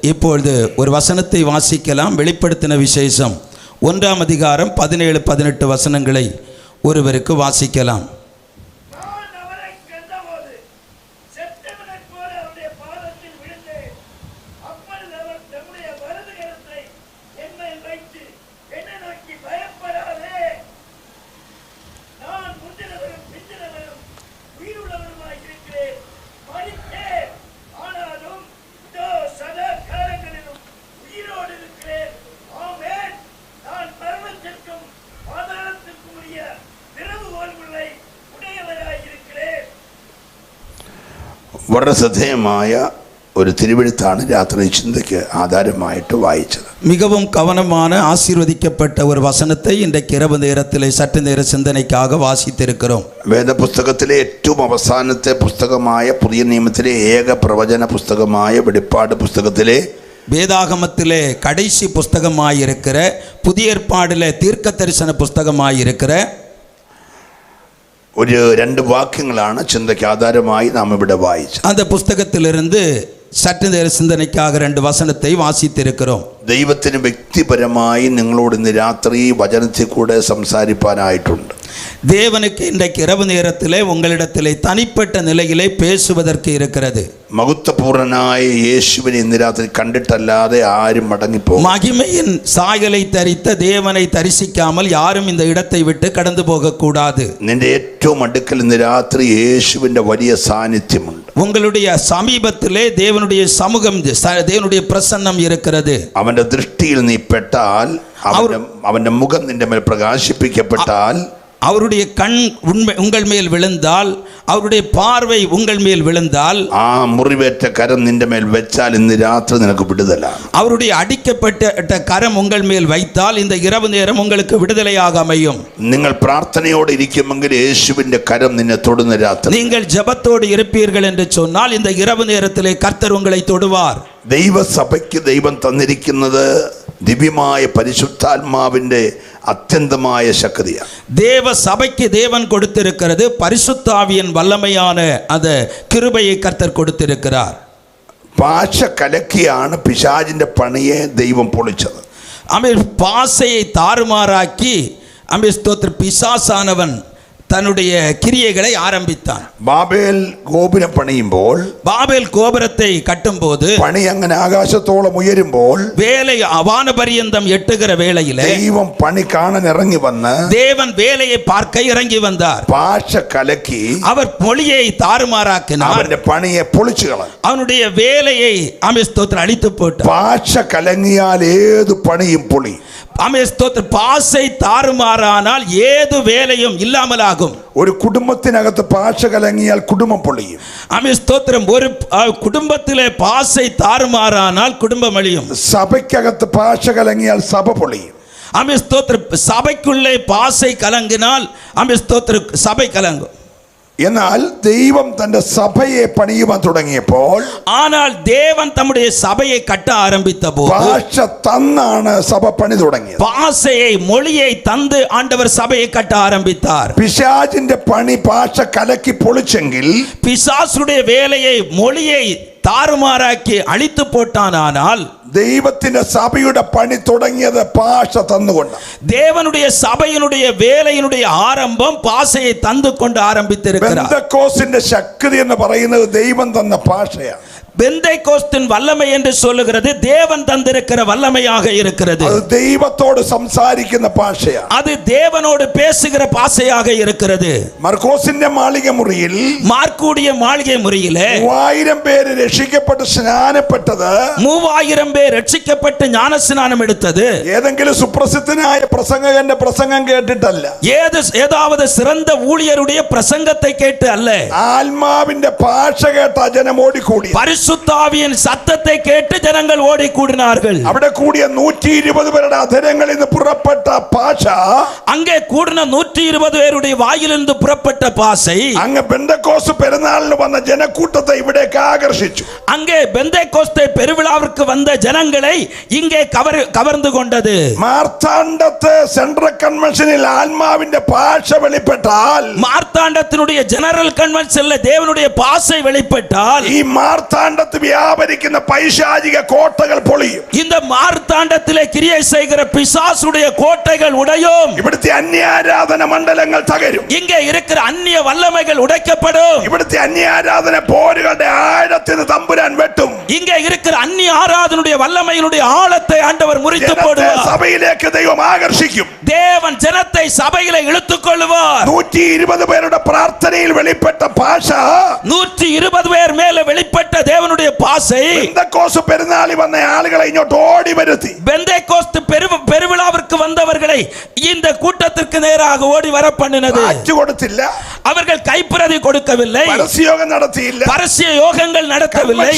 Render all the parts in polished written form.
இப்பொழுது ஒரு வசனத்தை வாசிக்கலாம். வெளிப்படுத்தின விசேஷம் 1ஆம் அதிகாரம் 17-18 வசனங்களை ஒருவருக்கு வாசிக்கலாம். വളരെ ശ്രദ്ധേയമായ ഒരു തിരുവെഴുത്താണ് രാത്രി ചിന്തയ്ക്ക് ആധാരമായിട്ട് വായിച്ചത്. மிகவும் கவனமான ஆசீர்வதிக்கப்பட்ட ஒரு வசனத்தை இன்றைக்கு இரவு நேரத்திலே சற்று நேர சிந்தனைக்காக வாசித்திருக்கிறோம். വേദപുസ്തകത്തിലെ ഏറ്റവും അവസാനത്തെ പുസ്തകമായ പുതിയ നിയമത്തിലെ ഏക പ്രവചന പുസ്തകമായ വെളിപ്പാട് പുസ്തകത്തിലെ வேதாகமத்திலே கடைசி புஸ்தகமாயிருக்கிற புதிய ஏற்பாடிலே தீர்க்க தரிசன புஸ்தகமாயிருக்கிற ഒരു 2 വാക്യങ്ങളാണ് ചിന്തയ്ക്ക് ആധാരമായി നാം ഇവിടെ വായിച്ചത്. அந்த புஸ்தகத்திலிருந்து சற்று நேர சிந்தனைக்காக 2 வசனத்தை வாசித்திருக்கிறோம். ദൈവത്തിന് വ്യക്തിപരമായി നിങ്ങളോട് ഇന്ന് രാത്രി വചനത്തിൽ കൂടെ സംസാരിപ്പാനായിട്ടുണ്ട്. தேவனுக்கு இன்றைக்கு இரவு நேரத்திலே உங்களிடத்திலே தனிப்பட்ட நிலையிலே பேசுவதற்கு இருக்கிறது. மகத்துவபூர்ணனாய இயேசுவினை இன்று ராத்திரி கண்டிட்டல்லாതെ ആരും മടങ്ങിപ്പോകും. மகிமையின் சாயலை தரித்த தேவனை தரிசிக்காமல் யாரும் இந்த இடத்தை விட்டு கடந்து போக கூடாது. നിന്റെ ഏറ്റവും അടുക്കൽ ഇന്ന് രാത്രി യേശുവിന്റെ വലിയ സാന്നിധ്യമുണ്ട്. உங்களுடைய சமீபத்திலே தேவனுடைய சமூகம், தேவனுடைய பிரசன்னம் இருக்கிறது. അവന്റെ ദൃഷ്ടിയിൽ നീ പെട്ടാൽ, അവന്റെ മുഖം നിന്റെ മേൽ പ്രകാശിപ്പിക്കപ്പെട്ടാൽ, அவருடைய கண் உங்கள் மேல் விழுந்தால், அவருடைய பார்வை உங்கள் மேல் விழுந்தால், ആ മുറിവേറ്റ കരം നിന്റെ മേൽ വെച്ചാൽ ഇന്ന് രാത്രി നിനക്ക് വിടുതലാണ്. அவருடைய அடிக்கப்பட்ட கரம் உங்கள் மேல் வைத்தால் இந்த இரவு நேரம் உங்களுக்கு விடுதலையாக அமையும். നിങ്ങൾ പ്രാർത്ഥനയോടെ ഇരിക്കുമെങ്കിൽ യേശുവിന്റെ കരം നിന്നെ തൊടുന്ന രാത്രി. நீங்கள் ஜெபத்தோடு இருப்பீர்கள் என்று சொன்னால் இந்த இரவு நேரத்திலே கர்த்தர் உங்களை தொடுவார். ദൈവസഭയ്ക്ക് ദൈവം തന്നിരിക്കുന്നത് ദിവ്യമായ പരിശുദ്ധാത്മാവിന്റെ അത്യന്തമായ ശക്തിയാണ്. தேவ சபைக்கு தேவன் கொடுத்திருக்கிறது பரிசுத்தாவியின் வல்லமையான அந்த கிருபையை கர்த்தர் கொடுத்திருக்கிறார். ഭാഷ കലക്കിയാണ് പിശാചിന്റെ പണിയെ ദൈവം പൊളിച്ചത്. ஆமென். பாசையை தாறுமாறாக்கி ஆமென் ஸ்தோத்திரம் பிசாசானவன் தன்னுடைய கிரியைகளை ஆரம்பித்தான். ബാബേൽ ഗോപുരം പണിയുമ്പോൾ, பாபேல் கோபுரத்தை கட்டும்போது, പണി അങ്ങനെ ആകാശത്തോളം ഉയരുമ്പോൾ, வேலை அவான பரியந்தம் எட்டுகிற வேளையிலே ദൈവം പണി കാണാൻ ഇറങ്ങി വന്ന് தேவன் வேலையை பார்க்க இறங்கி வந்தார். ഭാഷ കലക്കി அவர் மொழியை தாறுமாறாக்கினார். അവന്റെ പണിയെ പൊളിച്ചു കളഞ്ഞു. அவனுடைய வேலையை ஆமென் ஸ்தோத்திரம் அழித்து போட்டார். ഭാഷ കലങ്ങിയാൽ ഏത് പണിയും പൊളി. ஆமென் ஸ்தோத்திரம். பாசை தாறுமாறானால் ஏது வேலையும் இல்லாமலாகும். ഒരു കുടുംബത്തിനകത്ത് ഭാഷ കലങ്ങിയാൽ കുടുംബം പൊളിയും. ஆமென் ஸ்தோத்திரம். ஒரு குடும்பத்திலே பாசை தாறுமாறானால் குடும்பம் அழியும். സഭയ്ക്കകത്ത് ഭാഷ കലങ്ങിയാൽ സഭ പൊളിയും. ஆமென் ஸ்தோத்திரம். சபைக்குள்ளே பாசை கலங்கினால் ஆமென் ஸ்தோத்திரம் சபை கலங்கும். എന്നാൽ ദൈവം തന്റെ സഭയെ പണിയുവാൻ തുടങ്ങിയപ്പോൾ, ஆனால் தேவன் தம்முடைய சபையை கட்ட ஆரம்பித்த போது ഭാഷ തന്നാണ് സഭ പണി തുടങ്ങിയത്. பாசையை மொழியை தந்து ஆண்டவர் சபையை கட்ட ஆரம்பித்தார். പിശാചിന്റെ പണി ഭാഷ കലക്കി പൊളിച്ചെങ്കിൽ, பிசாசுடைய வேலையை மொழியை தாறுமாறாக்கி அழித்து போட்டானால், ദൈവത്തിന്റെ സഭയുടെ പണി തുടങ്ങിയത് ഭാഷ തന്നുകൊണ്ട്. தேவனுடைய சபையினுடைய வேலையினுடைய ஆரம்பம் பாசையை தந்து கொண்டு ஆரம்பித்திருக்கிறார். பெந்தெக்கோஸ்திന്റെ ശക്തി എന്ന് പറയുന്നത് ദൈവം തന്ന ഭാഷയാണ്. பெந்தெக்கோஸ்தின் வல்லமை என்று சொல்லுகிறது தேவன் தந்திருக்கிற வல்லமையாக இருக்கிறது. அது தெய்வத்தோடு സംസാരിക്കുന്ന ഭാഷയാണ്. அது தேவனோடு பேசுகிற பாசையாக இருக்கிறது. മർക്കോസിന്റെ മാളിക മുറിയിൽ, மார்க்குடைய மாளிகை முறியிலே 3000 പേര് രക്ഷിക്കപ്പെട്ട് സ്നാനപ്പെട്ടത്, 3000 பேர் രക്ഷിക്കപ്പെട്ട് ஞானஸ்நானம் எடுத்தது ഏതെങ്കിലും സുപ്രസിദ്ധനായ പ്രസംഗകന്റെ പ്രസംഗം കേട്ടിട്ടല്ല. ஏதாவது சிறந்த ஊழியருடைய பிரசங்கத்தை கேட்டு அல்ல. ആത്മാവിന്റെ ഭാഷ കേട്ട ജനം ഓടിക്കൂടി. பரிசுத்தாவியின் சத்தத்தை கேட்டு ஜனங்கள் ஓடி கூடினார்கள். അവിടെ കൂടിയ 120 പേരുടെ അധരങ്ങളിൽ നിന്ന് പുറപ്പെട്ട ഭാഷ, அங்கே கூடின 120 பேருடைய வாயிலிருந்து புறப்பட்ட பாசை അങ്ങ് പെന്തക്കോസ്ത് പെരുന്നാളിന് വന്ന ജനക്കൂട്ടത്തെ ഇവിടേക്ക് ആകർഷിച്ചു. அங்கே பெந்தெக்கோஸ்தே பெருவிழாவிற்கு வந்த ஜனங்களை இங்கே கவர்ந்து கொண்டது. മാർത്താണ്ഡത്തെ സെൻട്രൽ കൺവെൻഷനിൽ ആത്മാവിന്റെ ഭാഷ വെളിപ്പെട്ടാൽ, மார்த்தாண்டத்தினுடைய ஜெனரல் கன்வென்ஷன்ல தேவனுடைய பாசை வெளிப்பட்டால், ഈ മാർത്താണ്ഡ മാർത്താണ്ഡത്ത് വ്യാപരിക്കുന്ന പൈശാചിക കോട്ടകൾ പൊളിയും. இந்த மார்த்தாண்டத்திலே கிரியை செய்கிற பிசாசுடைய கோட்டைகள் உடையும். ഇവിടുത്തെ അന്യാരാധന മണ്ഡലങ്ങൾ തകരും. இங்கே இருக்கிற அந்நிய வல்லமைகள் உடைக்கப்படும். ഇവിടുത്തെ അന്യാരാധന പോരുകളുടെ ആഴത്തിന് തമ്പുരാൻ വെട്ടും. இங்கே இருக்கிற அந்நிய ஆராதனுடைய வல்லமையினுடைய ஆழத்தை ஆண்டவர் முறித்து போடுவார். സഭയിലേക്ക് ദൈവം ആകർഷിക്കും. தேவன் ஜனத்தை சபையிலே இழுத்துக் கொள்வார். 120 പേരുടെ പ്രാർത്ഥനയിൽ വെളിപ്പെട്ട ഭാഷ 120 பேர் மேல வெளிப்பட்ட தேவனுடைய பாசை பெந்தெக்கோஸ்து பெருநாளில் வந்த ஆளுகளை இங்கோட்டு ஓடி வருத்தி. பெந்தெக்கோஸ்து பெருவிழாவிற்கு வந்தவர்களை இந்த கூட்டத்திற்கு நேராக ஓடி வர பண்ணினது. அச்சு கொடுத்தில்ல, அவர்கள் கைப்பிரதி கொடுக்கவில்லை, பரசியோகம் நடத்தியில்ல, பரசிய யோகங்கள் நடத்தவில்லை,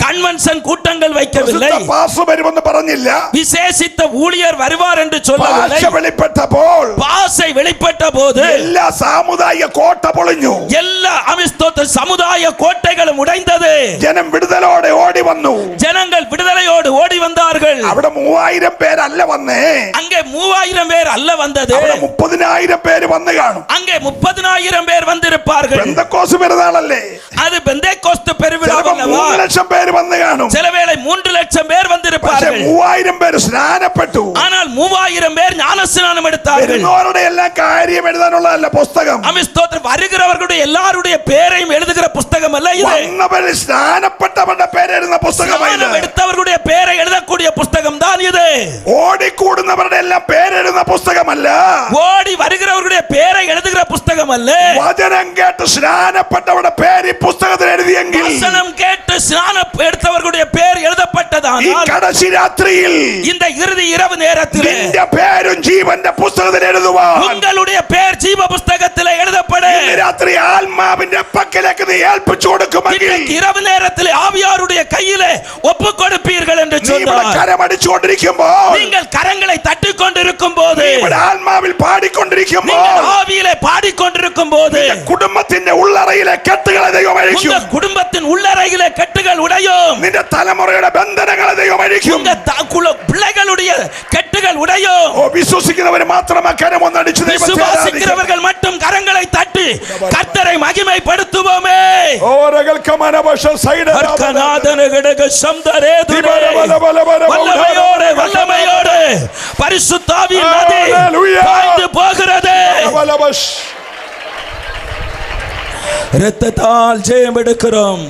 கன்வென்ஷன் கூட்டங்கள் வைக்கவில்லை, பாசம் வருமெന്ന് പറഞ്ഞില്ല, விசேஷித்த ஊழியர் வருவார் என்று சொல்லவில்லை. பாச வெளிப்பட்டപ്പോൾ, பாசை வெளிப்பட்ட போது எல்லா சாமுதாயிக கோட்டை பொളിഞ്ഞു. எல்லா அமிஸ்தோத்த சமுதாய கோட்டைகளும் உடைந்தது. ஜனம் விடுதலோடு ஓடி வന്നു. ஜனங்கள் விடுதலையோடு ஓடி வந்தார்கள். അവിടെ 3000 பேர் அல்ல வந்தே, அங்கே 3000 பேர் அல்ல வந்தது, അവിടെ 30000 பேர் வந்து കാണുம். அங்கே 30000 பேர் வந்திருப்பார்கள். பெந்தெக்கோஸ்து பெருநாளல்லே, அது பெந்தெக்கோஸ்து பெருவிழா அல்லவா? 3 லட்சம் பேர் வந்து കാണുம். சிலவேளை 3 லட்சம் பேர் வந்திருப்பார்கள். 3000 பேர் ஸ்நானப்பட்டு, ஆனால் 3000 பேர் ஞானஸ்நானம் எடுத்தார்கள். വരുന്നവരുടെ എല്ലാ കാര്യം എഴുതാനുള്ളതല്ല പുസ്തകം. அமிஸ்தோத்திரம் வருகிறவர்களுடைய எல்லாருடைய பேரையும் எழுதுகிற புஸ்தகம் அல்ல இது. വന്നവരിൽ സ്നാനപ്പെട്ടവരുടെ പേര് എഴുതുന്ന പുസ്തകമാണ്. ஸ்நானம் எடுத்தவர்களுடைய பேரை எழுதக்கூடிய புஸ்தகம் தான் இது. ഓടിക്കൂടുന്നവരുടെ എല്ലാം പേരെഴുതുന്ന പുസ്തകമല്ല. ஓடி வருகிறவர்களுடைய பேரை எழுதுகிற புஸ்தகம் அல்ல. വചനം കേട്ട് സ്നാനപ്പെട്ടവരുടെ പേര് ഈ പുസ്തകത്തിൽ എഴുതിയെങ്കിൽ, வசனம் கேட்டு ஸ்நானம் எடுத்தவர்களுடைய பேர் ഈ எழுதப்பட்டதானால் കടശി രാത്രിയിൽ இந்த இறுதி இரவு நேரத்தில் നിന്റെ പേരും ജീവന്റെ പുസ്തകത്തിൽ എഴുതുവാൻ உங்களுடைய பேர் ஜீவ புஸ்தகத்தில் எழுதப்படும். ഇന്ന് രാത്രി ആത്മാവിന്റെ പക്കലേക്ക് നീ ഏൽപ്പിച്ചു കൊടുക്കുമെങ്കിൽ, இன்றைக்கு இரவு நேரத்தில் ஆவியாருடைய கையிலே ஒப்பு கொடுப்பீர்கள் என்று നീ ഇവിടെ சொன்னார். കരമടിച്ചുകൊണ്ടിരിക്കുമ്പോൾ, நீங்கள் கரங்களை தட்டிக் கொண்டிருக்கும் போது, നീ ഇവിടെ ആത്മാവിൽ പാടിക്കൊണ്ടിരിക്കുമ്പോൾ, நீங்கள் ஆவியிலே பாடிக்கொண்டிருக்கும் போது, കുടുംബത്തിന്റെ ഉള്ളറയിലെ കെട്ടുകളെ ദൈവം അഴിക്കും. உங்கள் குடும்பத்தின் உள்ளறையிலே கட்டுகள் உடையும். നിന്റെ തലമുറയുടെ ബന്ധനങ്ങളെ ദൈവം അഴിക്കും. உங்க பிள்ளைகளுடைய கட்டுகள் உடையும். ഓ, വിശ്വസിക്കുന്നവർ മാത്രം കരമൊന്നടിച്ച് ദൈവത്തെ ആരാധിക്കും. விசுவாசிக்கிறவர்கள் மட்டும் கரங்களை தட்டி கர்த்தரை மகிமைப்படுத்துவோமே. அர்க்கநாதன கடக சம்தரேதுரே. வல்லமையோடு வல்லமையோடு பரிசுத்த ஆவியின் நதி பாய்ந்து போகிறது. இரத்தத்தால் ஜெயம் எடுக்கிறோம்.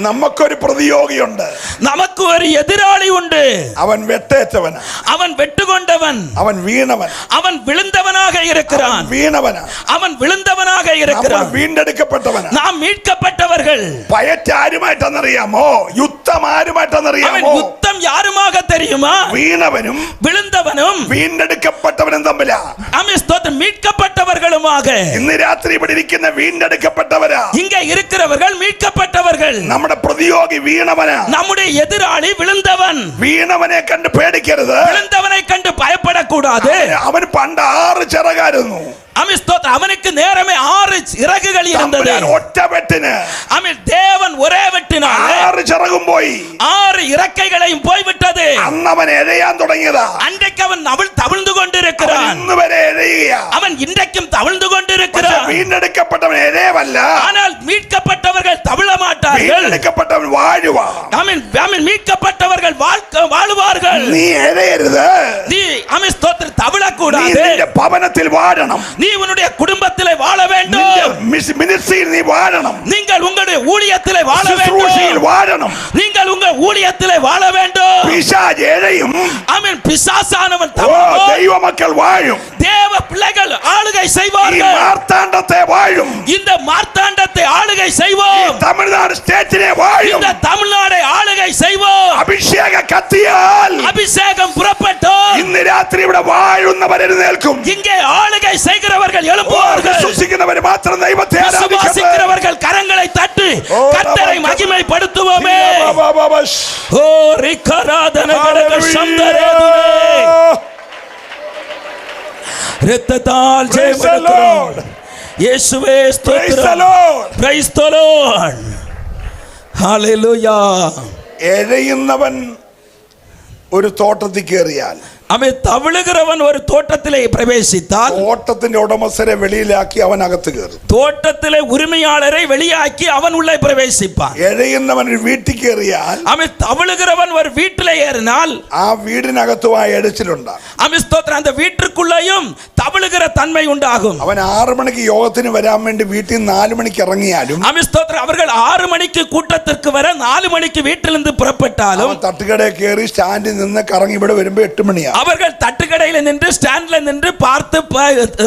നമുക്കൊരു പ്രതിയോഗിയുണ്ട്. நமக்கு ஒரு எதிராளி உண்டு. അവൻ വെട്ടേറ്റവൻ, அவன் வெட்டுக்கொண்டவன், അവൻ വീണവൻ, அவன் விழுந்தவனாக இருக்கிறான். വീണവനാ, அவன் விழுந்தவனாக നമ്മൾ இருக்கிறான். വീണ്ടെടുക്കപ്പെട്ടവനാ. நாம் மீட்கப்பட்டவர்கள். പയറ്റ് ആരുമായിട്ടെന്നറിയാമോ? യുദ്ധം அவன் ആരുമായിട്ടെന്നറിയാമോ? யுத்தம் யாருமாக தெரியுமா? വീണവനും விழுந்தவனும் വീണ്ടെടുക്കപ്പെട്ടവനും തമ്മിലാ. அமிஸ்தோத்திரம் மீட்கப்பட்டவர்களுமாக. ഇന്ന് രാത്രി ഇവിടെ ഇരിക്കുന്ന വീണ്ടെടുക്കപ്പെട്ടവരാ. இங்கே இருக்கிறவர்கள் மீட்கப்பட்டவர்கள். നമ്മുടെ പ്രതിയോഗി വീണവനാ. நம்முடைய எதிராளி விழுந்தவன். വീണവനെ കണ്ട് പേടിക്കരുത്. விழுந்தவனை கண்டு பயப்படக்கூடாது. അവൻ പണ്ട് 6 ചിറകായിരുന്നു. அமிஸ்தோத்திரம் அவனுக்கு நேரமே 6 இறகுகள் இருந்தது. ഒറ്റ വെട്ടിന് தேவன் ஒரே வெட்டினார் 6 ചിറകും പോയി, 6 இறக்கைகளையும் போய்விட்டது. അന്ന് അവൻ എഴയാൻ തുടങ്ങിയതാ. அன்றைக்கு அவன் தவிழ்ந்து கொண்டிருக்கிறான். ഇന്ന് വരെ എഴയുകയാ. அவன் இன்றைக்கும் தவிழ்ந்து கொண்டிருக்கிறான். വീണ്ടെടുക്കപ്പെട്ടവൻ എഴയവല്ല, ஆனால் மீட்கப்பட்டவர்கள் தவிழ மாட்டார்கள். വീണ്ടെടുക്കപ്പെട്ടവൻ വാഴുവാ. ஆமென். மீட்கப்பட்டவர்கள் வாழுவார்கள். നീ எழையരുത്. நீ அமிஸ்தோத்திரம் നീ தவிழக்கூடாது. നിന്റെ ഭവനത്തിൽ വാഴണം. நீ உன்னுடைய குடும்பத்திலே வாழ வேண்டும். മിനിസ്ട്രിയിൽ നീ വാഴണം. நீங்கள் உங்களுடைய ஊழியத்திலே வாழ ശുശ്രൂഷയിൽ வேண்டும். വാഴണം. நீங்கள் உங்கள் ஊழியத்திலே வாழ வேண்டும். പിശാച് എഴയും. ஆமென். பிசாசானவன் ഓ, தவிழும். ദൈവമക്കൾ വാഴും. தேவ பிள்ளைகள் ஆளுகை ഈ செய்வார்கள். മാർത്താണ്ഡത്തെ വാഴും. இந்த மார்த்தாண்டத்தை ஆளுகை ഈ செய்வோம். തമിഴ്നാട് സ്റ്റേറ്റിനെ വാഴും. இந்த தமிழ்நாடை ஆளுகை செய்வோம். അഭിഷേക കത്തിയാൽ அபிஷேகம் புறப்பட்டோம். ഇന്ന് രാത്രി ഇവിടെ വാഴുന്നവർ എഴുന്നേൽക്കും. இங்கே ஆளுகை செய்கிறவர்கள் எழும்புவார்கள். വിശ്വസിക്കുന്നവർ മാത്രം ദൈവത്തെ ആരാധിക്കട്ടെ. விசுவாசிக்கிறவர்கள் கரங்களை தட்டி கர்த்தரை மகிமைப்படுத்துவோமே. ஓ ரிக்கராதன கடக சம்தரேதுரே. இரத்தத்தால் ஜெயம் எடுக்கிறோம். இயேசுவே ஸ்தோத்திரம். Praise the Lord. Hallelujah. എഴയുന്നവൻ ഒരു തോട്ടത്തിൽ കയറിയാൽ, அவன் தவழுகிறவன் ஒரு தோட்டத்திலே பிரவேசித்தால் തോട്ടത്തിന്റെ ഉടമസ്ഥരെ വെളിയിലാക്കി അവൻ അകത്ത് കയറും. தோட்டத்திலே உரிமையாளரை வெளியாக்கி அவன் உள்ளே பிரவேசிப்பான். എഴയുന്നവൻ ഒരു വീട്ടിൽ കയറിയാൽ அவன் தவழுகிறவன் ஒரு வீட்டிலே ஏறினால் ആ വീടിനകത്തും ആ എഴച്ചിലുണ്ടാകും. அவன் ஸ்தோத்திரம் அந்த வீட்டிற்குள்ளேயும் தவழுகிற தன்மை உண்டாகும். അവൻ 6 മണിക്ക് യോഗത്തിന് വരാൻ വേണ്ടി വീട്ടിൽ 4 മണിക്ക് ഇറങ്ങിയാലും அவன் ஸ்தோத்திரம் அவர்கள் 6 மணிக்கு கூட்டத்திற்கு வர 4 மணிக்கு வீட்டிலிருந்து புறப்பட்டாலும் അവൻ തട്ടുകടയിൽ കയറി സ്റ്റാൻഡിൽ നിന്ന് കറങ്ങി ഇവിടെ വരുമ്പോ 8 മണിയാകും. அவர்கள் தட்டுக்கடையில நின்று ஸ்டாண்ட்ல நின்று பார்த்து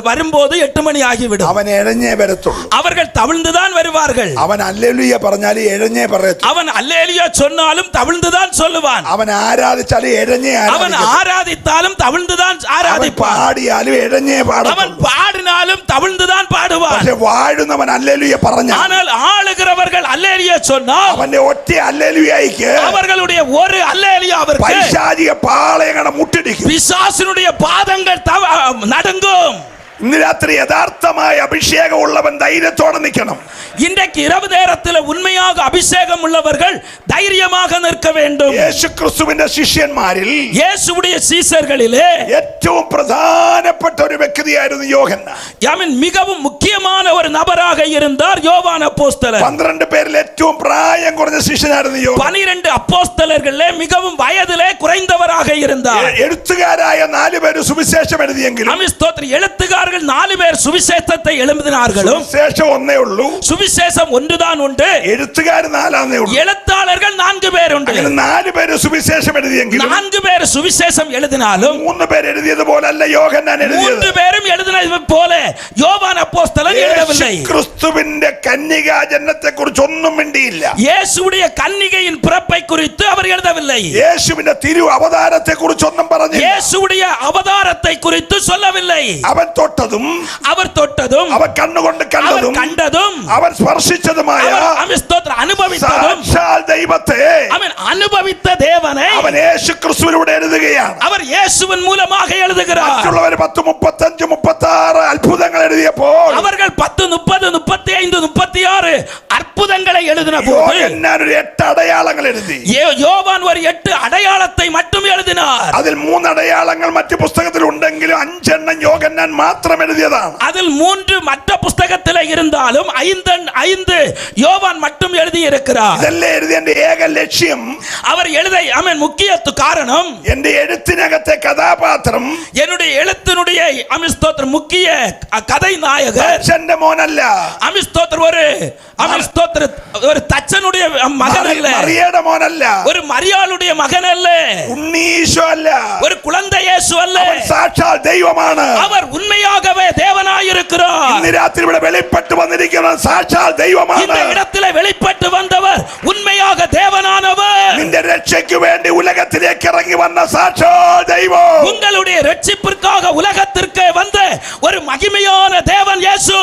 வரும்போது 8 மணி ஆகிவிடும். അവൻ എഴഞ്ഞേ വരത്തുള്ളൂ. அவர்கள் தவிழ்ந்துதான் வருவார்கள். അവൻ ഹല്ലേലൂയ പറഞ്ഞാൽ എഴഞ്ഞേ പറയത്തുള്ളൂ. அவன் அல்லேலூயா சொன்னாலும் தவிழ்ந்துதான் சொல்லுவான். അവൻ ആരാധിച്ചാലും എഴഞ്ഞേ அவன் ஆராதித்தாலும் தவிழ்ந்துதான் ஆராதிப்பான். പാടിയാലും എഴഞ്ഞേ പാടും. அவன் பாடினாலும் தவிழ்ந்துதான் பாடுவான். പക്ഷെ വാഴുന്നവൻ ഹല്ലേലൂയ പറഞ്ഞാൽ ஆனால் ஆளுகிறவர்கள் அல்லேலூயா சொன்னால் അവന്റെ ഒറ്റ ഹല്ലേലൂയയ്ക്ക് அவர்களுடைய ஒரு அல்லேலூயாவிற்கு പൈശാചിക പാളയങ്ങളെ മുട്ടിടിക്കും. பிசாசினுடைய பாதங்கள் நடுங்கும். ഇന്ന് രാത്രി യഥാർത്ഥമായ അഭിഷേകം ഉള്ളവൻ ധൈര്യത്തോടെ നിൽക്കണം. இன்றைக்கு இரவு நேரத்தில் உண்மையாக அபிஷேகம் உள்ளவர்கள் தைரியமாக நிற்க வேண்டும். യേശുക്രിസ്തുവിന്റെ ശിഷ്യന്മാരിൽ இயேசுவுடைய சீஷர்களிலே ഏറ്റവും പ്രധാനപ്പെട്ട ഒരു വ്യക്തിയായിരുന്നു യോഹന്നാൻ. மிகவும் முக்கியமான ஒரு நபராக இருந்தார் யோவான் அப்போஸ்தலர். 12 പേരിൽ ഏറ്റവും പ്രായം കുറഞ്ഞ ശിഷ്യനായിരുന്നു യോഹന്നാൻ. 12 அப்போஸ்தலர்களிலே மிகவும் வயதிலே குறைந்தவராக இருந்தார். എഴുത്തുകാരായ 4 പേര് സുവിശേഷം എഴുതിയെങ്കിലും எழுத்துக்காரர்கள் 4 பேர் சுவிசேஷத்தை எழுதினார்களும் സുവിശേഷം ഒന്നേ ഉള്ളൂ. சுவிசேஷம் ஒன்றுதான் உண்டு. എഴുത്തുകാർ 4 ഉള്ളൂ. எழுத்தாளர்கள் 4 பேர் உண்டு. 4 പേര് സുവിശേഷം എഴുതിയെങ്കിലും 4 பேர் சுவிசேஷம் எழுதினாலும் 3 പേര് എഴുതിയതുപോലല്ല യോഹന്നാൻ എഴുതിയത്. 3 பேரும் எழுதினது போல யோவான் அப்போஸ்தலன் எழுதவில்லை. ക്രിസ്തുവിന്റെ കന്യകാ ജനനത്തെ കുറിച്ച് ഒന്നും മിണ്ടിയില്ല. இயேசுவுடைய கன்னிகையின் பிறப்பை குறித்து அவர் எழுதவில்லை. യേശുവിന്റെ തിരു അവതാരത്തെ കുറിച്ചൊന്നും പറഞ്ഞില്ല. இயேசுவுடைய அவதாரத்தை குறித்து சொல்லவில்லை. അവൻ തൊട്ടതും அவர் தொட்டதுം അവൻ കണ്ണുകൊണ്ട് அவர் കണ്ടതും கண்டதும் അവൻ സ്പർശിച്ചതുമായ அனுபவித்ததும் സാക്ഷാൽ ദൈവത്തെ அவன் அனுபவித்த தேவனை അവൻ യേശുക്രിസ്തുവിലൂടെ എഴുതുകയാണ്. அவர் இயேசுவின் மூலமாக எழுதுகிறார். മറ്റുള്ളവർ 10, 35, 36 അത്ഭുതങ്ങൾ എഴുതിയപ്പോൾ அவர்கள் 10, 30, 35, 36 அற்புதங்களை எழுதின போது യോഹന്നാൻ ഒരു 8 അടയാളങ്ങൾ എഴുതി. யோவான் ஒரு 8 அடையாளத்தை மட்டும் எழுதினார். അതിൽ 3 അടയാളങ്ങൾ മറ്റു പുസ്തകത്തിൽ ഉണ്ടെങ്കിലും 5 എണ്ണം യോഹന്നാൻ മാത്രം എഴുതിയതാണ്. அதில் 3 மற்ற புத்தகத்தில் இருந்தாலும் 5 யோவான் மட்டும் எழுதி இருக்கிறார். ഇതെല്ലാം എഴുതിയതിന്റെ ഏക ലക്ഷ്യം அவர் எழுத முக்கிய காரணம் എന്റെ എഴുത്തിനകത്തെ കഥാപാത്രം என்னுடைய எழுத்தினுடைய அமிஸ்தோத்திர முக்கிய கதை நாயகர் അച്ഛന്റെ മോനല്ല. ஒரு தச்சனுடைய மகன் அல்ல. മറിയയുടെ മോനല്ല. ஒரு மரியாளுடைய மகன் அல்ல. ഉണ്ണീശോ അല്ല. ஒரு குழந்தை இயேசு அல்ல. സാക്ഷാൽ ദൈവമാണ്. அவர் உண்மையாகவே தேவனாயிருக்கிறார். ഇന്ന് രാത്രി ഇവിടെ വെളിപ്പെട്ട് വന്നിരിക്കുന്ന സാക്ഷാൽ ദൈവമാണ്. இந்த இடத்திலே வெளிப்பட்டு வந்தவர் உண்மையாக தேவனானவர். നിന്റെ രക്ഷയ്ക്ക് വേണ്ടി ഉലകത്തിലേക്ക് ഇറങ്ങി വന്ന സാക്ഷാൽ ദൈവം. உங்களுடைய ரட்சிப்பிற்காக உலகத்திற்கு வந்த ஒரு மகிமையான தேவன் இயேசு.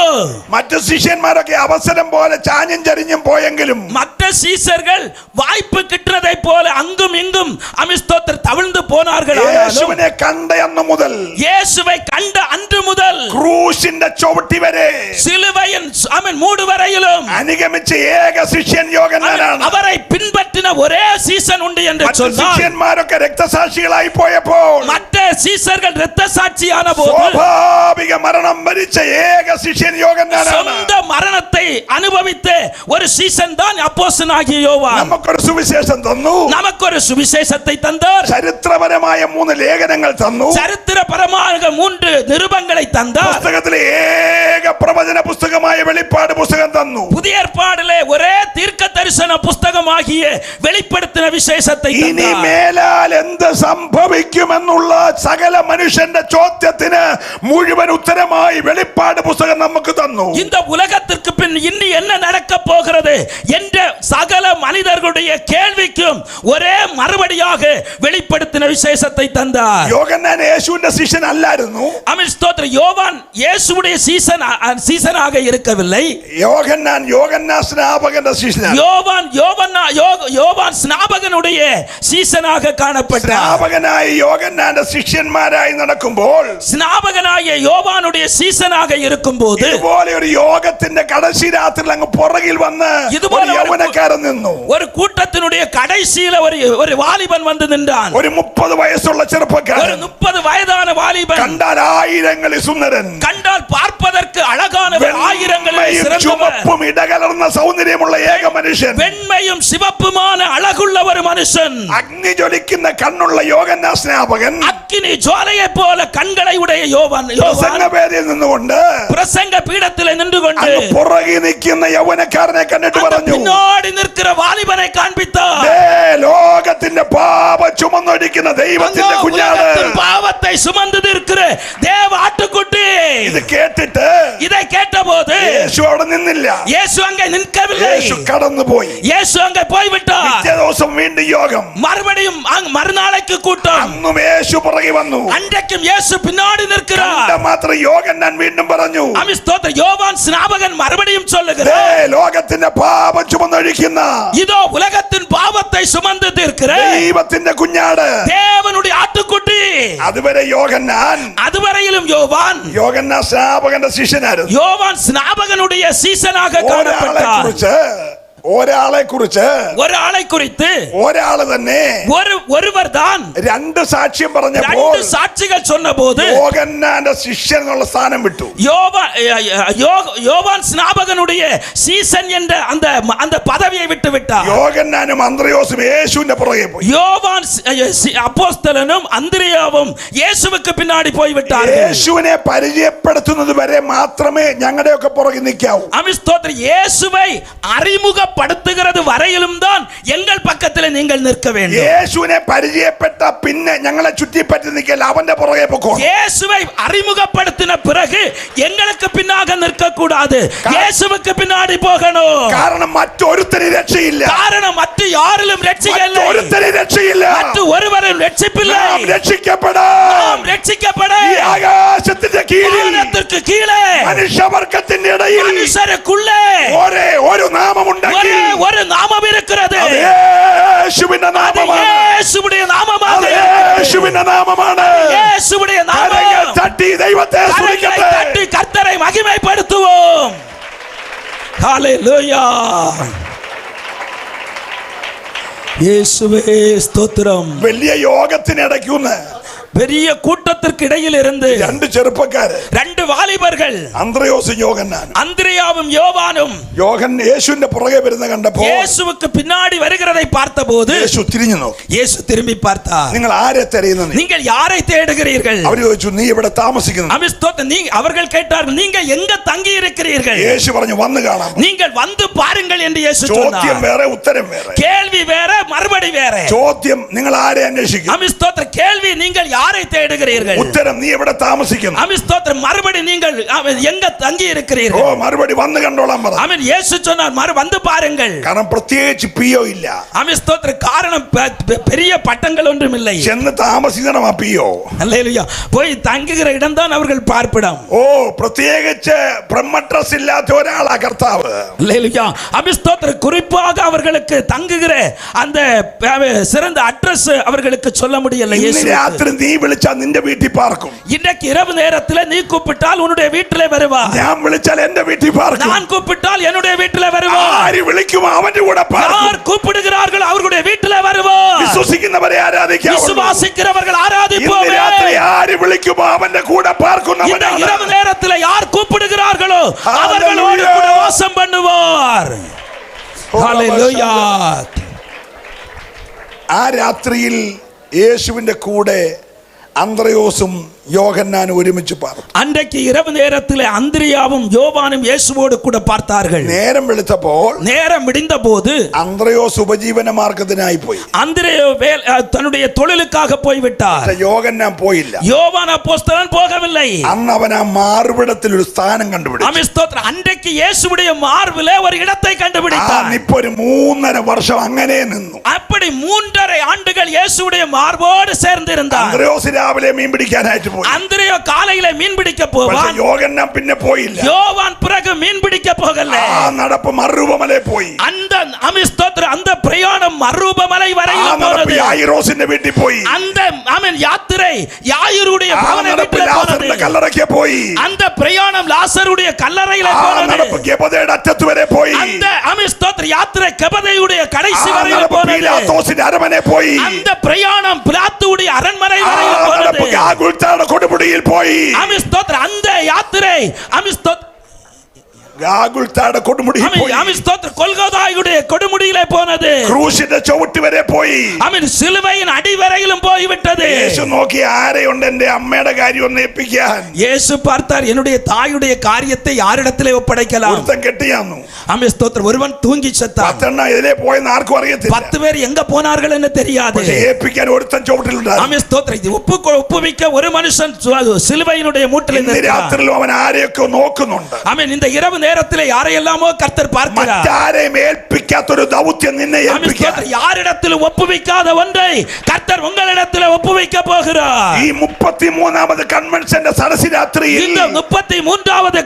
മറ്റു ശിഷ്യന്മാരൊക്കെ അവസരം പോലെ ചാഞ്ഞും ചരിഞ്ഞും പോയെങ്കിലും மற்ற சீஷர்கள் வாய்ப்பு கிட்டதை போல அங்கும் இங்கும் அமிஸ்தோத்திர தவிழ்ந்து போனார்கள். യേശുവിനെ കണ്ട അന്ന് മുതൽ இயேசுவை கண்ட அன்று முதல் ക്രൂശിന്റെ ചുവട്ടി വരെ சிலுவையின் மூடு வரையிலும் അനുഗമിച്ച ഏക ശിഷ്യൻ യോഹന്നാനാണ്. அவரை பின்பற்றின ஒரே சீசன் உண்டு என்று சொன்னார். ശിഷ്യന്മാരൊക്കെ രക്തസാക്ഷികളായി പോയപ്പോൾ மற்ற சீஷர்கள் இரத்த சாட்சியான போது സ്വാഭാവിക മരണം വരിച്ച ഏക ശിഷ്യൻ യോഹന്നാനാണ്. சொந்த மரணத்தை அனுபவித்த ஒரு சீசன் தான் அப்போஸ்தலனாகிய யோவான். നമുക്കൊരു സുവിശേഷം തന്നു. நமக்கு ஒரு சுவிசேஷத்தை தந்தார். ചരിത്രപരമായ 3 ലേഖനങ്ങൾ തന്നു. சரித்திரപരமாக 3 நிருபங்களை தந்தார். പുസ്തകത്തിലെ ഏക പ്രവചന പുസ്തകമായ വെളിപ്പാട് പുസ്തകം തന്നു. புதிய ஏற்பாடிலே ஒரே தீர்க்க தரிசன புஸ்தகமாகிய வெளிப்படுத்தின விசேஷத்தை ഇനി தந்தார். മേലാൽ എന്ത് സംഭവിക്കുമെന്നുള്ള സകല മനുഷ്യന്റെ ചോദ്യത്തിന് മുഴുവൻ ഉത്തരമായി വെളിപ്പാട് പുസ്തകം നമുക്ക് തന്നു. இந்த உலகத்திற்கு பின் இனி என்ன நடக்க போகிறது என்ற சகல மனிதர்களுடைய கேள்விக்கும் ஒரே மறுபடியாக வெளிப்படுத்தின விசேஷத்தை தந்தார். യോഹന്നാൻ യേശുവിന്റെ ശിഷ്യൻ അല്ലായിരുന്നു. ஆமென் ஸ்தோத்திரம். யோவான் இயேசுவுடைய சீசனாக இருக்கவில்லை. യോഹന്നാൻ സ്നാപകന്റെ ശിഷ്യനാണ്. யோவான் ஸ்நாபக സ്നാപകനുடைய സീസനാக കാണപ്പെട്ടാர். സ്നാപകനായ യോഹന്നാന്റെ ശിഷ്യന്മാരായി നടക്കുമ്പോൾ, സ്നാപകനായ യോവാനുடைய സീസനാக இருக்கும்போது ഇതുപോലെ ഒരു യോഗത്തിന്റെ കടശി രാത്രിയിൽ അങ്ങ് പുറകിൽ വന്ന് ഇതുപോലെ ഒരു യൗവനക്കാരൻ നിന്നു. ഒരു കൂട്ടത്തിനുடைய கடைசியில ஒரு வாலிபன் வந்து நின்றான். ഒരു 30 വയസ്സുള്ള ஒரு ചെറുപ്പക്കാരൻ, 30 വയதான വാலிபൻ, കണ്ടാൽ ആയിരങ്ങളിൽ സുന്ദരൻ, கண்டால் பார்ப்பதற்கு அழகானவர், ஆயிரங்களில் വെണ്മയും சிறந்தவர், ചുവപ്പും ഇടകലർന്ന സൗന്ദര്യമുള്ള ഏക മനുഷ്യൻ, வெண்மையும் சிவப்புமான அழகுள்ள ஒரு மனுஷன், അഗ്നി ജ്വലിക്കുന്ന കണ്ണുള്ള യോഹന്നാൻ സ്നാപകൻ அக்கினி ஜுவாலையை போல கண்களை உடைய யோவான் പ്രസംഗവേദിയിൽ നിന്നുകൊണ്ട് பிரசங்க பீடத்தில் நின்று கொண்டு അങ്ങ് പുറകിൽ നിൽക്കുന്ന യൗവനക്കാരനെ കണ്ടിട്ട് പറഞ്ഞു, பின்னாடி நிற்கிற வாலிபனை காண்பித்தார். ദേ ലോകത്തിന്റെ പാപം ചുമന്നൊഴിക്കുന്ന ദൈവത്തിന്റെ കുഞ്ഞാട്. பாவத்தை சுமந்து இருக்கிற தேவ ஆட்டுக்குட்டி. ഇത് കേട്ടിട്ട് இதை கேட்டபோது യേശു അവിടെ നിന്നില്ല. இயேசு அங்கே நிற்கவில்லை. യേശു കടന്നുപോയി. இயேசு அங்கே போய்விட்டார். പിറ്റേ ദിവസം വീണ്ടും യോഗം. மறுபடியும் மறுநாளைக்கு கூட்டம். അന്നും യേശു പുറകെ വന്നു. அன்றைக்கும் இயேசு பின்னாடி நிற்கிறார். മാത്രം യോഹന്നാൻ വീണ്ടും പറഞ്ഞു, ஸ்தோத்திரம், யோவான் ஸ்நாபகன் மறுபடியும் ദേ சொல்லுகிறார், ലോകത്തിന്റെ പാപം ചുമന്നൊഴിക്കുന്ന இதோ உலகத்தின் பாவத்தை சுமந்து தீர்க்கிற ദൈവത്തിന്റെ കുഞ്ഞാട്. தேவனுடைய ஆட்டுக்குட்டி. അതുവരെ യോഹന്നാൻ அதுவரையிலும் യോഹന്നാൻ സ്നാപകന്റെ ശിഷ്യനായിരുന്നു. யோவான் ஸ்நாபகனுடைய சீசனாக காணப்பட்டார். ഒരാളെ കുറിച്ച് ஒராளை തന്നെ ஒருவர் தான் രണ്ട് സാക്ഷ്യം പറഞ്ഞപ്പോൾ രണ്ട് സാക്ഷികൾ சொன்னபோது യോഹന്നാന്റെ ശിഷ്യൻ എന്നുള്ള സ്ഥാനം വിട്ടു. யோவான் ஸ்நாபகனுடைய சீசன் என்ற அந்த பதவியை விட்டு விட்டார். യോഹന്നാനും അന്ത്രയോസും യേശുവിന്റെ പുറകെ പോയി. யோவான் அப்போஸ்தலனும் அந்திரேயாவும் இயேசுவுக்கு பின்னாடி போய் விட்டார்கள். യേശുവിനെ പരിചയപ്പെടുത്തുന്നത് വരെ മാത്രമേ ഞങ്ങളുടെയൊക്കെ പുറകെ നിൽക്കാവൂ. ஸ்தோத்திரம், இயேசுவை அறிமுகப்படுத்துகிறது வரையிலும் தான் எங்கள் பக்கத்தில் நீங்கள் நிற்க வேண்டும். യേശുവിനെ പരിചയപ്പെട്ട പിന്നെ ഞങ്ങളെ ചുറ്റിപ്പറ്റി നിൽക്കല്ല, അവന്റെ പുറകെ പോകണം. இயேசுவை அறிமுகப்படுத்தின பிறகு எங்களுக்கு பின்னாக நிற்க கூடாது, இயேசுவுக்கு பின்னாடி போகணும். കാരണം മറ്റൊരുത്തരും രക്ഷയില്ല. காரணம் மற்ற யாரிலும் ரட்சிக்க இல்லை. മറ്റൊരുത്തരും രക്ഷയില്ല. மற்ற ஒருவரும் ரட்சிப்பில்லை. നാം രക്ഷിക്കപ്പെടാം. ரட்சிக்கப்பட ഈ ആകാശത്തിന്റെ കീഴിൽ, வானத்திற்கு கீழே, മനുഷ്യവർഗത്തിന്റെ ഇടയിൽ மனுஷருக்குள்ளே ഒരേ ഒരു നാമമുണ്ടെങ്കിൽ ஒரு നാമം இருக்கிறது. അത് യേശുവിന്റെ നാമമാണ്. இயேசுவுடைய நாமமாக, യേശുവിന്റെ നാമമാണ്. இயேசுவுடைய കരങ്ങൾ நாமம். തട്ടി ദൈവത്തെ സ്തുതിക്കട്ടെ. தட்டி கர்த்தரை மகிமைப்படுத்துவோம். ஹalleluya. இயேசுவே ஸ்தோத்திரம். വലിയ യോഗത്തിനിടയ്ക്കുന്ന് பெரிய கூட்டத்திற்கு இடையில் இருந்து രണ്ട് ചെറുപ്പക്കാര്, ரெண்டு வாலிபர்கள், അന്ത്രയോസും യോഹന്നാനും. அந்திரேயாவும் யோவானும் യേശുവിന്റെ പുറകെ വരുന്ന കണ്ടപ്പോൾ இயேசுவுக்கு பின்னாடி வருகிறதை பார்த்தபோது യേശു തിരിഞ്ഞു നോക്കി. இயேசு திரும்பி பார்த்தார். നിങ്ങൾ ആരെ തിരയുന്നത്? நீங்கள் யாரை தேடுகிறீர்கள்? അവർ ചോദിച്ചു, നീ ഇവിടെ താമസിക്കുന്നു? அவர்கள் கேட்டார்கள், நீங்க எங்க தங்கி இருக்கிறீர்கள்? യേശു പറഞ്ഞു, വന്ന് കാണാം. நீங்கள் வந்து பாருங்கள் என்று இயேசு ചോദ്യം சொன்னார். വേറെ, ഉത്തരം വേറെ. கேள்வி வேற, மறுபடி வேற. ചോദ്യം, നിങ്ങൾ ആരെ അന്വേഷിക്കും? கேள்வி, நீங்கள் யாரை தேடுகிறீர்கள்? ഉത്തരം, നീ ഇവിടെ താമസിക്കുന്നു. மறுபடி நீங்கள் எங்க தங்கி ഓ, இருக்கிறீர்கள்? മറുപടി വന്ന് കണ്ടോളാം പറഞ്ഞു. இயேசு சொன்னார், வந்து பாருங்கள். കാരണം പ്രത്യേകിച്ച് പിയോ ഇല്ല. காரணம் பெரிய பட்டங்கள் ஒன்றும் இல்லை. ചെന്ന് താമസിക്കണം ആ പിയോ. அல்லேலூயா. போய் தங்குகிற இடம் தான் அவர்கள் பார்ப்பிடம். ഓ, പ്രത്യേകിച്ച് ബ്രഹ്മട്രസ് ഇല്ലാത്ത ഒരാളാ കർത്താവ്. அல்லேலூயா. குறிப்பாக அவர்களுக்கு தங்குகிற அந்த சிறந்த அட்ரஸ் அவர்களுக்கு சொல்ல முடியல. ഇന്ന് രാത്രി നീ വിളിച്ചാൽ നിന്റെ വീട്ടിൽ പാർക്കും. இன்றைக்கு இரவு நேரத்தில் நீ கூப்பிட்டால் உன்னுடைய வீட்டிலே வருவார். ഞാൻ വിളിച്ചാൽ എന്റെ വീട്ടിൽ പാർക്കും. நான் கூப்பிட்டால் என்னுடைய வீட்டிலே வருவார். ആര് വിളിക്കുമോ അവന്റെ കൂടെ പാർക്കും. யார் கூப்பிடுகிறார்கள் அவர்களுடைய வீட்டிலே வருவார். വിശ്വസിക്കുന്നവരെ ആരാധിക്കാം. விசுவாசிக்கிறவர்கள் ஆராதிப்போம். ഇന്ന് രാത്രി ആര് വിളിക്കുമോ അവന്റെ കൂടെ இந்த இரவு நேரத்தில் யார் கூப்பிடுகிறார்களோ அவர்களோடு கூட வாசம் பண்ணுவார். ஹalleluya. ആ രാത്രിയിൽ യേശുവിന്റെ കൂടെ അന്ത്രയോസും யோகன்னான் ഒരുമിച്ച് പാർത്തു. அன்றைக்கு இரவு நேரத்தில் அந்திரியாவும் யோவானும் இயேசுவோடு கூட பார்த்தார்கள். നേരം വെളുത്തപ്പോൾ, நேரம் விடிந்தபோது അന്ത്രയോസ് ഉപജീവന മാർഗത്തിനായി പോയി. அந்திரேயா தன்னுடைய தொழிலுக்காக போய்விட்டார். யோகன்னாൻ പോയില്ല. யோவான் அப்போஸ்தலன் போகவில்லை. അന്ന് അവൻ ആ മാർവിടത്തിൽ ഒരു സ്ഥാനം കണ്ടുപിടിച്ചു. அன்றைக்கு இயேசுவுடைய மார்பிலே ஒரு இடத்தை கண்டுபிடித்தார். ഇപ്പോൾ ഒരു 3.5 വർഷം അങ്ങനെ നിന്നു. அப்படி 3.5 ஆண்டுகள் இயேசுவுடைய மார்போடு சேர்ந்திருந்தார். അന്ത്രയോസ് രാവിലെ മീൻ പിടിക്കാനായിട്ട് പോയി. അന്ത്രയോ കാലയിലെ മീൻ പിടിക്ക പോവാൻ. യോഹന്നാൻ പിന്നെ പോയില്ല. யோவான் பிறகு மீன் பிடிக்க போகல. ആ നടപ്പ് മറുരൂപമലേ പോയി. அந்த அமிஸ்தோத்திர அந்த பிரயாணம் மறுரூபமலை வரையில் போனது. யாயிரோസിന്റെ வீട്ടിൽ പോയി. அந்த ஆமென் யாத்திரை யாயிருடைய பவன வீட்டில் போனது. കല്ലറയ്ക്ക് പോയി. அந்த பிரயாணம் லாசருடைய கல்லறையில போனது. നടപ്പ് ഗെബദയുടെ അറ്റത്ത് വരെ പോയി. அந்த அமிஸ்தோத்திர யாத்திரை கெபதையுடைய கடைசி வரையில் போனது. പീലാത്തോസിന്റെ അരമനെ പോയി. அந்த பிரயாணம் பிலாத்துடைய அரண்மனை வரையில் போனது. ഗാഗുൽത്തായുടെ കൊടുമുടിയിൽ പോയി. அமிஸ்தோத்திர அந்த யாத்திரை அமிஸ்தோத்திர ഗാഗുൽത്തായുടെ കൊടുമുടിയിൽ പോയി. அமிஸ்தோத்திர கொல்கோதாயுடைய கொடுமுடியிலே போனது. ക്രൂശിന്റെ ചവിട്ട് വരെ പോയി. ஆமென் சிலுவையின் அடிவரையிலும் போய் விட்டது. യേശു നോക്കി ആരെയുണ്ട് എന്റെ അമ്മയുടെ കാര്യം ഒന്ന് ഏൽപ്പിക്കാൻ. இயேசு பார்த்தார் என்னுடைய தாயுடைய காரியத்தை யாரிடத்திலே ஒப்படைக்கலாம். ഒരുത്തൻ കെട്ടിയാന്നു. அமிஸ்தோத்திர ஒருவன் தூங்கி செத்தான். 10 ഇതിലേ പോയെന്ന് ആർക്കും അറിയത്തില്ല. 10 பேர் எங்க போனார்கள் என்று தெரியாது. ഏൽപ്പിക്കാൻ ഒരുത്തൻ ചവിട്ടിലുണ്ടായിരുന്നു. அமிஸ்தோத்திர ஒப்புவிக்க ஒரு மனுஷன் சிலுவையினுடைய மூட்டில் ഇന്ന് நிற்கிறான். രാത്രിയിൽ അവൻ ആരെയൊക്കെ നോക്കുന്നുണ്ട്. ஆமென் இந்த இரவு நேரத்திலே யாரையெல்லாமோ கர்த்தர் பார்க்கிறார். മറ്റാരെയും ഏൽപ്പിക്കാത്തൊരു ദൗത്യം നിന്നെ ഏൽപ്പിക്കാൻ. யாரிடத்தில் ஒப்புவிக்காத ஒன்றை கர்த்தர் உங்களிடத்தில் ஒப்புவிக்க போகிறார். ഈ 33ാമത് കൺവെൻഷന്റെ സരസി രാത്രിയിൽ இந்த 33வது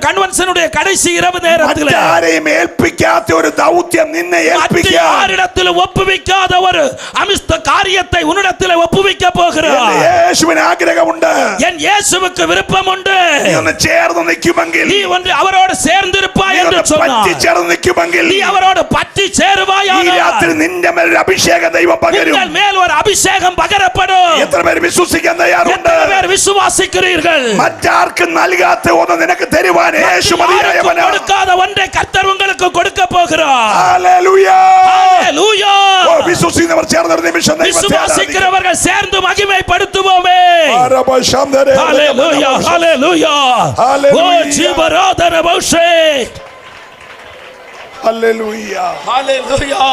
கன்வென்ஷனுடைய கடைசி இரவு நேரத்திலே മറ്റാരെയും ഏൽപ്പിക്കാത്ത ഒരു ദൗത്യം നിന്നെ ഏൽപ്പിക്കാൻ. யாரிடத்தில் ஒப்புவிக்காத ஒரு அமிஸ்த காரியத்தை உன்னிடத்தில் ஒப்புவிக்க போகிறார். യേശുവിന് ആഗ്രഹമുണ്ട്. என் இயேசுவுக்கு விருப்பம் உண்டு. നീ ഒന്ന് ചേർന്ന് നിൽക്കുമെങ്കിൽ, நீ ஒன்று அவரோடு சேர்ந்திருப்பாய் என்று சொன்னார். പറ്റി ചേർന്ന് നിൽക്കുമെങ്കിൽ, நீ அவரோடு பற்றி ഈ சேருவாயாக. രാത്രി നിന്റെ മേൽ ഒരു അഭിഷേകം ദൈവം പകരും. உங்கள் மேல் ஒரு அபிஷேகம் பகரப்படும். എത്ര പേര് വിശ്വസിക്കാൻ തയ്യാറുണ്ട്? எத்தனை பேர் விசுவாசிக்கிறீர்கள்? മറ്റാർക്കും നൽകാത്ത ഒന്ന് നിനക്ക് തരുവാൻ യേശു മതിയായവനാണ്. கொடுக்காத ஒன்றை கர்த்தர் உங்களுக்கு கொடுக்க போகிறார். ഹല്ലേലൂയ. ஹல்லேலூயா. വിശ്വസിക്കുന്നവർ ചേർന്ന് ഒരു നിമിഷം விசுவாசிக்கிறவர்கள் சேர்ந்து மகிமைப்படுத்துவோமே. ஹல்லேலூயா ஹல்லேலூயா. ஓ ஜீவராதர பௌஷே. ഹല്ലേലൂയ. ஹல்லேலூயா.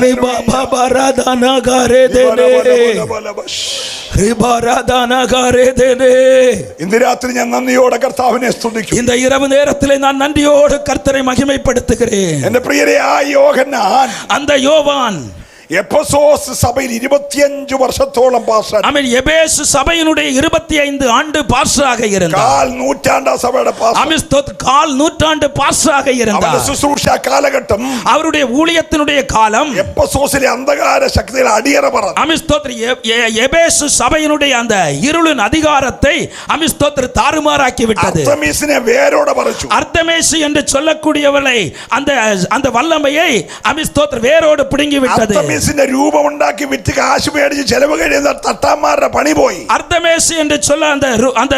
ரிபா பபரதனா கரேதேனே. ரிபா ரதனா கரேதேனே. ഇന്ന് രാത്രി ഞാൻ നന്ദിയോടെ കർത്താവിനെ സ്തുതിക്കും. இந்த இரவு நேரத்திலே நான் நன்றியோடு கர்த்தரை மகிமைப்படுத்துகிறேன். എന്റെ പ്രിയരെ, ആ യോഹന്നാൻ அந்த யோவான் എഫെസോസ് സഭയിൽ 25 വർഷത്തോളം പാസ്റ്റർ. ஆமென். எபேசு சபையினுடைய 25 ஆண்டு பாஸ்டராக இருந்தார். കാൽ നൂറ്റാണ്ടാ സഭയുടെ പാസ്റ്റർ. அமிஸ்தோத் கால் நூற்றாண்டு பாஸ்டராக അവന്റെ இருந்தார். ശുശ്രൂഷ കാലഘട്ടം அவருடைய ஊழியத்தினுடைய காலம் എഫെസോസിലെ അന്ധകാര ശക്തികൾ അടിയറ പറഞ്ഞു. அமிஸ்தோத்ர எபேசு சபையினுடைய அந்த இருளின் அதிகாரத்தை அமிஸ்தோத்ர தாறுமாறாக்கி விட்டது. അർത്തമീസിനെ വേരോടെ പറിച്ചു. அர்த்தமேசு என்று சொல்லக்கூடியவளை அந்த அந்த வல்லமையை அமிஸ்தோத்ர வேரோடு பிடுங்கி விட்டது. അർത്തമീസിന്റെ രൂപം ഉണ്ടാക്കി വിറ്റ് കാശ് മേടിച്ച് ചെലവ് കഴിയുന്ന തട്ടാന്മാരുടെ പണി പോയി. அர்த்தமேசு என்று சொல்ல அந்த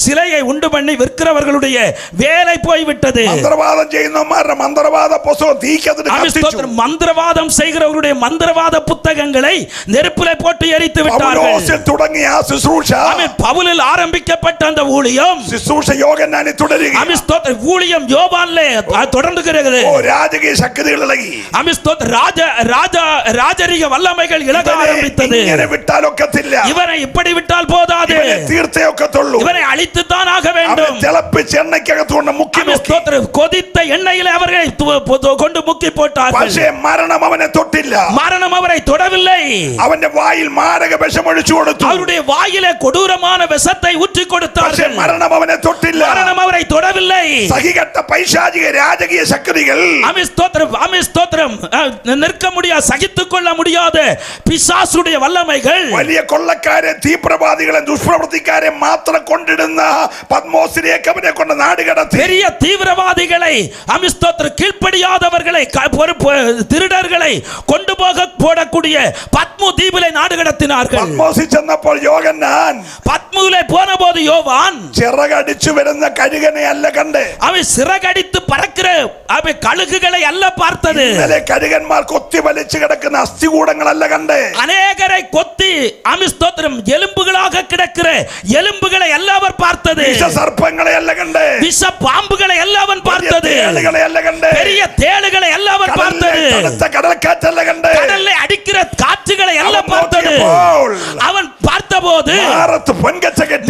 சிலையை உண்டு பண்ணி விற்கிறவர்களுடைய வேலை போய்விட்டது. മന്ത്രവാദം ചെയ്യുന്നവന്മാരുടെ മന്ത്രവാദ പുസ്തകം തീക്കത്തിട്ട് കത്തിച്ചു. மந்திரவாதம் செய்கிறவருடைய மந்திரவாத புத்தகங்களை நெருப்பிலே போட்டு எரித்து விட்டார்கள். പൗലോസിൽ തുടങ്ങിയ ആ ശുശ്രൂഷ, பவுலில் ஆரம்பிக்கப்பட்ட அந்த ஊழியம் ശുശ്രൂഷ യോഹന്നാനിൽ തുടരുകയാണ്. அமிஸ்தோத்ர ஊழியம் யோவானிலே தொடர்ந்துகிறது. രാജകീയ ശക്തികൾ ഇളകി. அமிஸ்தோத்ர ராஜரீக வல்லமைகள் இழக ஆரம்பித்தது. ഇങ്ങനെ വിട്ടാൽ ഒക്കത്തില്ല. இவனை இப்படி விட்டால் போதாது. തീർത്തേ ഒക്കത്തുള്ളൂ. இவனை அழித்துத்தான் ஆக வேண்டும். തിളപ്പിച്ച് എണ്ണയ്ക്കകത്തുകൊണ്ട് മുക്കി அமிஸ்தோத்ர கொதித்த எண்ணெயிலே அவர்களை கொண்டு முக்கி போட்டார்கள். പക്ഷേ മരണം അവനെ തൊട്ടില്ല. மரணம் அவரை தொடவில்லை. അവന്റെ വായിൽ മാരക വിഷം ഒഴിച്ചു കൊടുത്തു. அவருடைய வாயிலே கொடூரமான விஷத்தை ஊற்றி പക്ഷേ கொடுத்தார்கள். മരണം അവനെ തൊട്ടില്ല. மரணம் அவரை தொடவில்லை. സഹികെട്ട പൈശാചിക രാജകീയ ശക്തികൾ, அமிஸ்தோத்திரம் நிற்க முடியாத, சகித்துக் கொள்ள முடியாத பிசாசுடைய வல்லமைகள், വലിയ കൊള്ളക്കാരെ, തീവ്രവാദികളെ, ദുഷ്പ്രവൃത്തിക്കാരെ മാത്രം കൊണ്ടിടുന്ന പത്മോസിലേക്ക് അവനെ കൊണ്ട് നാട് കടത്തി. பெரிய தீவிரவாதிகளை, அமிஸ்தோத்திர கீழ்ப்படியாதவர்களை, திருடர்களை கொண்டு போக போடக்கூடிய பத்மு தீவிலே நாடு கடத்தினார்கள். പത്മോസിൽ ചെന്നപ്പോൾ യോഹന്നാൻ பத்முவிலே போன போது யோவான் ചിറകടിച്ചു വരുന്ന കഴുകനെ അല്ല കണ്ടേ. அவன் சிறகடித்து பறக்கிற அவன் கழுகுகளை அல்ல பார்த்தது. ഇന്നലെ കഴുകന്മാർ കൊത്തി വലിച്ചു കിടക്കുന്ന അസ്ഥികൂടങ്ങളല്ല കണ്ടേ. அநேகரை கொத்தி அமிஸ்தோத்திரம் எலும்புகளாக கிடக்கிற எலும்புகளை அல்ல அவர் பார்த்தது. വിഷസർപ്പങ്ങളെ അല്ല കണ്ടേ. விஷ பாம்புகளை அல்ல அவன் பார்த்தது. തേളുകളെ അല്ല കണ്ടേ. பெரிய தேளுகளை அல்ல அவர் பார்த்தது. കടൽക്കാറ്റല്ല കണ്ടേ. கடல்ல அடிக்கிற காற்றுகளை அல்ல பார்த்தது. அவன் பார்த்தபோது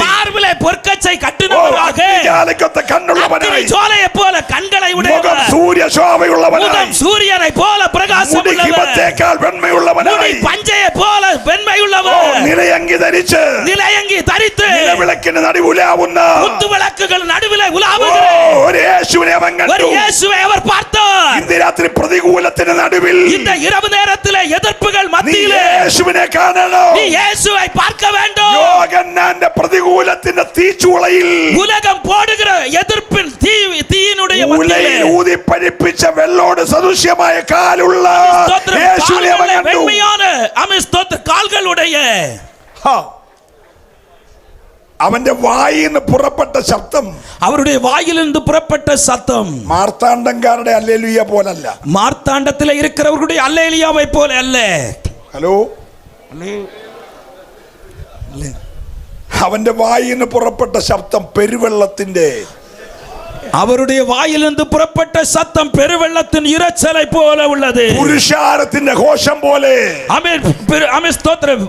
மார்பிலே பொற்கச்சை கட்டினவராக, அக்கினி ஜுவாலையை போல கண்களை உடையவர், முகம் சூரியனை போல பிரகாசம் உள்ளவர், முடி பஞ்சையை போல வெண்மை உள்ளவர், കുത്തുവിളക്കിന്റെ നടുവിലാവുന്ന കുത്തുവിളക്കുകൾ നടുവിലെ ഉലാവുകിற ഒരു യേശുവിനെ അവൻ ഒരു കണ്ടു. இயேசுவை அவர் பார்த்தார். ഇന്ന് രാത്രി പ്രതികൂലത്തിന്റെ നടുവിൽ இந்த இரவு நேரத்திலே எதிர்ப்புகள் നീ மத்தியிலே യേശുവിനെ കാണണം. நீ இயேசுவை பார்க்க வேண்டும். யோகന്നാന്റെ പ്രതികൂലത്തിന്റെ തീച്ചൂളയിൽ உலகம் போடுகிற எதிர்ப்பின் தீயினுடைய ഉലയിൽ மத்தியிலே ഊതി പഴിപ്പിച്ച വെള്ളോട് സദൃശ്യമായ കാലുള്ള യേശുവിനെ അവൻ കണ്ടു. வெண்மையான அமிஸ்தோத்திர கால்களுடைய അവന്റെ വായിന്ന് പുറപ്പെട്ട ശബ്ദം அவருடைய வாயிலிருந்து புறப்பட்ட சத்தம் മാർത്താണ്ഡംകാരുടെ ഹല്ലേലൂയ പോലല്ല. மார்த்தாண்டத்தில் இருக்கிறவர்களுடைய அல்லேலியாவை போல அல்ல. ഹലോ, അവന്റെ വായിന്ന് പുറപ്പെട്ട ശബ്ദം പെരുവെള്ളത്തിന്റെ, அவருடைய வாயிலிருந்து புறப்பட்ட சத்தம் பெருவெள்ளத்தின் இரைச்சலை போல உள்ளது. പുരുഷാരത്തിന്റെ ഘോഷം പോലെ. ஆமென் ஸ்தோத்திரம்.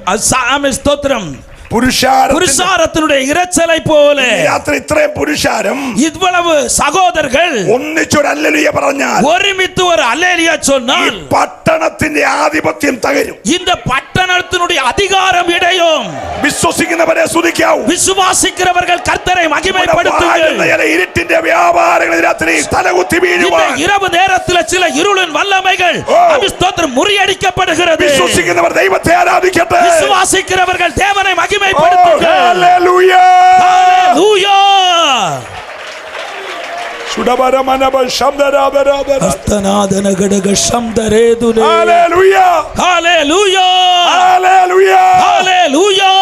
ஆமென் ஸ்தோத்திரம். പുരുഷാരത്തിനുடைய இரைச்சலை போல. രാത്രി ഇത്രയും പുരുഷാരം இவ்வளவு சகோதரர்கள் ഒന്നിച്ചൊരു ഹല്ലേലൂയ പറഞ്ഞാൽ ஒருமித்து ஒரு அல்லேலியா ഈ சொன்னால் പട്ടണത്തിന്റെ ആധിപത്യം തകരും. இந்த பட்டணத்தினுடைய அதிகாரம் இடையும். വിശ്വസിക്കുന്നവരെ സ്തുതിക്കാവൂ. விசுவாசிக்கிறவர்கள் கர்த்தரை மகிமைப்படுத்துங்கள். ഇരുട്ടിന്റെ വ്യാപാരങ്ങൾ രാത്രി തലകുത്തി இந்த വീഴുവാൻ இரவு நேரத்தில் சில இருளின் வல்லமைகள் ஸ்தோத்திரம் முறியடிக்கப்படுகிறது. വിശ്വസിക്കുന്നവർ ദൈവത്തെ ആരാധിക്കട്ടെ. விசுவாசிக்கிறவர்கள் தேவனை மகிமைப்படுத்துங்கள். ഹല്ലേലൂയ. ஹalleluya. சுடபரமனப சம்தராபராபர. அஸ்தநாதன கடக சம்தரேதுலே. ഹല്ലേലൂയ. ஹalleluya. ഹല്ലേലൂയ. ஹalleluya.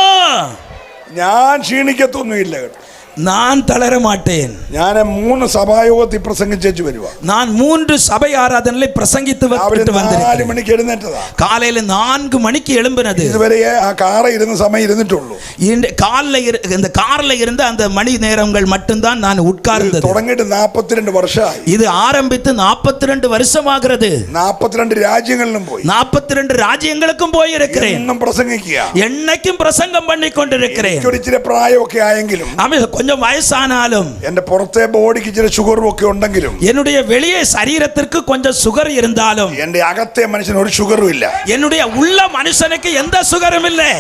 ഞാൻ ക്ഷീണിക്കത്തൊന്നുമില്ല കേട്ടോ. நான் தளர மாட்டேன். ഞാൻ 3 സഭായോഗത്തിൽ പ്രസംഗിച്ചു വരുവാ. நான் 3 சபை ஆராதனைகளை பிரசங்கித்து விட்டு 4 മണിക്ക് എഴുന്നേറ്റതാ. காலையில 4 மணிக்கு எழும்பினது. ഇതുവരെ ആ കാറ ഇരുന്ന സമയം ഇരുന്നിട്ടുള്ളൂ. இந்த கார்ல இருந்த அந்த மணி நேரங்கள் மட்டும்தான் நான் உட்கார்ந்தது. തുടങ്ങിയിട്ട് 42 വർഷമായി. இது ஆரம்பித்து 42 வருஷமாகிறது. 42 രാജ്യങ്ങളിലും പോയി. 42 ராஜ்யங்களுக்கும் போய் இருக்கிறேன். എന്നും പ്രസംഗിക്കുക. என்னைக்கும் பிரசங்கம் பண்ணி கொண்டிருக்கிறேன். ഇച്ചിരി പ്രായമൊക്കെ ആയെങ്കിലും கொஞ்சம் வயசானாலும் എന്റെ പുറത്തെ ബോഡിക്ക് ഇച്ചിരി ഷുഗറും ഒക്കെ ഉണ്ടെങ്കിലും என்னுடைய வெளியே சரீரத்திற்கு கொஞ்சம் சுகர் இருந்தாலும் എന്റെ അകത്തെ മനുഷ്യന് ഒരു ഷുഗറും ഇല്ല. என்னுடைய உள்ள மனுஷனுக்கு எந்த சுகரும் இல்லை.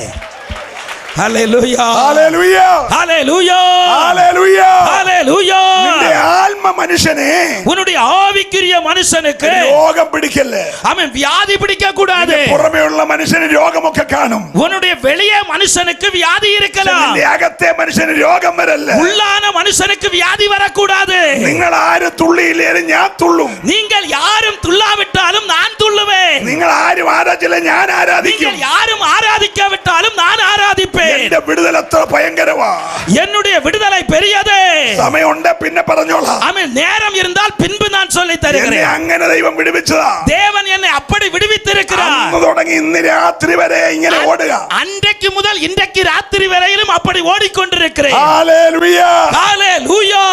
ஹalleluya. ഹല്ലേലൂയ. ஹalleluya. ഹല്ലേലൂയ. ஹalleluya. നിന്റെ ആത്മ മനുഷ്യനെ உன்னுடைய ஆவிக்குரிய மனுஷனுக்கு രോഗം പിടിക്കല്ലേ. அவன் வியாதி பிடிக்க கூடாது. പുറമേയുള്ള മനുഷ്യന് രോഗമൊക്കെ കാണും. உன்னுடைய வெளியே மனுஷனுக்கு வியாதி இருக்கலாம். നിന്റെ അകത്തെ മനുഷ്യന് രോഗം വരല്ല. உள்ளான மனுஷனுக்கு வியாதி வரக்கூடாது. നിങ്ങൾ ആരും തുള്ളിയില്ലേലും ഞാൻ തുള്ളും. நீங்கள் யாரும் துள்ளாவிட்டாலும் நான் துள்ளுவேன். നിങ്ങൾ ആരും ആരാധിച്ചില്ല ഞാൻ ആരാധിക്കും. நீங்கள் யாரும் ஆராதிக்காவிட்டாலும் நான் ஆராதிப்பேன். എന്റെ വിടുതൽ അത്ര ഭയങ്കരവാ. என்னுடைய விடுதலை பெரியது. സമയമുണ്ട് പിന്നെ പറഞ്ഞോളാം. ஆமென். நேரம் இருந்தால் பின்பு நான் சொல்லி എന്നെ தருகிறேன். അങ്ങനെ ദൈവം വിടുവിച്ചതാ. தேவன் என்னை அப்படி விடுவித்திருக்கிறார். അന്ന് തുടങ്ങി ഇന്ന് രാത്രി വരെ ഇങ്ങനെ ഓടുക. அன்றைக்கு முதல் இன்றைக்கு ராத்திரி வரையிலும் அப்படி ஓடிக்கொண்டிருக்கிறேன். ഹല്ലേലൂയ. ஹalleluya.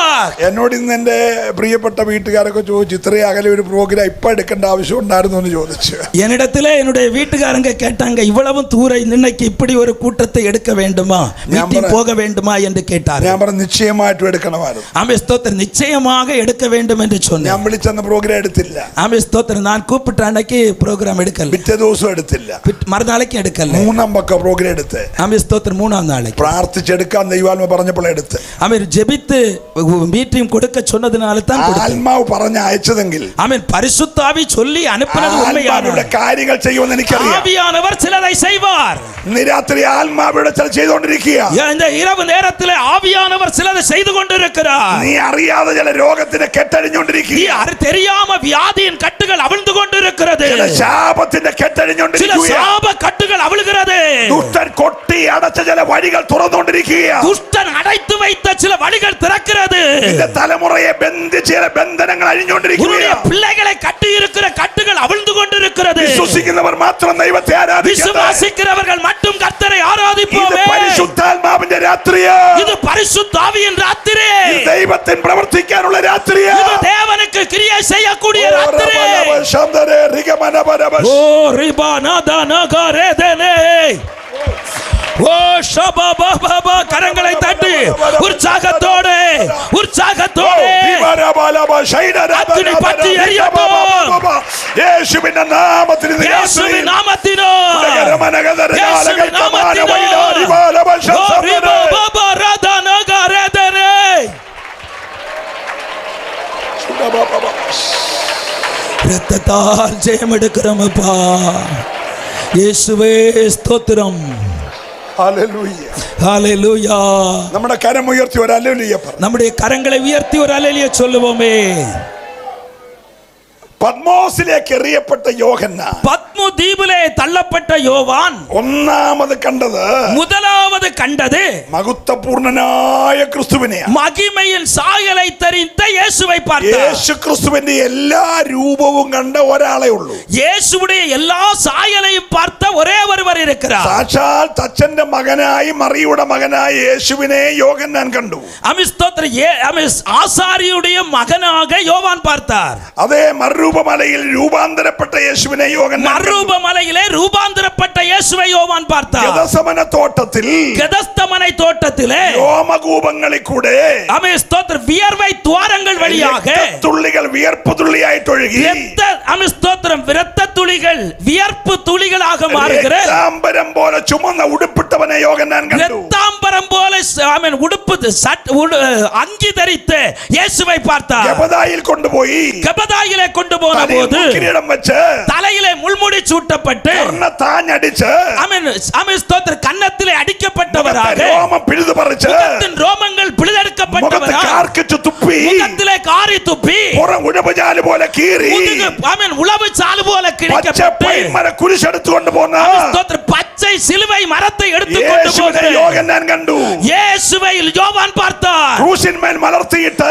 എന്നോട് ഇന്ന് എന്റെ പ്രിയപ്പെട്ട വീട്ടുകാരൊക്കെ ചോദിച്ചു ഇത്രയും അകലെ ഒരു പ്രോഗ്രാം ഇപ്പൊ എടുക്കേണ്ട ആവശ്യം ഉണ്ടായിരുന്നു എന്ന് ചോദിച്ചു. என்னிடத்திலே என்னுடைய வீட்டுக்காரங்க கேட்டாங்க இவ்வளவு தூரம் இன்னைக்கு இப்படி ஒரு கூட்டத்தை எடுக்க வேண்டுமா மீட்டிங் போக வேண்டுமா என்று கேட்டார். ഞാൻ പറഞ്ഞു നിശ്ചയമായിട്ടും എടുക്കണമായിരുന്നു. ஆமென் ஸ்தோத்திரம். நிச்சயமாக எடுக்க வேண்டும் என்று சொன்னேன். ഞാൻ വിളിച്ചെന്ന പ്രോഗ്രാം എടുത്തില്ല. ஆமென் ஸ்தோத்திரம். நான் கூப்பிட்ட அன்னைக்கு ப்ரோகிராம் எடுக்கல. പിറ്റേ ദിവസം എടുത്തില്ല. மறுநாளைக்கு எடுக்கல. 3 പക്ക പ്രോഗ്രാം എടുത്ത്. ஆமென் ஸ்தோத்திரம். 3ஆம் நாளைக்கு പ്രാർത്ഥിച്ചെടുക്കാൻ ദൈവാത്മ പറഞ്ഞപ്പോൾ എടുത്ത്. ஆமென் ஜெபித்து மீட்டிங் கொடுக்க சொன்னதனால தான் கொடுத்தேன். ആത്മാവ് പറഞ്ഞ അയച്ചതെങ്കിൽ ஆமென் பரிசுத்த ஆவி சொல்லி அனுப்பினது உண்மையானது. കാര്യങ്ങൾ ചെയ്യുമെന്ന് എനിക്കറിയാം. ஆவியானவர் சிலதை செய்வார். ഇന്ന് രാത്രി ആത്മാവിടെ ചില ചെയ്തുകൊണ്ടിരിക്കുക. இந்த இரவு நேரத்திலே ஆவியானவர் சிலதை செய்து கொண்டிருக்கிறார். നീ അറിയാതെ ചില രോഗത്തിന്റെ കെട്ടഴിഞ്ഞുകൊണ്ടിരിക്കുക. நீ தெரியாம வியாதியின் கட்டுகள் அவிழ்ந்து கொண்டிருக்கிறது. ചില ശാപത്തിന്റെ சில കെട്ടഴിഞ്ഞുകൊണ്ടിരിക്കുക. சாப கட்டுகள் அவிழ்கிறது. ദുഷ്ടൻ കൊട്ടി അടച്ച ചില വഴികൾ തുറന്നുകൊണ്ടിരിക്കുക. துஷ்டன் அடைத்து வைத்த சில வழிகள் திறக்கிறது. നിന്റെ തലമുറയെ ബന്ധിച്ച ചില ബന്ധനങ്ങൾ അഴിഞ്ഞുകൊണ്ടിരിക്കുക. உன்னுடைய பிள்ளைகளை கட்டி இருக்கிற கட்டுகள் அவிழ்ந்து கொண்டிருக்கிறது. വിശ്വസിക്കുന്നവർ മാത്രം ദൈവത്തെ ആരാധിക്കട്ടെ. விசுவாசிக்கிறவர்கள் மட்டும் கர்த்தரை ஆராதிப்போமே. ഇത് പരിശുദ്ധാത്മാവിന്റെ രാത്രിയാ. இது பரிசுத்த ஆவியின் ராத்திரி. ഇത് ദൈവത്തിന് പ്രവർത്തിക്കാനുള്ള രാത്രിയാ. இது தேவனுக்கு கிரியை செய்யக்கூடிய ராத்திரி. ஓ ரிபானதனகரேதனே. ஓ ஷபபபப கரங்களை தட்டி உற்சாகத்தோடு அக்கினி பற்றி எரியட்டும். യേശുവിന്റെ നാമത്തിൽ இயேசுவின் நாமத்திலோ യേശുവിൻ നാമത്തിലോ ஓ ரிபாபப ரதன இரத்தத்தால் ஜெயம் எடுக்கிறோம் அப்பா. இயேசுவே ஸ்தோத்திரம். ഹല്ലേലൂയ. ஹalleluya. നമ്മുടെ കരം ഉയർത്തി ഒരു ഹല്ലേലൂയ പറ. நம்முடைய கரங்களை உயர்த்தி ஒரு ஹalleluya சொல்லுவோமே. പത്മോസിലേക്ക് എറിയപ്പെട്ട യോഹന്നാൻ, பத்மு தீவிலே தள்ளப்பட்ட யோவான் ഒന്നാമത് കണ്ടത്, முதலாவது கண்டது മഹത്വപൂർണനായ ക്രിസ്തുവിനെയാണ്. மகிமையின் சாயலை தரித்த இயேசுவை பார்த்தார். യേശു ക്രിസ്തുവിന്റെ എല്ലാ രൂപവും കണ്ട ഒരാളെ ഉള്ളൂ. இயேசுவுடைய எல்லா சாயலையும் பார்த்த ஒரே ஒருவர் இருக்கிறார். സാക്ഷാൽ തച്ചന്റെ മകനായി മറിയുടെ മകനായി യേശുവിനെ യോഹന്നാൻ കണ്ടു. ஆசாரியுடைய மகனாக யோவான் பார்த்தார். അതേ മറുരൂപമലയിൽ രൂപാന്തരപ്പെട്ട യേശുവിനെ യോഹന്നാൻ, மறுரூபமலையிலே ரூபாந்தரப்பட்ட இயேசுவை யோவான் பார்த்தார். ഗെദസമന തോട്ടത്തിൽ, கெதஸ்தமனை தோட்டத்திலே രോമകൂപങ്ങളിൽ കൂടെ வியர்வை துவாரங்கள் வழியாக തുള്ളികൾ വിയർപ്പ് തുള്ളിയായിട്ട് ഒഴുകി இரத்த துளிகள் வியர்ப்பு துளிகளாக மாறுகிற രക്താംബരം പോലെ ചുമന്ന ഉടുപ്പിട്ടവനെ യോഹന്നാൻ കണ്ടു. இரத்தாம்பரம் போல உடுப்பு அங்கி தரித்து இயேசுவை பார்த்தார். ഗെബദായിൽ കൊണ്ടുപോയി, கெபதாயிலே கொண்டு போன போது കിരീടം വെച്ച് தலையிலே முள்முடி சூட்டப்பட்டு താഞ്ഞടിച്ച് கன்னத்திலே அடிக்கப்பட்டவராக, രോമം പിഴുതു പറിച്ച് ரோமங்கள் பிளந்தெடுக்கப்பட்டவராக, കാർക്കിച്ചു തുപ്പി, முகத்திலே காரி துப்பி, പുറം ഉഴവുചാല് പോലെ കീറി, உளவு சாலு போல പച്ചപ്പൈന്മര കുരിശെടുത്തുകൊണ്ട് പോന്ന பச்சை சிலுவை மரத்தை எடுத்துக்கொண்டு യേശുവിനെ യോഹന്നാൻ കണ്ടു. இயேசுவை யோவான் பார்த்தார். ക്രൂശിന്മേൽ മലർത്തിയിട്ട്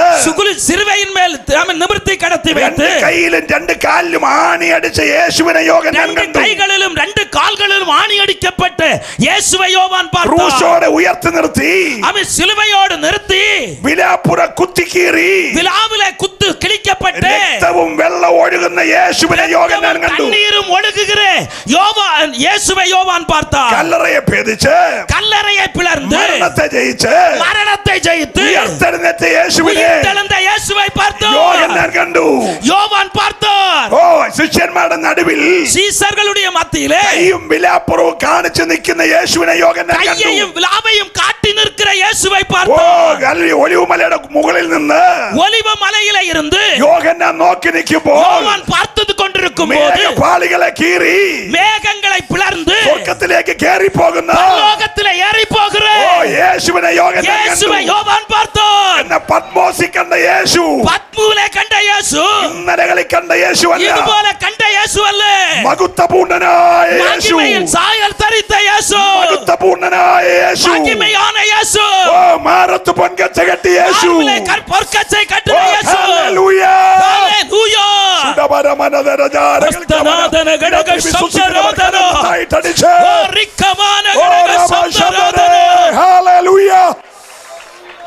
சிலுவையின் மேல் நிமிர்த்தி கடத்தி வைத்து കൈയിലും രണ്ട് കാലിലും ആണി അടിച്ച യേശുവിനെ യോഹന്നാൻ കണ്ടു. கைகளிலும் ரெண்டு கால்களிலும் ஆணி அடிக்கப்பட்டு இயேசுவை யோவான் பார்த்தார். ക്രൂശോടെ ഉയർത്തി നിർത്തി, அவன் சிலுவையோடு நிறுத்தி വിലാപ്പുറ കുത്തിക്കീറി, விலாவிலே குத்து கிழிக்கப்பட்டு രക്തവും വെള്ളം ഒഴുകുന്ന യേശുവിനെ യോഹന്നാൻ കണ്ടു. தண்ணீரும் ஒழுகுகிற யோவான் இயேசுவை யோவான் பார்த்தார். കല്ലറയെ ഭേദിച്ച്, கல்லறையை பிளர்ந்து മരണത്തെ ജയിച്ച്, மரணத்தை ஜெயித்து ഉയർത്തെഴുന്നേറ്റ യേശുവിനെ உயிர்த்தெழுந்த இயேசுவை பார்த்தார். യോഹന്നാൻ കണ്ടു. யோவான் பார்த்தார். ഓ, ശിഷ്യന്മാരുടെ നടുവിൽ சீசர்களுடைய மத்தியிலே കൈയും വിലാപ്പുറവും കാണിച്ചു നിൽക്കുന്ന യേശുവിനെ യോഹന്നാൻ കണ്ടു. கையையும் விலாவையும் காட்டி நிற்கிற இயேசுவை ഓ, பார்த்தார். ഒലിവുമലയുടെ മുകളിൽ നിന്ന് ஒலிவ மலையிலே இருந்து യോഹന്നാൻ നോക്കി നിൽക്കുമ്പോൾ யோவான் பார்த்து கொண்டிருக்கும் போது മേഘപാളികളെ കീറി மேகங்களை பிளர்ந்து സ്വർഗ്ഗത്തിലേക്ക് കേറി പോകുന്ന பரலோகத்திலே ஏறி போகிற ഓ, യേശുവിനെ യോഹന്നാൻ കണ്ടു. இயேசுவை யோவான் பார்த்தார். എന്ന പത്മോസിൽ കണ്ട യേശു பத்முவிலே கண்ட இயேசு ഇന്നലകളിൽ കണ്ട യേശു അല്ല, இதுபோல கண்ட இயேசு அல்ல. മഹത്വപൂർണനായ യേശു, மகிமையின் சாயல் தரித்த இயேசு, മഹത്വപൂർണനായ യേശു, மகிமையான இயேசு, ഓ, മാറത്ത് പൊൻകച്ച കെട്ടിയ യേശു. மார்பிலே பொற்கச்சை ഓ, கட்டின இயேசு. ഹല്ലേലൂയ. ஹல்லேலூயா. ஹஸ்தநாதன கடக சம்சராதன. ഹല്ലേലൂയ. ஓ ரிக்கமான கடக சம்சராதன. ഹല്ലേലൂയ.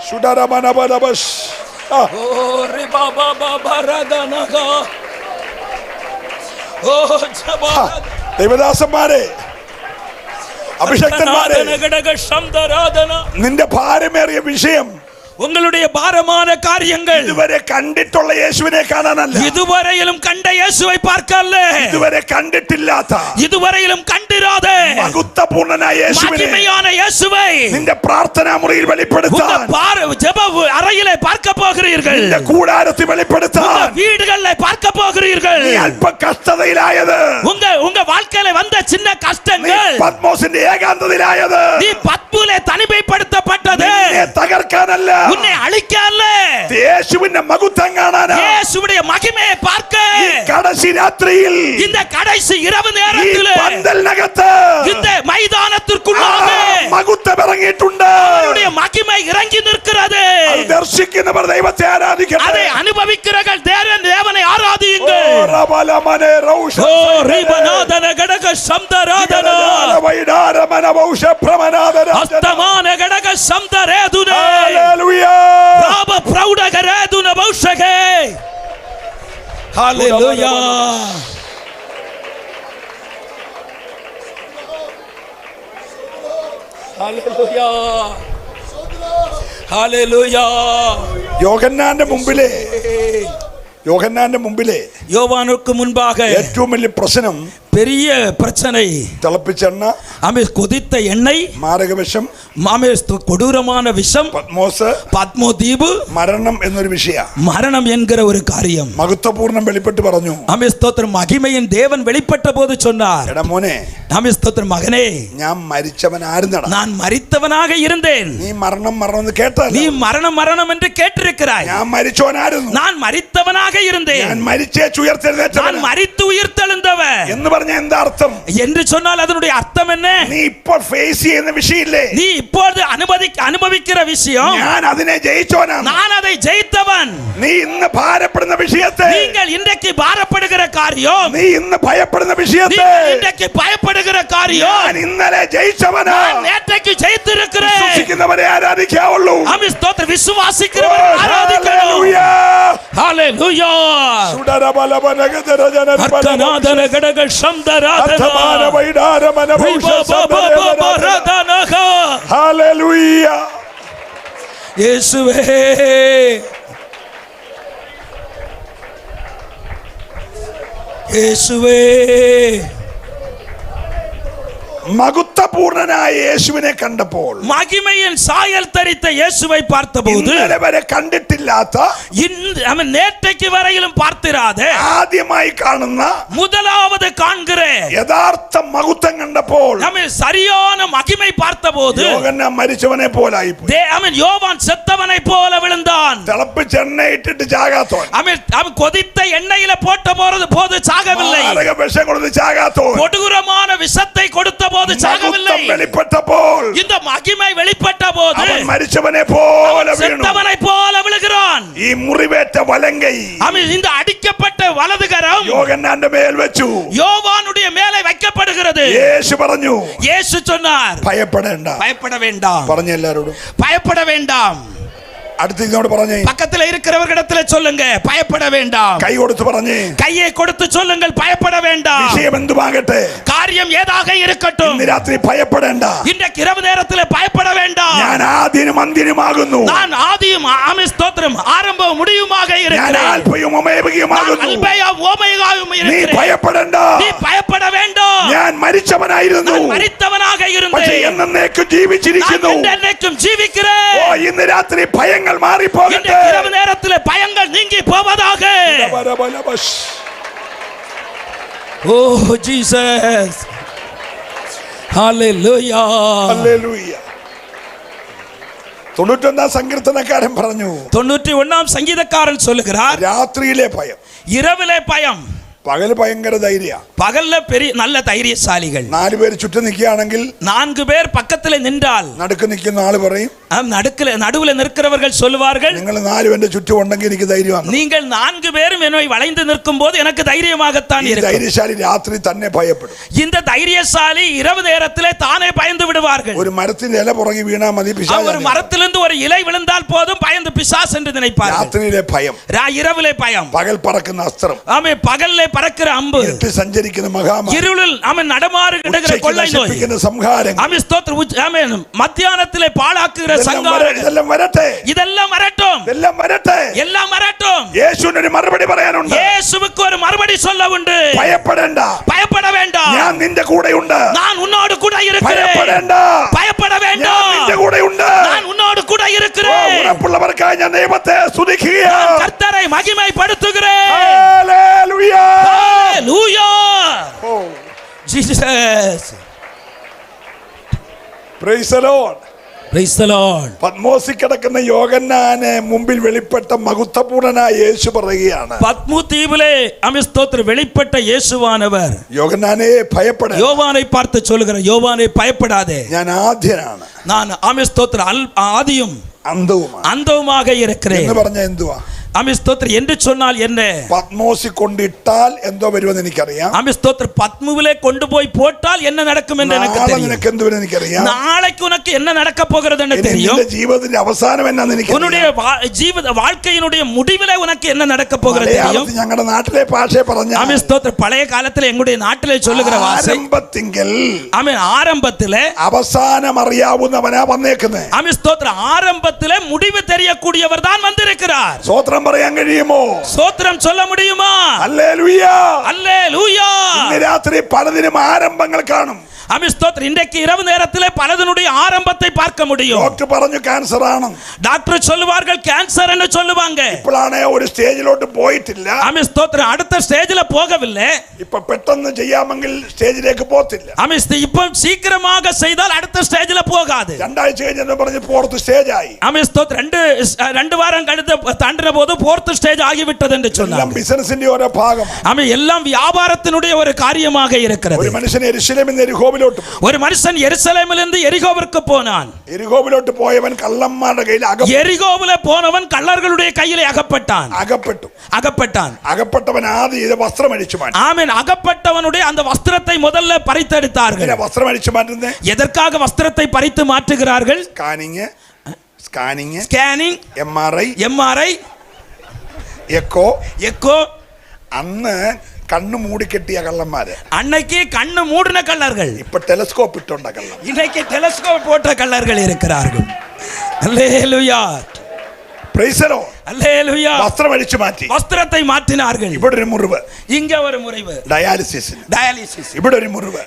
ശുഡരമനബലബശ്. ஓ ரிபாபாபாரதனக. ஓ ஜபா. ദൈവദാസന്മാരെ, അഭിഷക്തന്മാരെ, ஹஸ்தநாதன கடக சம்சராதன. നിന്റെ ഭാരമേറിയ വിഷയം உங்களுடைய பாரமான காரியங்கள் ഇതുവരെ കണ്ടിട്ടുള്ള യേശുവിനെ കാണാനല്ല, இதுவரையிலும் கண்ட இயேசுவை பார்க்கல்ல, ഇതുവരെ കണ്ടിട്ടില്ലാത്ത இதுவரையிலும் கண்டிராத മഹത്വപൂർണനായ യേശുവിനെ மகிமையான இயேசுவை നിന്റെ പ്രാർത്ഥനാ മുറിയിൽ உங்க വെളിപ്പെടുത്താൻ, ஜெப அறையிலே பார்க்க போகிறீர்கள், നിന്റെ കൂടാരത്തിൽ വെളിപ്പെടുത്താൻ, வீடுகளில் பார்க்க போகிறீர்கள். നീ അല്പ കഷ്ടതയിലായത്, உங்க வாழ்க்கையில வந்த சின்ன നീ கஷ்டங்கள், പത്മോസിന്റെ ഏകാന്തതയിലായത്, நீ പത്മുവിலே தனிமைப்படுத்தப்பட்டது നിന്നെ തകർക്കാനല്ല, உன்னை அழிக்க அல்ல, യേശുവിന്റെ മഹത്വം കാണാനാ. இயேசுவுடைய மகிமையை பார்க்க ഈ കടശി രാത്രിയിൽ இந்த கடைசி இரவு ഈ நேரத்தில் പന്തലിനകത്ത് இந்த மைதானத்திற்குள்ளாக മഹത്വം ഇറങ്ങിയിട്ടുണ്ട്. அவருடைய மகிமை இறங்கி நிற்கிறது. അത് ദർശിക്കുന്നവർ ദൈവത്തെ ആരാധിക്കട്ടെ. அதை அனுபவிக்கிறவர்கள் தேவனை ഓ, ஆராதியுங்கள். റബലമനെ റൗഷ ஓ ரிபநாதன கடக சம்தராதன. വൈഡാരമന വൗഷ പ്രമനാദന. அஸ்தமான கடக சம்தரேதுன. ഹല്ലേലൂയ. ராப பிரௌடகரேதுன பௌஷகே. ஹalleluya. ஹalleluya. ஹalleluya. യോഹന്നാന്റെ മുമ്പിലെ യോഹന്നാന്റെ മുമ്പിലെ யோவானுக்கு முன்பாக ഏറ്റവും വലിയ പ്രശ്നം பெரிய பிரச்சனை, തിളപ്പിച്ചെണ്ണ, ஆமே கொதித்த எண்ணெய், മാരകവിഷം, ஆமே கொடூரமான விஷம், പത്മോസ്, பத்மோ தீவு, മരണം എന്നൊരു വിഷയ. மரணம் என்கிற ஒரு காரியம். മഹത്വപൂർണ്ണം വെളിപ്പെട്ട് പറഞ്ഞു. ஆமே ஸ்தோத்திரம். மகிமையின் தேவன் வெளிப்பட்ட போது சொன்னார், എടാ മോനെ, ஆமே ஸ்தோத்திரம், மகனே, ഞാൻ മരിച്ചവനായിരുന്നടാ. நான் மரித்தவனாக இருந்தேன். നീ മരണം എന്ന് കേട്ടല്ല. நீ மரணம் மரணம் என்று கேட்டிருக்கிறாய். ഞാൻ മരിച്ചവനായിരുന്നു. நான் மரித்தவனாக இருந்தேன். ഞാൻ മരിച്ചേച്ചുയർത്തെഴുന്നേറ്റവൻ. நான் மரித்து உயிர்த்தெழுந்தவன் എന്ന് പറഞ്ഞ എന്താ അർത്ഥം? என்று சொன்னால் அதனுடைய அர்த்தம் என்ன? നീ ഇപ്പോൾ ഫേസ് ചെയ്യുന്ന വിഷയമില്ലേ, நீ இப்பொழுது அனுபவிக்கிற விஷயம், ഞാൻ അതിനെ ജയിച്ചവനാണ്. நான் அதை ஜெயித்தவன். നീ ഇന്ന് ഭാരപ്പെടുന്ന വിഷയത്തെ, நீங்கள் இன்றைக்கு பாரப்படுகிற காரியம், നീ ഇന്ന് ഭയപ്പെടുന്ന വിഷയത്തെ, நீங்கள் இன்றைக்கு பயப்படுகிற காரியம், ഞാൻ ഇന്നലെ ജയിച്ചവനാ. நான் நேற்றைக்கு ஜெயித்திருக்கிறேன். വിശ്വസിക്കുന്നവരെ ആരാധിക്കാവുള്ളൂ. ஆமென். ஸ்தோத்திரம். விசுவாசிக்கிறவரை ஆராதிக்கணும். ஹalleluya. அர்த்தநாதன கடக சம்தராதன ஹalleluya. இயேசுவே, இயேசுவே. മഹത്വപൂർണനായ യേശുവിനെ കണ്ടപ്പോൾ, மகிமையின் சாயல் தரித்த இயேசுவை பார்த்தபோது, ഇന്നലെ വരെ കണ്ടിട്ടില്ലാത്ത, அவன் நேற்றைக்கு வரையிலும் பார்த்திராத, ആദ്യമായി കാണുന്ന, முதலாவது காண்கிற യഥാർത്ഥ മഹത്വം കണ്ടപ്പോൾ, அவன் சரியான மகிமை பார்த்தபோது, യോഹന്നാൻ മരിച്ചവനെ പോലായിപ്പോയി. அவன் யோவான் செத்தவனை போல விழுந்தான். തിളപ്പിച്ച് എണ്ണയിട്ടിട്ട് ചാകാത്തോൻ, அவன் கொதித்த எண்ணெயில போட்ட போது சாகவில்லை. മാരക വിഷം കൊടുത്ത് ചാകാത്തോൻ, கொடூரமான விஷத்தை கொடுத்த போது சாகவில்லை. മഹത്വം വെളിപ്പെട്ടപ്പോൾ, இந்த மகிமை வெளிப்பட்ட போது അവൻ മരിച്ചവനെ പോലെ വീണു. செத்தவனை போல விழுகிறான். ഈ മുറിവേറ്റ വലങ്കൈ அவன் இந்த அடிக்கப்பட்ட வலதுகரம் യോഹന്നാന്റെ മേൽ വെച്ചു. யோவானுடைய மேலே வைக்கப்படுகிறது. യേശു പറഞ്ഞു, இயேசு சொன்னார், ഭയപ്പെടേണ്ട. பயப்பட வேண்டாம். പറഞ്ഞ എല്ലാവരോടും பயப்பட வேண்டாம். അടുത്തിനോട് പറഞ്ഞേ, பக்கத்துல இருக்கிறவர்களிடத்துல சொல்லுங்க, பயப்பட வேண்டாம். കൈ കൊടുത്ത് പറഞ്ഞേ, கையை കൊടുத்து சொல்லுங்கள், பயப்பட வேண்டாம். വിഷയം എന്തുമാകട്ടെ, காரியம் ஏதாக இருக்கட்டும், ഇന്ന് രാത്രി ഭയപ്പെടേണ്ട. இன்றைக்கு இரவு நேரத்தில் பயப்பட வேண்டாம். ഞാൻ ആദ്യനും അന്ത്യനുമാകുന്നു. நான் ஆதியும் ஆமென் ஸ்தோத்திரம் ஆரம்பம் முடிவுமாக ഞാൻ இருக்கிறேன். ആൽഫയും நான் ഒമേഗയുമാകുന്നു. அல்பையும் ஓமையாவும் നീ இருக்கிறேன். ഭയപ്പെടേണ്ട. நீ பயப்பட வேண்டாம். ഞാൻ മരിച്ചവനായിരുന്നു, நான் மரித்தவனாக പക്ഷേ இருந்தேன். എന്നേക്കും நான் ജീവിച്ചിരിക്കുന്നു. என்றென்றைக்கும் ஜீவிக்கிறேன். ഓ, ഇന്ന് രാത്രി ഭയങ്ങൾ മാറിപ്പോകട്ടെ. இன்றைக்கு இரவு நேரத்தில் பயங்கள் நீங்கி போவதாக. ஓ ஜீசஸ், ஹalleluya. ഹല്ലേലൂയ. 91 സങ്കീർത്തനക്കാരൻ പറഞ്ഞു, 91 சங்கீதக்காரன் சொல்லுகிறார், രാത്രിയിലെ ഭയം, இரவிலே பயம், പകല് ഭയങ്കര ധൈര്യ. பகல்ல பெரிய நல்ல தைரியசாலிகள். 4 പേര് ചുറ്റും നിൽക്കുകയാണെങ്കിൽ 4 பேர் பக்கத்துல நின்றால், നടുക്ക് നിൽക്കുന്ന ആള് പറയും, நடுவுல நிற்கிறவர்கள் சொல்லுவார்கள், നിങ്ങൾ 4 പേരുടെ ചുറ്റും ഉണ്ടെങ്കിൽ എനിക്ക് ധൈര്യമാണ്. நீங்கள் 4 பேரும் என்னை வளைந்து நிற்கும் போது எனக்கு தைரியமாகத்தான் ഈ இருக்கும். ധൈര്യശാലി രാത്രി തന്നെ ഭയപ്പെടും. இந்த தைரியசாலி இரவு நேரத்திலே தானே பயந்து விடுவார்கள். ഒരു മരത്തിന്റെ ഇല പുറകെ വീണാ മതി, ஒரு പിശാച്. மரத்திலிருந்து ஒரு இலை விழுந்தால் போதும் பயந்து பிசாசு என்று நினைப்பார்கள். രാത്രിയിലെ ഭയം, இரவிலே பயம், പകൽ പറക്കുന്ന അസ്ത്രം, ஆமே பகல்லே பறக்கிற அம்பு, ഇരുട്ടിൽ സഞ്ചരിക്കുന്ന മഹാമാരി, இருளில் ஆமென் நடமாடுகிற கொள்ளை நோய், നശിപ്പിക്കുന്ന സംഹാരം, ஆமென் ஸ்தோத்திரம், ஆமென் மத்தியானத்திலே பாழாக்குகிற சங்காரம், ഇതെല്ലാം വരട്ടെ, இதெல்லாம் வரட்டும், ഇതെല്ലാം വരട്ടെ. எல்லாம் வரட்டும். യേശുവിന് ഒരു മറുപടി പറയാനുണ്ട്. இயேசுவுக்கு ஒரு மறுபடி சொல்ல உண்டு. ഭയപ്പെടേണ്ട, பயப்பட வேண்டாம், ഞാൻ നിന്റെ കൂടെയുണ്ട്. நான் உன்னோடு கூட இருக்கிறேன். ഭയപ്പെടേണ്ട, பயப்பட ഞാൻ வேண்டாம், നിന്റെ കൂടെയുണ്ട്. நான் உன்னோடு கூட ഓ, இருக்கிறேன். ഉറപ്പുള്ളവർക്കായി ഞാൻ ദൈവത്തെ സ്തുതിക്കുകയാണ്. நான் கர்த்தரை மகிமைப்படுத்துகிறேன். Hallelujah. Hallelujah. Oh, Jesus. praise the Lord. Praise the Lord. പത്മോസിൽ കിടക്കുന്ന യോഹന്നാനെ മുമ്പിൽ വെളിപ്പെട്ട മഹത്വപൂർണനായ യേശു പറയുകയാണ്, பத்மு தீவிலே ஆமென் ஸ்தோத்திரம் வெளிப்பட்ட இயேசுவானவர் யோகன்னானே ഭയപ്പെട. யோவானை பார்த்து சொல்லுகிறார், யோவானை பயப்படாதே, ഞാൻ ആദ്യനാണ്, நான் ஆமென் ஸ்தோத்திரம் ஆதியும் അന്തവുമാണ് அந்தவுமாக இருக்கிறேன் എന്ന് പറഞ്ഞ എന്തുവാ? ஆமென் ஸ்தோத்திரம் என்று சொன்னால் என்ன? പത്മോസിൽ കൊണ്ടിട്ടാൽ എന്തോ വരുമെന്ന് എനിക്കറിയാം. ஆமென் ஸ்தோத்திரம் பத்முவிலே கொண்டு போய் போட்டால் என்ன நடக்கும் என்று எனக்கு നാളെ தெரியும். നിനക്ക് എന്ത് വരും എനിക്കറിയാം. நாளைக்கு உனக்கு என்ன நடக்க போகிறது என்று தெரியும். നിന്റെ ജീവിതത്തിന്റെ അവസാനം എന്നാന്ന് എനിക്കറിയാം. உன்னுடைய வாழ்க்கையினுடைய முடிவிலே உனக்கு என்ன நடக்க போகிறது தெரியும். ഞങ്ങളുടെ നാട്ടിലെ ഭാഷയെ പറഞ്ഞ ஆமென் ஸ்தோத்திரம் பழைய காலத்துல எங்களுடைய நாட்டிலே சொல்லுகிற வார்த்தை, ആരംഭത്തിങ്കൽ ஆமென் ஆரம்பத்திலே അവസാനം അറിയാവുന്നവനാ വന്നേക്കുന്നത്. ஆமென் ஸ்தோத்திரம் ஆரம்பத்திலே முடிவு தெரியக்கூடியவர் தான் வந்திருக்கிறார். ஸ்தோத்திரம் സ്തോത്രം പറയാൻ കഴിയുമോ? ஸ்தோத்திரம் சொல்ல முடியுமா? ഹല്ലേലൂയ. அல்லேலூயா. ഇന്ന് രാത്രി പലതിനും ആരംഭങ്ങൾ കാണും. ஆமென். ஸ்தோத்திரம். இன்றைக்கு இரவு நேரத்திலே பலதனுடைய ஆரம்பத்தை பார்க்க முடியும். ഡോക്ടർ പറഞ്ഞു ക്യാൻസർ ആണ്. டாக்டர் சொல்லுவார்கள் கேன்சர் என்று சொல்லுவாங்க. ഇപ്പോഴാണ് ഒരു സ്റ്റേജിലോട്ട് പോയിട്ടില്ല. ஆமென். ஸ்தோத்திரம். அடுத்த ஸ்டேஜ்ல போகவில்லை. ഇപ്പൊ പെട്ടെന്ന് ചെയ്യാമെങ്കിൽ സ്റ്റേജിലേക്ക് പോകത്തില്ല. ஆமென். இப்போ சீக்கிரமாக செய்தால் அடுத்த ஸ்டேஜ்ல போகாது. രണ്ടാഴ്ച കഴിഞ്ഞ് പറഞ്ഞ് ഫോർത്ത് സ്റ്റേജ് ആയി. ஆமென். ஸ்தோத்திரம். ரெண்டு வாரம் கழித்து தாண்டின போது ஃபோர்த் ஸ்டேஜ் ஆகிவிட்டது என்று சொன்னார். എല്ലാം ബിസിനസിന്റെ ഓരോ ഭാഗം. ஆமென். எல்லாம் வியாபாரத்தினுடைய ஒரு காரியமாக இருக்கிறது. ഒരു മനുഷ്യൻ യെരൂശലേമിൽ നിന്ന് എരിഹോവിലോട്ട് ஒரு மனுஷன் எருசலேமிலிருந்து எரிகோவிற்கு போனான். എരിഹോവിലോട്ട് പോയവൻ കള്ളന്മാരുടെ കയ്യിൽ எரிகோவிலே போனவன் கள்ளர்களுடைய கையிலே அகப்பட்டான். അകപ്പെട്ടവൻ ആദ്യം ഇത് വസ്ത്രം അഴിച്ചു മാറ്റി. ஆமென். அகப்பட்டவனுடைய அந்த வஸ்திரத்தை முதல்ல பறித்தெடுத்தார்கள். വസ്ത്രം അഴിച്ചു മാറ്റുന്നേ எதற்காக வஸ்திரத்தை பறித்து மாற்றுகிறார்கள்? Scanning, MRI, echo. അന്ന് കണ്ണു മൂടിക്കെട്ടിയ കള്ളന്മാര് அன்னைக்கு கண்ணு மூடின கள்ளர்கள், ഇപ്പൊ ടെലസ്കോപ്പ് ഇട്ടുണ്ട കള്ളൻ. இன்னைக்கு டெலஸ்கோப் போட்ட கள்ளர்கள் இருக்கிறார்கள். Alleluia. Praise the Lord. Alleluia. വസ്ത്രം അഴിച്ചു മാറ്റി. வஸ்திரத்தை மாற்றினார்கள். ഇവിടെ ഒരു മുറിവ്, இங்க ஒரு முறிவு, ഡയാലിസിസ്. ഇവിടെ ഒരു മുറിവ്,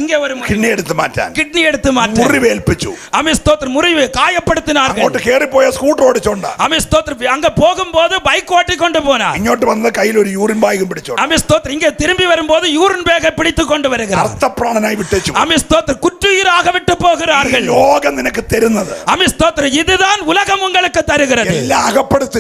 இங்க ஒரு முறிவு, കിഡ്നി എടുത്ത് മാറ്റാൻ, முறிவு ഏൽപ്പിച്ചു. ஆமென். ஸ்தோத்திரம். முறிவு காயப்படுத்தினார்கள். അങ്ങോട്ട് കേറിപ്പോയ സ്കൂട്ടർ ഓടിച്ചോണ്ട. ஆமென். ஸ்தோத்திரம். அங்க போகும்போது பைக் ஓட்டி கொண்டு போனார். ഇങ്ങോട്ട് വന്ന കയ്യിൽ ഒരു യൂറിൻ ബാഗും പിടിച്ചോണ്ട്. ஆமென். ஸ்தோத்திரம். இங்க திரும்பி வரும்போது யூரின் பேக்கை பிடித்து கொண்டு வருகிறார். അർത്ഥപ്രാണനായി വിട്ടേച്ചു. ஆமென். ஸ்தோத்திரம். குற்றுயிராக விட்டு போகிறார்கள். ലോകം നിനക്ക് തരുന്നത്, ஆமென். ஸ்தோத்திரம். இதுதான் உலகம் உங்களுக்கு தருகிறது. എല്ലാം അകപ്പെടുത്തുക.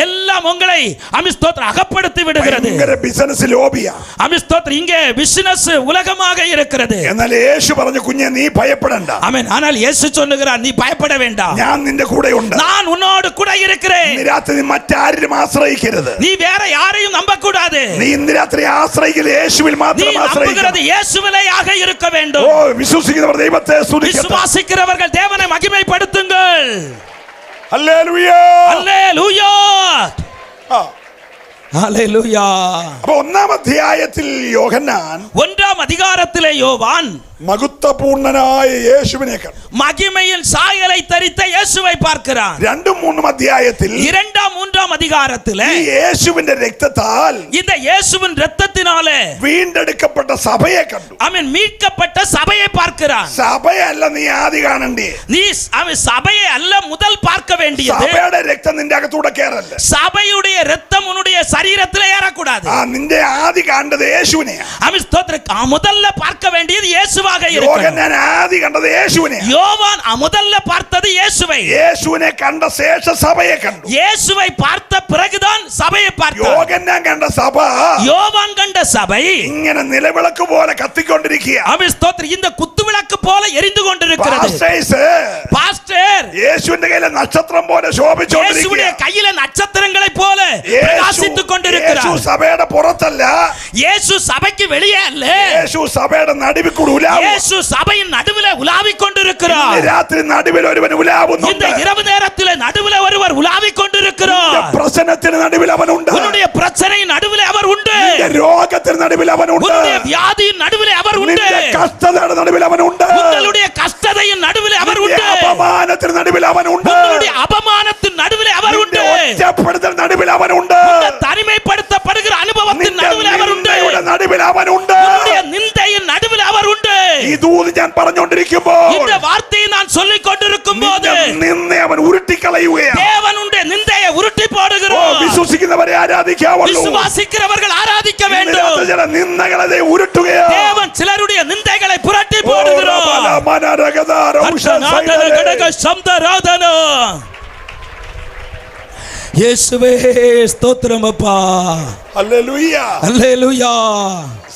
எல்லாம் உங்களை ஆமென். ஸ்தோத்திரம் அகப்படுத்தி விடுகிறது. ഭയങ്കര ബിസിനസ് ലോബിയാ. ஆமென். ஸ்தோத்திரம். இங்கே பிசினஸ் உலகமாக இருக்கிறது. എന്നാൽ യേശു പറഞ്ഞു, കുഞ്ഞെ നീ ഭയപ്പെടണ്ട. ஆமென். ஆனால் இயேசு சொல்லுகிறார், நீ பயப்பட வேண்டாம், ഞാൻ നിന്റെ കൂടെ ഉണ്ട്. நான் உன்னோடு கூட இருக்கிறேன். ഇന്ന് രാത്രി നീ മറ്റാരും ആശ്രയിക്കരുത്. நீ வேற யாரையும் நம்ப கூடாது. നീ ഇന്ന് രാത്രി ആശ്രയിക്കുന്നത് യേശുവിൽ நீ മാത്രം ആശ്രയിക്കണം. நம்புகிறது இயேசுவிலேயாக இருக்க வேண்டும். ഓ, വിശ്വസിക്കുന്നവർ ദൈവത്തെ സ്തുതിക്കട്ടെ. விசுவாசிக்கிறவர்கள் தேவனை மகிமைப்படுத்துங்கள். ഹല്ലേലൂയ. அல்லேலூயா. ആ. அல்லேலூயா. അപ്പോൾ ഒന്നാം അധ്യായത്തിൽ യോഹന്നാൻ ஒன்றாம் அதிகாரத்திலே யோவான் മഹത്വപൂർണനായ യേശുവിനെ കണ്ടു. மகிமையின் சாயலை தரித்த இயேசுவை பார்க்கிறான். 2-3 അധ്യായത്തിൽ 2-3 அதிகாரத்திலே ഈ യേശുവിന്റെ രക്തത്താൽ இந்த இயேசுவின் இரத்தத்தினாலே വീണ്ടെടുക്കപ്പെട്ട സഭയെ കണ്ടു. ஆமென். மீட்கப்பட்ட சபையை பார்க்கிறான். സഭയല്ല നീ ആദ്യം കാണണ്ടേ. நீ ஆமென் சபையை அல்ல முதல் பார்க்க வேண்டியது. സഭയുടെ രക്തം നിന്റെ അകത്തൂടെ കേറല്ല. சபையுடைய இரத்தம் உன்னுடைய சரீரத்திலே ஏறக்கூடாது. നിന്റെ ആദ്യം കണ്ടത് യേശുവിനെയാ. ஆமென். ஸ்தோத்திரம். முதல்ல பார்க்க வேண்டியது இயேசுவாக இருக்கணும். യോഹന്നാൻ ആദ്യം കണ്ടത് യേശുവിനെ. யோவான் முதல்ல பார்த்தது இயேசுவை. യേശുവിനെ കണ്ട ശേഷ സഭയെ കണ്ടു. இயேசுவை பார்த்த பிறகுதான் சபையை பார்த்தார். യോഹന്നാൻ കണ്ട സഭ யோவான் கண்ட சபை ഇങ്ങനെ നിലവിളക്ക് പോലെ കത്തിക്കൊണ്ടിരിക്കുക. ஆமென். ஸ்தோத்திரம். இந்த குத்துவிளக்கு போல எரிந்து கொண்டிருக்கிறது. பாஸ்டர் യേശുവിന്റെ കയ്യിലെ നക്ഷത്രം പോലെ இயேசுவுடைய ശോഭിച്ചുകൊണ്ടിരിക്കുക. கையில நட்சத்திரங்களை போல பிரகாசித்துக் கொண்டிருக்கிறார். യേശു സഭയുടെ പുറത്തല്ല, இயேசு சபைக்கு வெளியே அல்ல, യേശു സഭയുടെ നടുവിൽ കൂടി ഉലാവുന്നു. இயேசு சபையின் நடுவிலே உலாவிக் கொண்டிருக்கிறார். ഇന്ന് രാത്രി നടുവിൽ ഒരുവൻ இந்த ഉലാവുന്നുണ്ട്. இரவு நேரத்திலே நடுவிலே ஒருவர் உலாவிக் கொண்டிருக்கிறார். നിന്റെ പ്രശ്നത്തിന് നടുവിൽ അവനുണ്ട്. உன்னுடைய பிரச்சனையின் நடுவிலே அவர் உண்டு. നിന്റെ രോഗത്തിന് നടുവിൽ അവനുണ്ട്. உன்னுடைய வியாதியின் நடுவிலே அவர் உண்டு. നിന്റെ കഷ്ടതയുടെ നടുവിൽ അവനുണ്ട്. உங்களுடைய கஷ்டத்தையின் நடுவிலே அவர் നിന്റെ உண்டு. അപമാനത്തിന് നടുവിൽ അവനുണ്ട്. உங்களுடைய அவமானத்தின் நடுவிலே அவர் உண்டு. നിന്റെ ഒറ്റപ്പെടുത്തൽ നടുവിൽ അവനുണ്ട്. உன்னை தனிமைப்படுத்தப்படுகிற அனுபவத்தின் നിന്റെ நடுவிலே அவர் உண்டு. നിന്ദയുടെ നടുവിൽ അവനുണ്ട്. உன்னுடைய நிந்தையின் நடுவிலே அவர் உண்டு. ഈ ദൂത് ഞാൻ പറഞ്ഞുകൊണ്ടിരിക്കുമ്പോൾ இந்த வார்த்தையை நான் சொல்லிக் கொண்டிருக்கும் போது നിന്നെ അവൻ ഉരുട്ടിക്കളയുകയാണ്. தேவனுடைய நிந்தையை உருட்டி ഓ, போடுகிறோம். വിശ്വസിക്കുന്നവരെ ആരാധിക്കാവുള്ളൂ. விசுவாசிக்கிறவர்கள் ஆராதிக்க ഇന്ന് வேண்டும். രാത്രി ചില നിന്ദകളെ ഉരുട്ടുകയാണ്. தேவன் சிலருடைய நிந்தைகளை புரட்டி போடுகிறோம். இயேசுவே ஸ்தோத்திரம் அப்பா. ഹല്ലേലൂയ. அல்லேலூயா.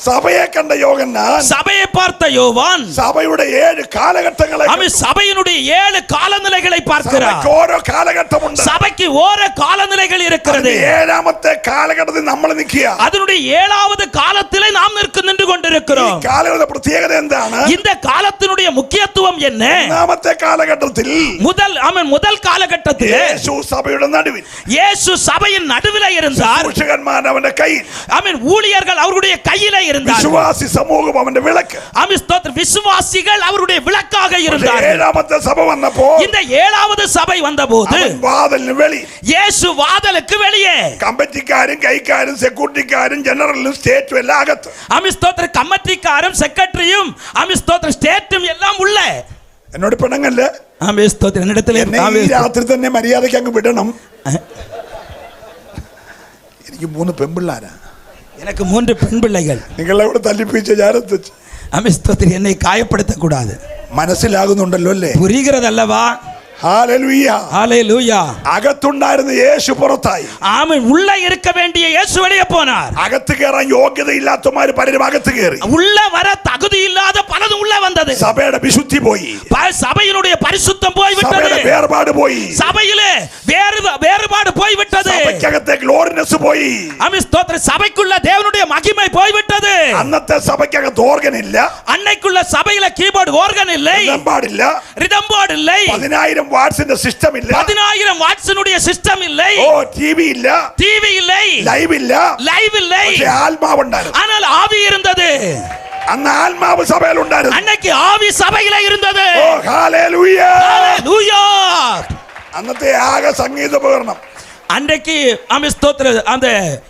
സഭയെ കണ്ട യോഹന്നാൻ சபையை பார்த்த யோவான் സഭയുടെ 7 കാലഘട്ടങ്ങളെ அவன் சபையினுடைய 7 காலநிலைகளை பார்க்கிறார். സഭയ്ക്ക് ഓരോ കാലഘട്ടമുണ്ട്. சபைக்கு ஓரோ காலநிலைகள் இருக்கிறது. 7ാമത്തെ കാലഘട്ടത്തിൽ നമ്മൾ നിൽക്കുക. அதனுடைய 7வது காலத்திலே நாம் நின்று ഈ கொண்டிருக்கிறோம். കാലഘട്ട പ്രത്യേകത എന്താണ്? இந்த காலத்தினுடைய முக்கியத்துவம் என்ன? 1ാമത്തെ കാലഘട്ടത്തിൽ முதல் காலகட்டத்தில் യേശു സഭയുടെ നടുവിൽ, இயேசு சபையின் நடுவிலே இருந்தார். ശുശ്രൂഷകന്മാർ അവന്റെ കയ്യിൽ. ஆமென். ஊழியர்கள் அவருடைய கையிலே இருந்தார்கள். വിശ്വാസി സമൂഹം അവന്റെ വിളക്ക്. ஆமென். ஸ்தோத்திரம். விசுவாசிகள் அவருடைய விளக்காக இருந்தார்கள். ഏഴാമത്തെ സഭ വന്നപ്പോൾ இந்த ஏழாவது சபை வந்தபோது വാതിലിന് വെളി இயேசு வாதலுக்கு வெளியே, കമ്മിറ്റിക്കാരും കൈക്കാരും സെക്യൂരിറ്റിക്കാരും ജനറലും സ്റ്റേറ്റും എല്ലാം അകത്ത്. ஆமென். ஸ்தோத்திரம். கமிட்டிக்காரும் செக்ரட்டரியும் ஆமென். ஸ்தோத்திரம். ஸ்டேட்டும் எல்லாம் உள்ள. എന്നോട് പിണങ്ങല്ലേ? ஆமென். ஸ்தோத்திரம். என்னிடத்தில் എന്നെ ഈ രാത്രി തന്നെ മര്യാദയ്ക്ക് അങ്ങ് വിടണം. എനിക്ക് 3 പെൺപിള്ളാരാ. எனக்கு 3 பெண் பிள்ளைகள். നിങ്ങളെ ഇവിടെ തല്ലിപ്പിച്ച ഞാനെത്തി. ஆமென். ஸ்தோத்திரம். என்னை காயப்படுத்த கூடாது. മനസ്സിലാകുന്നുണ്ടല്ലോ അല്ലേ? புரிகிறதல்லவா? ഹല്ലേലൂയ. ஹalleluya. അകത്തുണ്ടായിരുന്ന യേശു പുറത്തായി. ஆமென். உள்ள இருக்க வேண்டிய இயேசு வெளியே போனார். അകത്ത് കയറാൻ യോഗ്യതയില്ലാത്തവന്മാർ പലരും അകത്ത് കയറി. உள்ள வர தகுதி இல்லாத பலதும் உள்ள வந்தது. സഭയുടെ വിശുദ്ധി പോയി. சபையினுடைய பரிசுத்தம் போய் விட்டது. സഭയുടെ വേർപാട് പോയി. சபையிலே வேறுபாடு போய் விட்டது. സഭയ്ക്കകത്തെ ഗ്ലോറിനെസ് പോയി. ஆமென். ஸ்தோத்திரம். சபைக்குள்ள தேவனுடைய மகிமை போய் விட்டது. അന്നത്തെ സഭയ്ക്കകത്ത് ഓർഗൻ ഇല്ല. அன்னைக்குள்ள சபையில கீபோர்டு ஆர்கன் இல்லை, പാടില്ല, ரிதம் போர்டு இல்லை, 10,000 വാട്ട്സിന്റെ സിസ്റ്റം ഇല്ല, 10,000 വാട്ട്സിனுடைய சிஸ்டம் இல்லை, டிவி இல்ல, டிவி இல்லை, ലൈവ് ഇല്ല, லைவ் இல்லை. പക്ഷേ ആത്മാവുണ്ടായിരുന്നു. ஆனால் ആവി இருந்தது. അന്ന് ആത്മാവ് സഭയിൽ ഉണ്ടായിരുന്നു. அன்னைக்கு ஆவி சபையில இருந்தது. ഓ ഹല്ലേലൂയ. ஹalleluya. അന്നത്തെ ആകെ സംഗീത ഉപകരണം அன்றைக்கு ஆமென். ஸ்தோத்திரம். அந்த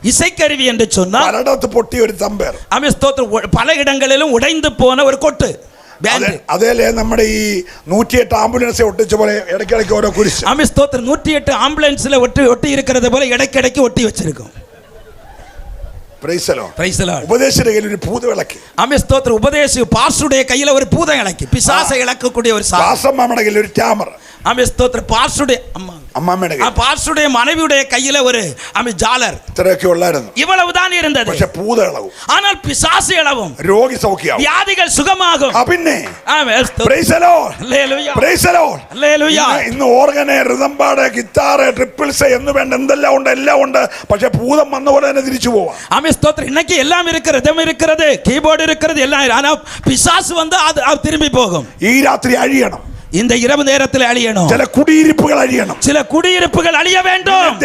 இசைக்கருவி என்று சொன்னால் പലയിടത്ത് പൊട്ടിയ ഒരു തമ്പേർ. ஆமென். ஸ்தோத்திரம். பல இடங்களிலும் உடைந்து போன ஒரு கொட்டு பேண்ட். അതേലേ നമ്മുടെ ഈ 108 ആംബുലൻസ് ഒട്ടിച്ച പോലെ ഇടയ്ക്കിടയ്ക്ക് ഓരോ കുരിശ്. ஆமென். ஸ்தோத்திரம். 108 ஆம்புலன்ஸ்ல ஒட்டி இருக்கிறது போல இடைக்கிடைக்கு ஒட்டி வச்சிருக்கும். Praise the Lord. Praise the Lord. ഉപദേശിയുടെ കയ്യിൽ ഒരു ഭൂതവിളക്ക്. ஆமென். ஸ்தோத்திரம். உபதேசி பாஸ்டருடைய கையில ஒரு பூத இலக்கு, பிசாசை இலக்கக்கூடிய ஒரு சாதனம். പാസ്റ്റർമാരുടെ കയ്യിൽ ഒരു ടാമർ. ஆமென். ஸ்தோத்திரம். பாஸ்டருடைய അമ്മാമ്മയുടെ കയ്യിൽ, பாஸ்டருடைய மனைவியுடைய கையில ஒரு ஆமென் ஜாலர். ഇത്രയൊക്കെ ഉള്ളായിരുന്നു. இவ்வளவுதான் இருந்தது. പക്ഷെ ഭൂത ഇളവും, ஆனால் பிசாசு இளவும், രോഗി സൗഖ്യമാവും, வியாதிகள் சுகமாகும். പിന്നെ ஆமென். ஸ்தோத்திரம். Praise the Lord. ஹalleluya. Praise the Lord. ஹalleluya. ഇന്ന് ഓർഗന്, റിതംപാട്, ഗിത്താറ്, ട്രിപ്പിൾസ് എന്ന് വേണ്ട എന്തെല്ലാം ഉണ്ട്, എല്ലാം ഉണ്ട്. പക്ഷെ ഭൂതം വന്ന പോലെ തന്നെ തിരിച്ചു പോവാം. ஆமென். ஸ்தோத்திரம். இன்னைக்கு எல்லாம் இருக்கிறது, ரிதம் இருக்கிறது, கீபோர்டு இருக்கிறது, எல்லாம். ஆனா பிசாசு வந்து அது திரும்பி போகும். ഈ രാത്രി അഴിയണം. இந்த இரவு நேரத்தில் அழியணும். ചില കുടിയിരിപ്പുകൾ അഴിയണം. சில குடியிருப்புகள் அழிய வேண்டும்.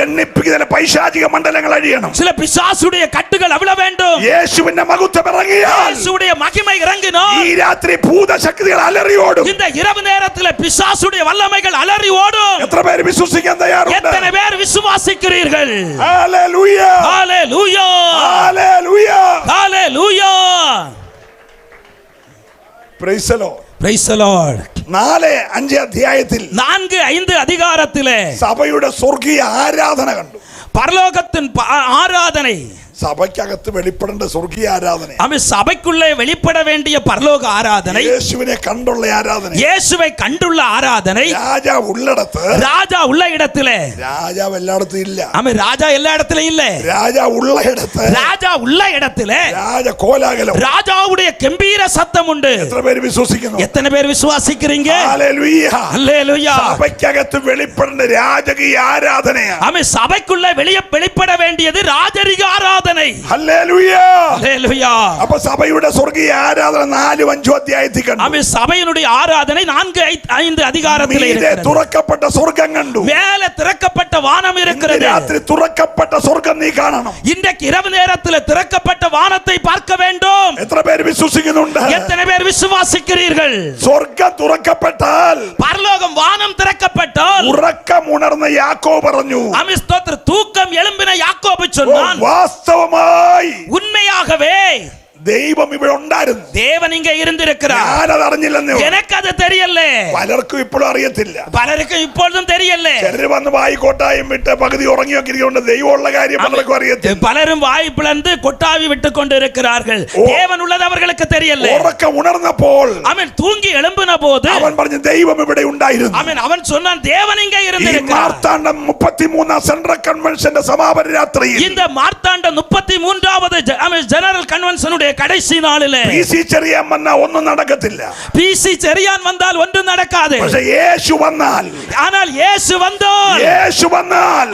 ചില പൈശാചിക മണ്ഡലങ്ങൾ അഴിയണം. சில பிசாசுடைய கட்டுகள் அவிழ வேண்டும். യേശുവിന്റെ മഹത്വം ഇറങ്ങിയാൽ, இயேசுடைய மகிமை இறங்கினால், ഈ രാത്രി ഭൂതശക്തികൾ അലറി ഓടും. இந்த இரவு நேரத்தில் பிசாசுடைய வல்லமைகள் அலறி ஓடும். എത്ര പേര് വിശ്വസിക്കാൻ തയ്യാറുണ്ട്? எத்தனை பேர் விசுவாசிக்கிறீர்கள்? ഹല്ലേലൂയ. ஹalleluya. ഹല്ലേലൂയ. ஹalleluya. Praise the Lord. Praise the Lord. 4-5 അധ്യായത്തിൽ 4-5 அதிகாரத்திலே സഭയുടെ സ്വർഗീയ ആരാധന കണ്ടു. பரலோகத்தின் ஆராதனை. സഭയ്ക്കകത്ത് വെളിപ്പെടേണ്ട സ്വർഗീയ ആരാധന, அவன் சபைக்குள்ளே வெளிப்பட வேண்டிய பரலோக ஆராதனை, യേശുവിനെ കണ്ടുള്ള ആരാധന, இயேசுவை கண்டுள்ள ஆராதனை. രാജാവ് ഉള്ളിടത്ത്, ராஜா உள்ள இடத்திலே, രാജാവ് എല്ലായിടത്തും ഇല്ല. அவன் ராஜா எல்லா இடத்திலும் இல்ல. രാജാവ് ഉള്ള ഇടത്ത്, ராஜா உள்ள இடத்திலே രാജ കോലാഹലം, ராஜாவுடைய கம்பீர சத்தம் உண்டு. എത്ര പേര് വിശ്വസിക്കുന്നു? எத்தனை பேர் விசுவாசிக்கிறீங்க? ഹല്ലേലൂയ. ஹalleluya. സഭയ്ക്കകത്ത് വെളിപ്പെടേണ്ട രാജകീയ ആരാധനയാണ്. அவன் சபைக்குள்ள வெளிப்பட வேண்டியது ராஜரிக ஆராதனை. ഹല്ലേലൂയ. ஹalleluya. അപ്പൊ സഭയുടെ സ്വർഗീയ ആരാധന 4-5 അധ്യായത്തിൽ കണ്ടു. அவன் சபையினுடைய ஆராதனை 4-5 அதிகாரத்திலே മീതെ இருக்கிறது. തുറക്കപ്പെട്ട സ്വർഗ്ഗം കണ്ടു. மேலே திறக்கப்பட்ட வானம் இருக்கிறது. രാത്രി തുറക്കപ്പെട്ട സ്വർഗ്ഗം നീ കാണണം. இன்றைக்கு இரவு நேரத்தில் திறக்கப்பட்ட வானத்தை பார்க்க வேண்டும். എത്ര പേര് വിശ്വസിക്കുന്നുണ്ട്? எத்தனை பேர் விசுவாசிக்கிறீர்கள்? സ്വർഗ്ഗം തുറക്കപ്പെട്ടാൽ, பரலோகம் வானம் திறக்கப்பட்டால், ഉറക്കം ഉണർന്ന യാക്കോബ് പറഞ്ഞു, ஆமென். ஸ்தோத்திரம். தூக்கம் எழும்பின யாக்கோபு சொன்னான், വാസ്തവമായി உண்மையாகவே ദൈവം ഇവിടെ ഉണ്ടായിരുന്നു, தேவன் இங்கே இருந்திருக்கிறார். ഞാനത് അറിഞ്ഞില്ലെന്നേ. எனக்கு அது தெரியல. പലർക്കും ഇപ്പോഴും അറിയത്തില്ല. பலருக்கும் இப்பொழுதும் தெரியல. ചിലര് വന്ന് വായിക്കോട്ടായും വിട്ട് പകുതി ഉറങ്ങിയൊക്കെ ഇരിക്കൊണ്ട് ദൈവമുള്ള കാര്യം പലർക്കും അറിയത്തില്ല. பலரும் வாய் பிளந்து கொட்டாவி விட்டு கொண்டு இருக்கிறார்கள். தேவன் உள்ளது அவர்களுக்கு தெரியல. ഉറക്കം ഉണർന്നപ്പോൾ அவன் தூங்கி எழும்பின போது അവൻ പറഞ്ഞു ദൈവം ഇവിടെ ഉണ്ടായിരുന്നു. அவன் சொன்னான், தேவன் இங்கே ഈ இருந்திருக்கிறார். മാർത്താണ്ഡം 33 സെൻട്രൽ കൺവെൻഷന്റെ സമാപന രാത്രിയിൽ, இந்த மார்த்தாண்ட 33வது ஜெனரல் கன்வென்ஷனுடைய கடைசி நாளிலே PC ചെറിയാൻ വന്നാൽ ഒന്നും നടക്കത്തില്ല. PC ചെറിയാൻ வந்தால் ஒன்றும் நடக்காது. പക്ഷേ യേശു വന്നാൽ, ஆனால் இயேசு வந்தால்,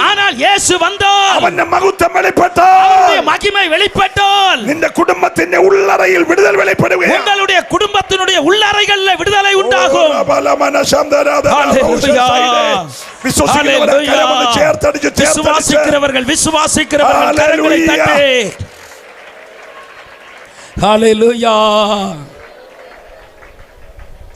ஆனால் இயேசு வந்தால், അവന്റെ മഹത്വം വെളിപ്പെട്ടാൽ, அவருடைய மகிமை வெளிப்பட்டால், നിന്റെ കുടുംബത്തിന്റെ ഉള്ളറയിൽ വിടുതൽ വെളിപ്പെടുകയാണ്. உங்களுடைய குடும்பத்தினுடைய உள்ளறைகளில் விடுதலை உண்டு. உண்டாகும். விசுவாசிக்கிறவர்கள் கரங்களை தட்டி ஹல்லேலூயா.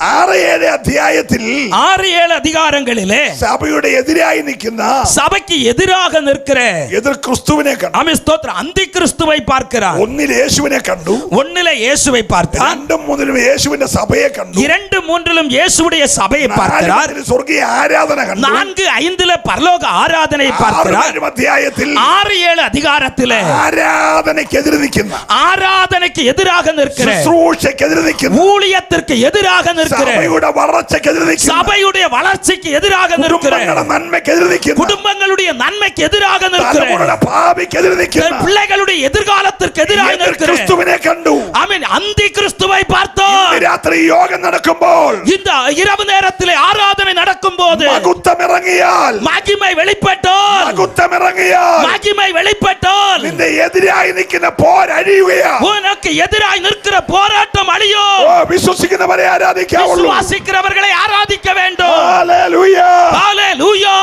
6-7 அத்தியாயத்தில் 6-7 அதிகாரங்களிலே சபையுடைய எதிராയി நிற்கின்ற சபைக்கு எதிராக நிற்கிற எதிர் கிறிஸ்துவிനെ கண்டு ஆமென் ஸ்தோத்திரம் அந்தி கிறிஸ்துவை பார்க்கிறார். ഒന്നിൽ യേശുവിനെ കണ്ടു, ஒன்னிலே இயேசுவை பார்த்தார். 2-3 യേശുവിന്റെ സഭയെ കണ്ടു, 2-3 இயேசுடைய சபையை பார்க்கிறார். സ്വർഗീയ ആരാധന കണ്ടു, 4-5 பரலோக ஆராதனையை பார்க்கிறார். 6 അധ്യായത്തിൽ 6-7 அதிகாரத்திலே ആരാധനയ്ക്കെതിരെ നിൽക്കുന്ന ஆராதனைக்கு எதிராக நிற்கிற ശുശ്രൂഷയ്ക്കെതിരെ നിൽക്കുന്ന ஊழியத்திற்கு எதிராக நிற்கிற சபையுடைய வளர்ச்சிக்கு எதிராக நிற்கிற சபையுடைய வளர்ச்சிக்கு எதிராக நிற்கிற நன்மைக்கு எதிராக நிற்கிற குடும்பங்களுடைய நன்மைக்கு எதிராக நிற்கிற பாவிக்கு எதிராக நிற்கிற பிள்ளைகளுடைய எதிர்காலத்திற்கு எதிராக நிற்கிற கிறிஸ்துவினை கண்டு ஆமென் அந்தி கிறிஸ்துவை பார்த்தோம். ராத்திரி யோகம் நடக்கும்போது இந்த இரவு நேரத்திலே ஆராதனை நடக்கும்போது மகுத்தம் இறங்கியால் மகிமை வெளிப்பட்டால் மகுத்தம் இறங்கியால் மகிமை வெளிப்பட்டால் இந்த எதிராய் நிற்கிற போர் அழியுகையா, உனக்கு எதிராய் நிற்கிற போராட்டம் அழியும். விசுவாசிக்கிறவரை ஆராதிக்க, விசுவாசிக்கிறவர்களை ஆராதிக்க வேண்டும். ஹல்லேலூயா ஹல்லேலூயா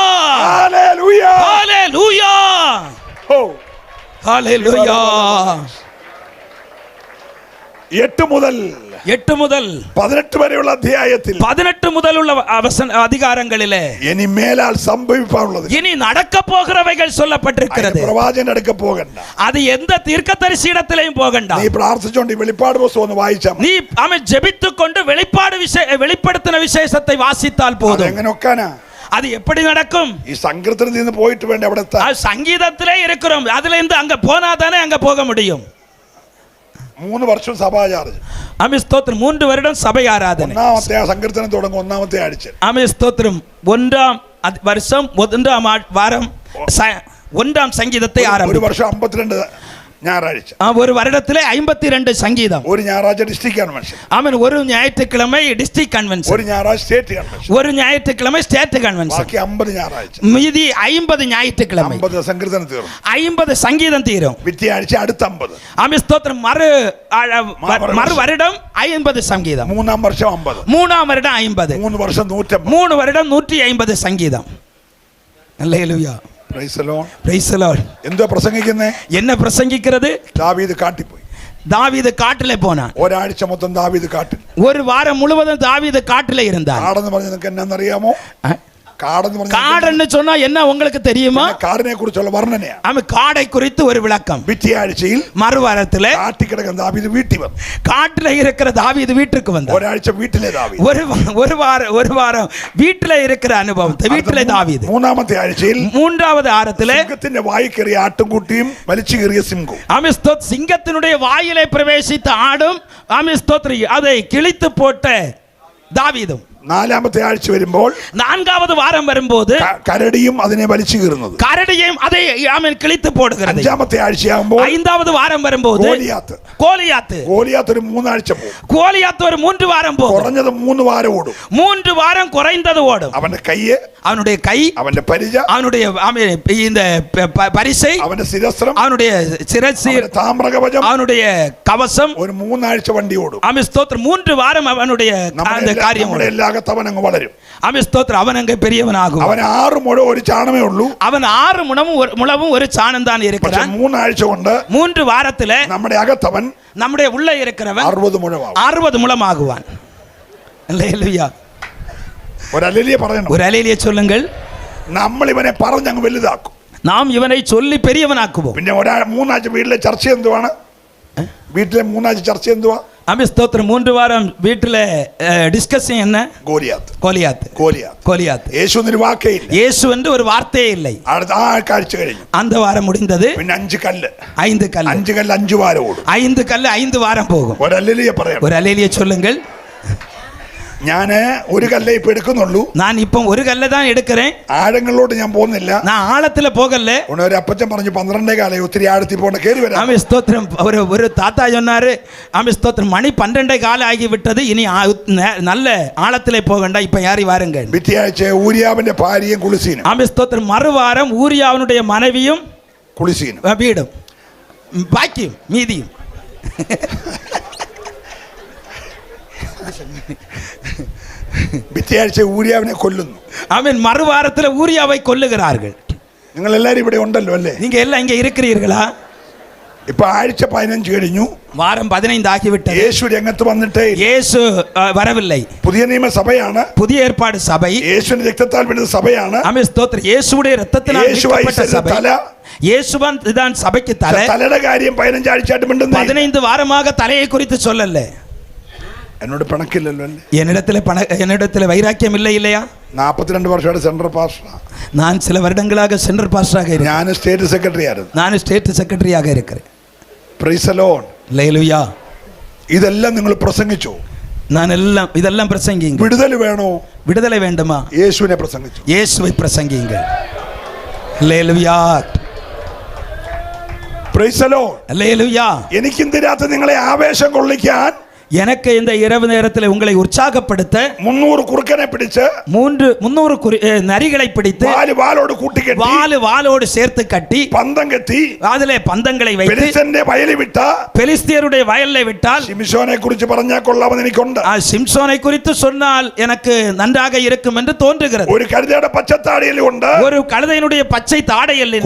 ஹல்லேலூயா ஹல்லேலூயா ஹல்லேலூயா. 8 முதல் 18 വരെയുള്ള അധ്യായത്തിൽ 18 முதல் உள்ள அதிகாரங்களிலே ഇനി മേലാൽ സംഭവിക്കാനുള്ളത്, இனி நடக்க போகிறவைகள் சொல்லப்பட்டிருக்கிறது. പ്രവാചകൻ അടുക്ക പോകണ്ട, அது எந்த தீர்க்கதரிசியிடத்திலேயும் போகണ്ട. നീ പ്രാർത്ഥിച്ചുകൊണ്ട് വെളിപ്പാട് പുസ്തകം ഒന്ന് വായിച്ചാൽ நீ அவன் ஜெபித்துக்கொண்டு வெளிப்படுத்தின விசேஷத்தை வாசித்தால் போதும். എങ്ങനെ ഒക്കാനാ? அது எப்படி நடக்கும்? ഈ സങ്കീർത്തനത്തിൽ നിന്ന് പോയിട്ട് വേണ്ട അവിടെ എത്താൻ. சங்கீதத்திலே இருக்கிறோம், அதுல இருந்து அங்க போனா தானே அங்க போக முடியும். 3 വർഷം സഭാചാർജ്. ஆமென் ஸ்தோத்திரம். 3 வருடம் சபை ஆராதனை. ഒന്നാമത്തെ സങ്കീർത്തനം തുടങ്ങും, ഒന്നാമത്തെ ആഴ്ച. ஆமென் ஸ்தோத்திரம். 1ஆம் வருஷம் 1ஆம் வாரம் 1ஆம் சங்கீதத்தை ஆரம்பிக்கும். ഒരു വർഷം 52 ഞായറാഴ്ച. ஒரு வருடத்திலே 52 சங்கீதம். ഒരു ഞായറാഴ്ച ഡിസ്ട്രിക്ട് കൺവെൻഷൻ. ஆமென். ஒரு ஞாயிற்றுக்கிழமை டிஸ்ட்ரிக்ட் கன்வென்ஷன். ഒരു ഞായറാഴ്ച സ്റ്റേറ്റ് കൺവെൻഷൻ. ஒரு ஞாயிற்றுக்கிழமை ஸ்டேட் கன்வென்ஷன். ബാക്കി 50 ഞായറാഴ്ച. மீதி 50 ஞாயிற்றுக்கிழமை. 50 സങ്കീർത്തനം തീർന്നു. 50 சங்கீதம் தீரும். പിറ്റേയാഴ്ച അടുത്ത 50. ஆமென் ஸ்தோத்திரம். மறு வருடம் 50 சங்கீதம். 3ஆம் വർഷം 50. 3ஆம் வருடம் 50. 3 വർഷം 150. 3 வருடம் 150 சங்கீதம். Alleluia. Praise the Lord. Praise the Lord. എന്തോ പ്രസംഗിക്കുന്നേ? என்ன பிரசங்கிக்கிறது? ദാവീദ് കാട്ടിൽ പോയി. தாவீது காட்டிலே போனான். ഒരാഴ്ച മൊത്തം ദാവീദ് കാട്ടിൽ. ஒரு வாரம் முழுவதும் தாவீது காட்டிலே இருந்தான். കാടെന്ന് പറഞ്ഞാൽ നിങ്ങൾക്ക് എന്നാന്നറിയാമോ? காடுன்னு சொன்னா என்ன உங்களுக்கு தெரியுமா? കാടിനെ കുറിച്ചുള്ള വർണ്ണനയാണ്. அவன் காடை குறித்து ஒரு விளக்கம். പിറ്റേയാഴ്ചയിൽ மறுவாரத்திலே കാട്ടിൽ കിടക്കുന്ന ദാവീദ് വീട്ടിൽ വന്നു. காட்டிலே இருக்கிற தாவீது வீட்டுக்கு வந்தான். ഒരാഴ്ച വീട്ടിലെ ദാവീദ്. ஒரு வாரம் வீட்டிலே இருக்கிற அனுபவத்தை வீட்டிலே தாவீது. മൂന്നാമത്തെ ആഴ്ചയിൽ 3வது வாரத்திலே സിംഹത്തിന്റെ വായിൽ കയറിയ ആട്ടുംകുട്ടിയും വലിച്ചു കയറിയ സിംഹവും. ஆமென் ஸ்தோத்திரம். சிங்கத்தினுடைய வாயிலே பிரவேசித்த ஆடும் ஆமென் ஸ்தோத்திரம் அதை கிழித்து போட்ட தாவீதும். 4ാമത്തെ ആഴ്ച വരുമ്പോൾ 4ാவது வாரம் வரும்போது കരടിയും അതിനെ വലിച്ചു കീറുന്നത്, கரடியையும் அதை ஆமென் கிழித்து போடுகிறது. 5ാമത്തെ ആഴ്ചയാകുമ്പോൾ 5ாவது வாரம் வரும்போது கோலியாத் ഒരു 3 ആഴ്ച പോകും. கோலியாத் ஒரு 3 வாரம் போகும். കുറഞ്ഞത് 3 വാരം ഓടും. 3 வாரம் குறைந்தது ஓடும். അവന്റെ കൈ, அவனுடைய கை, அவന്റെ പരിച, அவனுடைய இந்த பரிசை, அவന്റെ ശിരസ്ത്രം, அவனுடைய சிரசு, താമ്രകവചം, அவனுடைய கவசம், ഒരു 3 ആഴ്ച വണ്ടി ഓടും. ஆமென் ஸ்தோத்திரம். 3 வாரம் அவனுடைய அந்த காரியம் ஓடும். അവൻ അങ്ങ് വളരും. ஆமென் ஸ்தோத்திரம். அவன் அங்கே பெரியவனாகும். അവൻ 6 മുഴ ഒരു ചാണമേ ഉള്ളൂ. அவன் 6 முழமும் ஒரு சாணம் தான் இருக்கிறான். 3 ആഴ്ച കൊണ്ട് 3 வாரத்திலே നമ്മുടെ അകത്തവൻ, நம்முடைய உள்ளே இருக்கிறவன் 60 മുഴമാകും. 60 முழமாகுவான். அல்லேலூயா. ഒരു അല്ലേലൂയ പറയണം. ஒரு அல்லேலூயா சொல்லுங்கள். നമ്മൾ ഇവനെ പറഞ്ഞ് അങ്ങ് വലുതാക്കും. நாம் இவனை சொல்லி பெரியவனாக்குவோம். പിന്നെ 3 ആഴ്ച വീട്ടിലെ ചർച്ച എന്തുവാണ്? വീട്ടിലെ 3 ആഴ്ച ചർച്ച എന്തുവാ? ஆமென் ஸ்தோத்திரம். 3 வாரம் வீட்டில் டிஸ்கஷன் என்ன? கோலியாத். യേശു എന്നൊരു വാക്കേ ഇല്ല. இயேசு என்று ஒரு வார்த்தையே இல்லை. അടുത്ത ആഴ്ച കഴിഞ്ഞു. அந்த வாரம் முடிந்தது. പിന്നെ 5 കല്ല് 5 கல் 5 വാരം ഓടും. 5 கல் 5 வாரம் போகும். ഒരു അല്ലേലൂയ പറയണം. ஒரு அல்லேலூயா சொல்லுங்கள். ഞാൻ ഒരു കല്ലേ ഇപ്പൊ എടുക്കുന്നുള്ളൂ. நான் இப்போ ஒரு கல்லை தான் எடுக்கிறேன். ആഴങ്ങളിലോട്ട് ഞാൻ പോകുന്നില്ല. நான் ஆழத்துல போகல. ഒരു അപ്പച്ചൻ പറഞ്ഞു 12 കാലേ ഒത്തിരി ആഴത്തിൽ പോകണ്ട, കയറി വരാം. ஆமென் ஸ்தோத்திரம். ஒரு தாத்தா சொன்னாரு, ஆமென் ஸ்தோத்திரம், மணி 12 கால ஆகி விட்டது, இனி நல்ல ஆழத்திலே போகண்டா, இப்ப யாரி வாருங்கள். പിറ്റേയാഴ്ച ഊരിയാവിന്റെ ഭാര്യയും കുളിസീനും. ஆமென் ஸ்தோத்திரம். மறுவாரம் ஊரியாவினுடைய மனைவியும் കുളിസീനും வீடும் பாக்கியும் மீதியும். പിറ്റേയാഴ്ച ഊരിയാവിനെ കൊല്ലുന്നു. ஆமென். மறுவாரத்தில் ஊரியாவை கொல்லுகிறார்கள். നിങ്ങൾ എല്ലാവരും ഇവിടെ ഉണ്ടല്ലോ അല്ലേ? நீங்க எல்லாம் இங்க இருக்கிறீர்களா? ഇപ്പൊ ആഴ്ച 15 കഴിഞ്ഞു, வாரம் 15 ஆகிவிட்டது. യേശു രംഗത്ത് വന്നിട്ടേ இயேசு வரவில்லை. പുതിയ നിയമ സഭയാണ്, புதிய ஏற்பாடு சபை. യേശുവിന്റെ രക്തത്താൽ വീണ സഭയാണ്. ஆமென் ஸ்தோத்திரம். இயேசுவுடைய இரத்தத்தினால் மீட்கப்பட்ட சபை. തല, இயேசுவான் தான் சபைக்கு தலை. തലയുടെ കാര്യം 15 ആഴ്ചയായിട്ട് മിണ്ടുന്നു. 15 வாரமாக தலையை குறித்து சொல்லல. എന്നോട് പിണക്കില്ലല്ലോ അല്ലേ? என்னிடத்தில் வைராக்கியம் இல்லை இல்லையா? 42 വർഷമായിട്ട് സെൻട്രൽ പാസ്റ്ററാണ്. நான் சில வருடங்களாக சென்ட்ரல் பாஸ்டராக இருக்கிறேன். ഞാൻ സ്റ്റേറ്റ് സെക്രട്ടറി ആയിരുന്നു. நான் ஸ்டேட் செக்ரட்டரியாக இருக்கிறேன். Price the Lord. ഹല്ലേലൂയ. ഇതെല്ലാം നിങ്ങൾ പ്രസംഗിച്ചു. நான் இதெல்லாம் பிரசங்கிங்க. വിടുതൽ വേണോ? விடுதலை வேண்டுமா? യേശുവിനെ പ്രസംഗിച്ചു. இயேசுவை பிரசங்கிங்க. Hallelujah. Praise the Lord. Hallelujah. എനിക്ക് ഇന്ന് രാത്രി നിങ്ങളെ ആവേശം കൊള്ളിക്കാൻ, எனக்கு இந்த இரவு நேரத்தில் உங்களை உற்சாகப்படுத்த 300 കുറുക്കനെ പിടിച്ച് 300 நரிகளை பிடித்து വാലോട് കൂട്ടിക്കെട്ടി வாலோடு சேர்த்து கட்டி പന്തം കെട്ടി அதிலே பந்தங்களை வைத்து പെലിസ്ത്യന്റെ വയലിൽ വിട്ട பெலிஸ்தியருடைய வயலை விட்டால் ശിംശോനെ കുറിച്ച് പറഞ്ഞാൽ കൊള്ളാമെന്ന് എനിക്കുണ്ട്. சிம்சோனை குறித்து சொன்னால் எனக்கு நன்றாக இருக்கும் என்று தோன்றுகிறது. ഒരു കഴുതയുടെ പച്ചത്താടിയിൽ ഉണ്ട്, ஒரு கழுதையினுடைய பச்சை தாடையில்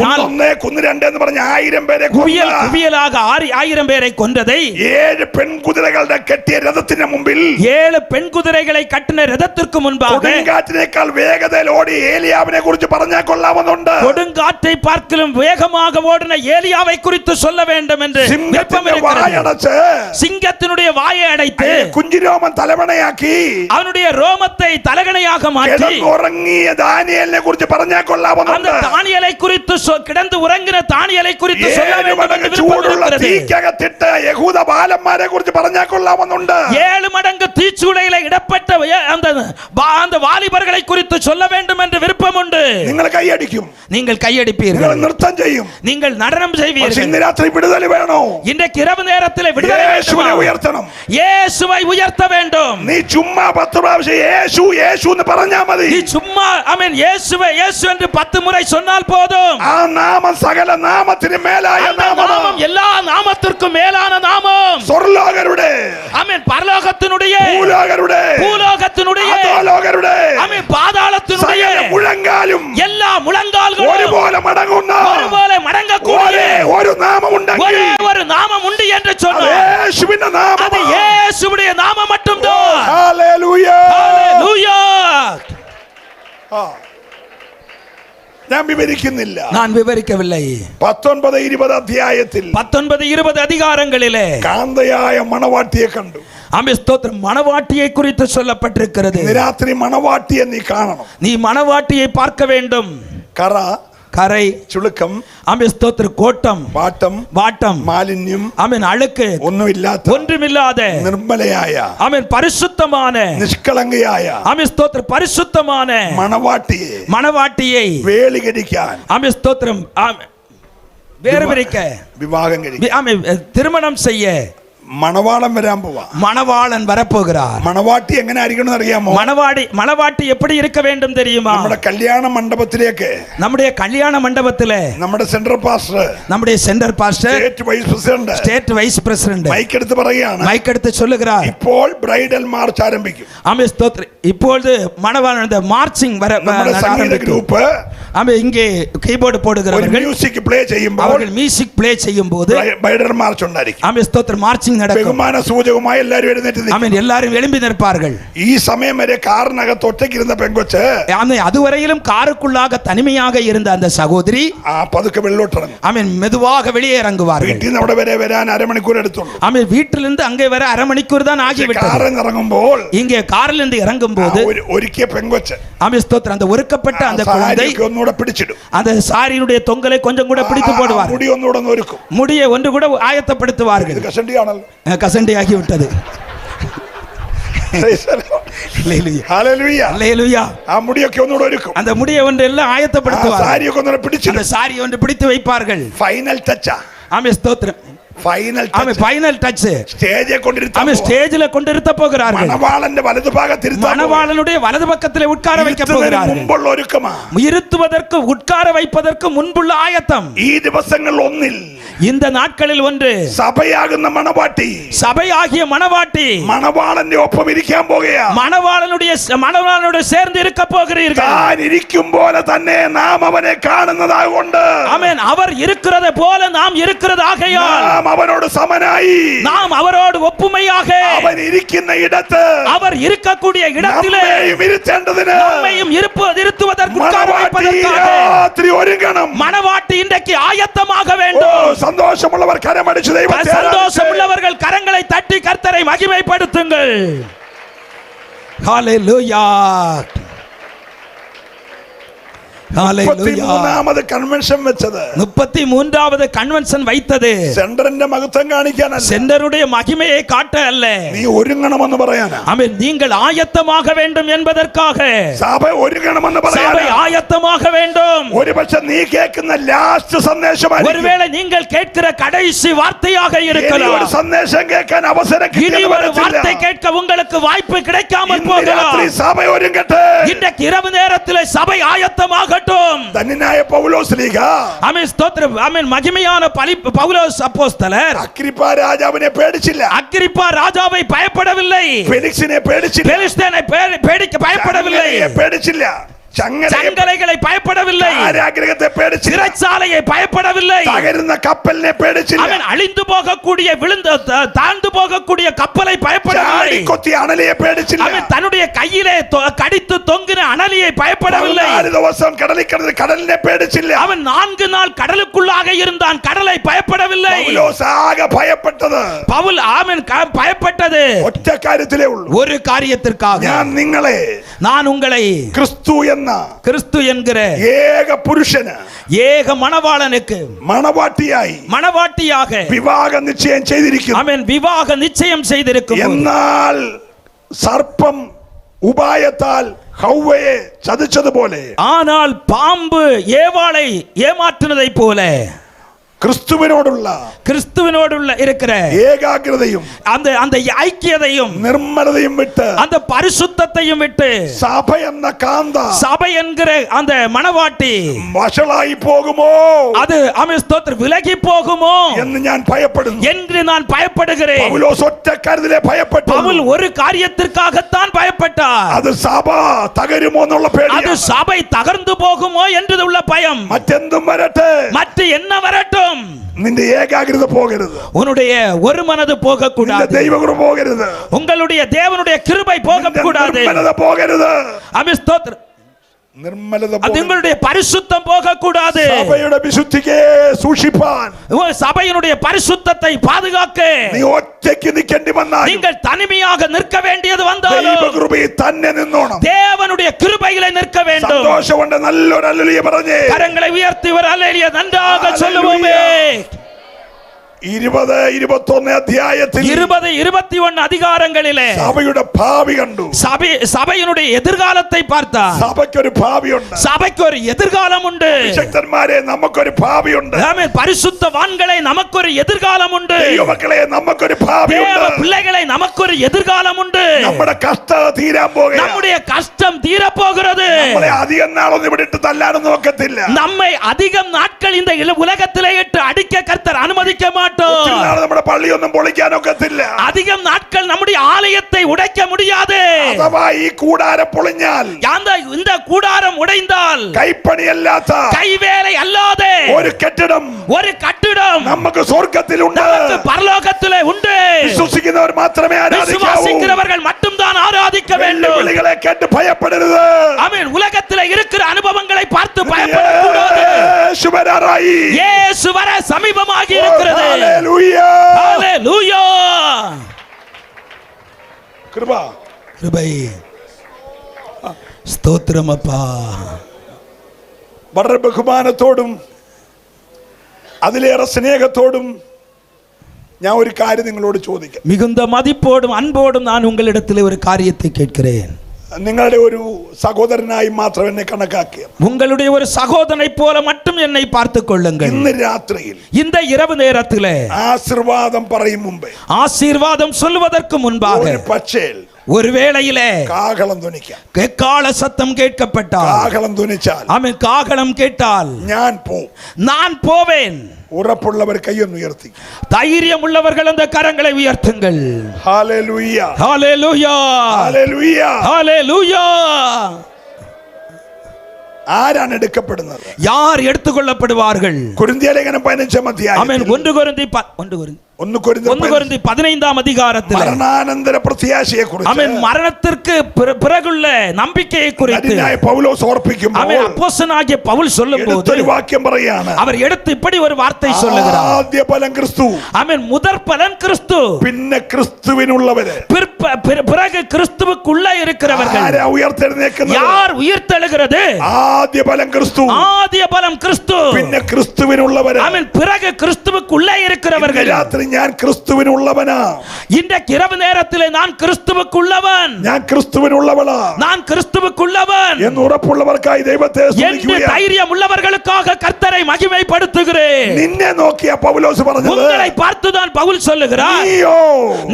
കുന്ന് 2 എന്ന് പറഞ്ഞ 1000 പേരെ குவியலாக 1000 பேரை கொன்றதை 7 പെൺകുതിരകളുടെ കെട്ടിയ രഥത്തിന് മുമ്പിൽ 7 பெண் குதிரைகளை கட்டின ரதத்திற்கு முன்பாக കൊടുങ്കാറ്റിനേക്കാൾ വേഗതയിൽ ഓടി ഏലിയാവിനെ കുറിച്ച് പറഞ്ഞാൽ കൊള്ളാമെന്നുണ്ട്. கொடுங்காற்றை பார்க்கலும் வேகமாக ஓடின ஏலியாவை குறித்து சொல்ல வேண்டும் என்று சிங்கத்தினுடைய வாயை அடைத்து കുഞ്ചിരോമം തലവണയാക്കി அவனுடைய ரோமத்தை தலகணையாக மாற்றி ഉറങ്ങിയ ദാനിയേലിനെ കുറിച്ച് പറഞ്ഞാൽ കൊള്ളാമെന്നുണ്ട്. அந்த தானியேலை குறித்து கிடந்து உறங்கின தானியேலை குறித்து சொல்ல வேண்டும் என்று ചൂടുള്ള തീക്കകത്തിട്ട് യഹൂദ ബാലന്മാരെ കുറിച്ച് പറഞ്ഞാൽ കൊള്ളാമെന്നുണ്ട്. 7 மடங்கு தீச்சூளையில இடப்பட்ட அந்த வாலிபர்களை குறித்து சொல்ல வேண்டும் என்று விருப்பம் உண்டு. നിങ്ങൾ കൈയടിക്കും, நீங்கள் கையடிப்பீர்கள், നൃത്തം ചെയ്യും, நீங்கள் நடனம் செய்வீர்கள். ഇന്ന് രാത്രി വിടുതൽ വേണോ? இன்றைக்கு இரவு நேரத்தில் விடுதலை യേശുവിനെ ഉയർത്തണം. இயேசுவை உயர்த்த வேண்டும். നീ ചുമ്മാ 10 പ്രാവശ്യം യേശു യേശു എന്ന് പറഞ്ഞാൽ മതി. நீ சும்மா ஆமென் இயேசுவை இயேசு என்று 10 முறை சொன்னால் போதும். ആ നാമം സകല നാമത്തിനും മേലായ നാമം, எல்லா നാമத்திற்கும் மேலான நாமம். സ്വർലോകരുടെ ஆமென் பரலோகத்தினுடைய ഭൂലോകരുടെ അധോലോകരുടെ ஆமென் பாதாளத்தினுடைய മുഴങ്കാലും எல்லா முழங்கால்களும் ഒരുപോലെ மடங்கக்கூடிய ഒരു നാമമുണ്ടെങ്കിൽ ஒரே ஒரு நாமம் உண்டு என்று சொன்னார். യേശുവിന്റെ നാമം, அது இயேசுவுடைய நாமம் மட்டும்தான். ഹല്ലേലൂയ. ஹல்லேலூயா. ഞാൻ വിവരിക്കുന്നില്ല, நான் விவரிக்கவில்லை. 19-20 അധ്യായത്തിൽ 19-20 அதிகாரங்களிலே കാന്തയായ മണവാട്ടിയെ കണ്ടു. ஆமென் ஸ்தோத்திரம். மணவாட்டியை குறித்து சொல்லப்பட்டிருக்கிறது. രാത്രി മണവാട്ടിയെ നീ കാണണം. நீ மணவாட்டியை பார்க்க வேண்டும். கரை, ചുളുക്കം, ஆமென் ஸ்தோத்திரம், கோட்டம், வாட்டம், മാലിന്യം, ஆமென் அழுக்கு, ஒன்றுமில்லாத നിർമ്മലയായ, ஆமென் பரிசுத்தமான, നിഷ്കളങ്കയായ, ஆமென் ஸ்தோத்திரம், பரிசுத்தமான மணவாட்டியை വേളികരിക്കാൻ, ஆமென் ஸ்தோத்திரம், வேறுபிரிக்க, വിവാഹം കഴിക്കാൻ, ஆமென் திருமணம் செய்ய മണവാളൻ വരാൻ പോവാ. மணவாளன் வரப்போகிறார். മണവാട്ടി എങ്ങനെ ആയിരിക്കണം അറിയാമോ? மணவாட்டி எப்படி இருக்க வேண்டும் தெரியுமா? നമ്മുടെ കല്യാണ മണ്ഡപത്തിലേക്ക്, நம்முடைய கல்யாண மண்டபத்திலே നമ്മുടെ സെൻട്രൽ പാസ്റ്റർ, நம்முடைய centre pastor, state vice president mike എടുത്ത് പറയുകയാണ്, மைக் எடுத்து சொல்லுகிறார், ഇപ്പോൾ ബ്രൈഡൽ മാർച്ച് ആരംഭിക്കും. ஆமென் ஸ்தோத்திரம். இப்பொழுது மணவாளன் மார்ச்சிங் வர ഗ്രൂപ്പ് ஆமென் இங்கே கீபோர்டு போடுகிறவர்கள் மியூசிக் ப்ளே ചെയ്യുമ്പോൾ, அவர்கள் மியூசிக் ப்ளே ചെയ്യുம்போது ബ്രൈഡൽ മാർച്ച് ഉണ്ടായിരിക്കും. ஆமென் ஸ்தோத்திரம், மார்ச்சிங் நடக்கும். ബഹുമാന സൂചകമായി എല്ലാവരും എഴുന്നേറ്റ് നിൽക്കും. ஆமென் எல்லாரும் எழும்பி நிற்பார்கள். ഈ സമയം വരെ കാറിനകത്ത് ഒറ്റയ്ക്ക് ഇരുന്ന പെങ്കൊച്ച് அதுவரையிலும் காருக்குள்ளாக தனிமையாக இருந்த அந்த சகோதரி പതുക്കെ വെള്ളോട്ടിറങ്ങും. ஆமென் மெதுவாக வெளியே இறங்குவார்கள். വീട്ടിൽ നിന്ന് അവിടെ വരെ വരാൻ അരമണിക്കൂർ എടുത്തുള്ളൂ. ஆமென் வீட்டிலிருந்து அங்கே வர அரை மணிக்கூர் தான் ஆகிவிட்டது. കാറിൽ ഇറങ്ങുമ്പോൾ, இங்கே காரில் இருந்து இறங்கும்போது ഒരുക്കിയ പെങ്കൊച്ച്, ஆமென் ஸ்தோத்திரம், அந்த ஒருக்கப்பட்ட அந்த குழந்தை ഒന്നുകൂടെ പിടിച്ചിടും. அந்த சாரியினுடைய தொங்கலை கொஞ்சம் கூட பிடித்து போடுவார். മുടി ഒന്നുകൂടെ ഒരുക്കും. முடியை ஒன்று கூட ஆயத்தப்படுத்துவார்கள். കഷണ്ടിയാണല്ലോ, கசண்டி ஆகிவிட்டது. ആ മുടിയൊക്കെ ഒന്നുകൂടെ ഒരുക്കും. அந்த முடியை ஒன்று எல்லாம் ஆயத்தப்படுத்துவார். സാരിയൊക്കെ ഒന്നുകൂടെ പിടിച്ചിടും. அந்த சாரி ஒன்று பிடித்து வைப்பார்கள். ഫൈനൽ ടച്ചാ. ஆமென் ஸ்தோத்திரம். Final touch. സ്റ്റേജിൽ கொண்டிருத்த போகிறார்கள். மணவாளனுடைய வலது பக்கத்திலே உட்கார வைக்க போகிறார்கள். ഒരുക്കമാ. இருத்துவதற்கு உட்கார வைப்பதற்கு முன்புள்ள ஆயத்தம். ഈ ദിവസങ്ങളിൽ ഒന്നിൽ இந்த நாட்களில் ஒன்று സഭയാകുന്ന മണവാട്ടി சபையாகிய மணவாட்டி മണവാളന്റെ ഒപ്പം ഇരിക്കാൻ പോകുകയാ. மணவாளனுடைய சேர்ந்து இருக்க போகிறீர்கள். താൻ ഇരിക്കും പോലെ തന്നെ നാം അവനെ കാണുന്നതാകൊണ്ട് ஆமென். அவர் இருக்கிறது போல நாம் இருக்கிறதாகையால் നാം അവനോട് സമനായി நாம் அவரோடு ஒப்புமையாக അവൻ ഇരിക്കുന്ന ഇടത്ത് அவர் இருக்கக்கூடிய இடத்திலே നമ്മെയും ഇരുത്തേണ്ടതിന് நம்மையும் இருத்துவதற்கு മണവാട്ടി രാത്രി ഒരുങ്ങണം. மணவாட்டி இன்றைக்கு ஆயத்தமாக ഓ, வேண்டும். സന്തോഷമുള്ളവർ കരമടിച്ച് ദൈവത്തെ சந்தோஷமுள்ளவர்கள் கரங்களை தட்டி கர்த்தரை மகிமைப்படுத்துங்கள். ஹalleluya. മൂന്നാമത് കൺവെൻഷൻ വെച്ചത് 33வது കൺവെൻഷൻ வைத்தது സെന്ററിന്റെ മഹത്വം കാണിക്കാനല്ല, சென்டருடைய மகிமையை காட்ட அல்ல. നീ ഒരുങ്ങണമെന്ന് പറയാനാ. ஆமென். நீங்கள் ஆயத்தமாக வேண்டும் என்பதற்காக സഭ ഒരുങ്ങണമെന്ന് சபை പറയാനാ. ஆயத்தமாக வேண்டும். ഒരുപക്ഷെ നീ കേൾക്കുന്ന ലാസ്റ്റ് സന്ദേശമായിരിക്കും. ஒருவேளை நீங்கள் கேட்கிற கடைசி வார்த்தையாக ഇനി இருக்கலாம். ഒരു സന്ദേശം കേൾക്കാൻ അവസരം இனி കിട്ടിയെന്ന് ஒரு വരത്തില്ല. வார்த்தை கேட்க உங்களுக்கு வாய்ப்பு கிடைக்காமல் ഇന്ന് രാത്രി போகலாம். സഭ ഒരുങ്ങട്ടെ. இன்றைக்கு இரவு நேரத்தில் சபை ஆயத்தமாகட்டும். ധന്യനായ പൗലോസ്ലീഹ ஆமென். ஸ்தோத்திரம். ஆமென். மகிமையான பவுலோஸ் அப்போஸ்தலர் അഗ്രിപ്പ രാജാവിനെ പേടിച്ചില്ല, அக்கிரிப்பா ராஜாவை பயப்படவில்லை. ഫെലിക്സിനെ പേടിച്ചില്ല, பெலிஸ்தேனை பேடிக்க பயப்படவில்லை. ചങ്ങലയെ പേടിച്ചില്ല, சங்கலைகளை பயப்படவில்லை. കാരാഗ്രഹത്തെ പേടിച്ചില്ല, சிறைச்சாலையை பயப்படவில்லை. തകരുന്ന കപ്പലിനെ പേടിച്ചില്ല, அவன் அழிந்து போகக்கூடிய தாழ்ந்து போகக்கூடிய கப்பலை பயப்படவில்லை. ചാടിക്കൊത്തി അണലിയെ പേടിച്ചില്ല, அவன் தன்னுடைய கையிலே கடித்து தொங்கின அனலியை பயப்படவில்லை. 4 ദിവസം കടലിൽ കിടന്ന് കടലിനെ പേടിച്ചില്ല. அவன் 4 நாள் கடலுக்குள்ளாக இருந்தான், கடலை பயப்படவில்லை. പൗലോസ് ആകെ ഭയപ്പെട്ടത് பவுல் ஆமென் பயப்பட்டது ഒറ്റ കാര്യത്തിലേ ഉള്ളൂ. ஒரு காரியத்திற்காக. ഞാൻ നിങ്ങളെ நான் உங்களை ക്രിസ്തു എന്ന கிறிஸ்து என்கிற ഏക പുരുഷന് ஏக மணவாளனுக்கு மணவாட்டியாக വിവാഹ നിശ്ചയം ചെയ്തിരിക്കുന്നു. ஆமென் விவாக நிச்சயம் செய்திருக்கும். എന്നാൽ സർപ്പം ഉപായത്താൽ ഹൗവയെ ചതിച്ചതുപോലെ, ஆனால் பாம்பு ஏவாளை ஏமாற்றினதை போல கிறிஸ்துவினோடுள்ள இருக்கிற ഏകാഗ്രതയും அந்த ஐக்கியத்தையும் നിർമ്മലതയും വിട്ട് அந்த பரிசுத்தத்தையும் விட்டு സഭ എന്ന കാന്ത சபை என்கிற அந்த மணவாட்டி വഷളായി പോകുമോ அது ஆமென் ஸ்தோத்திரம் விலகி போகுமோ എന്ന് ഞാൻ ഭയപ്പെടുന്നു. என்று நான் பயப்படுகிறேன். പൗലോസ് ഒറ്റ കാര്യത്തിലെ ഭയപ്പെട്ടു. பவுல் ஒரு காரியத்திற்காகத்தான் பயப்பட்டார். അത് സഭ തകരുമോ എന്നുള്ള அது പേടി, சபை தகர்ந்து போகுமோ என்று உள்ள பயம். മറ്റെന്തും വരട്ടെ, மற்ற என்ன வரட்டும், നിന്റെ ഏകാഗ്രത പോകരുത്, உன்னுடைய ஒரு மனது போக നിന്റെ கூடாது, ദൈവകൃപ പോകരുത്, உங்களுடைய தேவனுடைய கிருபை போக നിന്റെ கூடாது. നിർമ്മലത പോകരുത്, ஆமென் ஸ்தோத்திரம். നിർമ്മലത அது പോകരുത്. உங்களுடைய பரிசுத்தம் போக கூடாது. സഭയുടെ വിശുദ്ധിയെ സൂക്ഷിപ്പാൻ உங்கள் சபையினுடைய பரிசுத்தத்தை பாதுகாக்க നീ ഒറ്റയ്ക്ക് നിൽക്കേണ്ടി വന്നാൽ நீங்கள் தனிமையாக நிற்க வேண்டியது வந்தாலும் ദൈവകൃപയിൽ തന്നെ നിന്നോണം. தேவனுடைய கிருபையிலே நிற்க வேண்டும். സന്തോഷം കൊണ്ട് നല്ലൊരു ഹല്ലേലൂയ പറഞ്ഞേ. கரங்களை உயர்த்தி ஒரு அல்லேலூயா நன்றாக சொல்லுவோமே. 20-21 അധ്യായത്തിൽ 20-21 அதிகாரங்களிலே സഭയുടെ ഭാവി കണ്ടു. சபையினுடைய எதிர்காலத்தை பார்த்தார். സഭയ്ക്കൊരു ഭാവിയുണ്ട്. சபைக்கு ஒரு எதிர்காலம் உண்டு. ശക്തന്മാരെ നമുക്കൊരു ഭാവിയുണ്ട്. ஆமென். பரிசுத்தவான்களை நமக்கு ஒரு எதிர்காலம் உண்டு. ദൈവമക്കളെ നമുക്കൊരു ഭാവിയുണ്ട്. தேவ பிள்ளைகளை நமக்கு ஒரு எதிர்காலம் உண்டு. നമ്മുടെ കഷ്ടത തീരാൻ പോകുകയാണ്. நம்முடைய கஷ்டம் தீர போகிறது. നമ്മളെ അധികം നാളൊന്നും ഇവിടെ ഇട്ട് തല്ലാനൊന്നും നോക്കത്തില്ല. நம்மை அதிகம் நாட்கள் இந்த உலகத்திலே இட்டு அடிக்க கர்த்தர் அனுமதிக்க மாட்டார். നമ്മുടെ പള്ളിയൊന്നും പൊളിക്കാനൊക്കത്തില്ല. அதிகம் நாட்கள் நம்முடைய ஆலயத்தை உடைக்க முடியாது. അഥവാ ഈ കൂടാരം പൊളിഞ്ഞാൽ, இந்த கூடாரம் உடைந்தால், കൈപ്പണിയല്ലാത്ത கைவேலை அல்லாத ഒരു കെട്ടിടം നമുക്ക് സ്വർഗ്ഗത്തിലുണ്ട്. பரலோகத்திலே உண்டு. വിശ്വസിക്കുന്നവർ മാത്രമേ ആരാധിക്കാവൂ. விசுவாசிக்கிறவர்கள் மட்டும்தான் ஆராதிக்க வேண்டும். വെല്ലുവിളികളെ കേട്ട് ഭയപ്പെടരുത്. ஆமென். உலகத்திலே இருக்கிற அனுபவங்களை பார்த்து பயப்படக்கூடாது. இயேசு வர சமீபமாகி இருக்கிறது. ഹല്ലേലൂയ. ஹல்லேலூயா. കൃപ ஸ்தோத்திரம் அப்பா. വളരെ ബഹുമാനത്തോടും അതിലേറെ സ്നേഹത്തോടും ഞാൻ ഒരു കാര്യം നിങ്ങളോട് ചോദിക്കാം. மிகுந்த மதிப்போடும் அன்போடும் நான் உங்களிடத்தில் ஒரு காரியத்தை கேட்கிறேன். നിങ്ങളുടെ ഒരു സഹോദരനായി മാത്രം എന്നെ കണക്കാക്കുക. உங்களுடைய ஒரு சகோதரனை போல மட்டும் என்னை பார்த்துக் கொள்ளுங்கள். ഇന്ന് രാത്രിയിൽ இந்த இரவு நேரத்திலே ആശീർവാദം പറയും മുമ്പേ ஆசீர்வாதம் சொல்வதற்கு முன்பாக ഒരു പക്ഷേ ஒரு வேளையிலே കാഹളം ധ്വനിക്കാം. எக்கால சத்தம் கேட்கப்பட்டால், കാഹളം ധ്വനിച്ചാൽ ஆமென், காகடம் கேட்டால் ഞാൻ പോവും. நான் போவேன். ഉറപ്പുള്ളവർ കൈയൊന്ന് ഉയർത്തി. தைரியம் உள்ளவர்கள் அந்த கரங்களை உயர்த்துங்கள். ഹല്ലേലൂയ, ஹalleluya, ഹല്ലേലൂയ. ஹalleluya. ആരാണ് എടുക്കപ്പെടുന്നത്? யார் எடுத்துக்கொள்ளப்படுவார்கள்? കൊരിന്ത്യർ ലേഖനം 15-ാം അധ്യായം. ஆமென். 1 கொரிந்தி 15ஆம் அதிகாரத்தில் മരണാനന്തര പ്രത്യാശയെ കുറിച്ച് ஆமென், மரணத்திற்கு பிறகுள்ள நம்பிக்கையை குறித்து പൗലോസ് ഓർപ്പിക്കുമ്പോൾ ஆமென், அப்போஸ்தலனாகிய பவுல் சொல்லும்போது ഒരു വാക്യം പറയാണ്. அவர் எடுத்து இப்படி ஒரு வார்த்தை சொல்லுகிறார். ആദ്യ ഫലം ക്രിസ്തു, ஆமென், முதற் பலன் கிறிஸ்து, പിന്നെ ക്രിസ്തുവിനുള്ളവര്, பிறகு கிறிஸ்துவுக்குள்ள இருக்கிறவர்கள். ആരാ ഉയർത്തെഴുന്നേൽക്കുന്നത്? யார் உயிர்த்தெழுகிறது? ആദ്യ ഫലം ക്രിസ്തു, ஆதிய பலம் கிறிஸ்து, പിന്നെ ക്രിസ്തുവിനുള്ളവര്, ஆமென், பிறகு கிறிஸ்துவுக்குள்ள இருக்கிறவர்கள். രാത്രി ഞാൻ ക്രിസ്തുവിനുള്ളവനാ. இன்றைக்கு இரவு நேரத்திலே நான் கிறிஸ்துவுக்குள்ளவன், ഞാൻ ക്രിസ്തുവിനുള്ളവളാ, நான் கிறிஸ்துவுக்குள்ளவன் എന്ന് ഉറപ്പുള്ളവർക്കായി ദൈവത്തെ என்று സ്തുതിക്കുകയാണ്. தைரியம் உள்ளவர்களுக்காக கர்த்தரை மகிமைப்படுத்துகிறேன். നിന്നെ നോക്കിയ പൗലോസ് പറഞ്ഞത്, உங்களை பார்த்துதான் பவுல் சொல்லுகிறார், നീയോ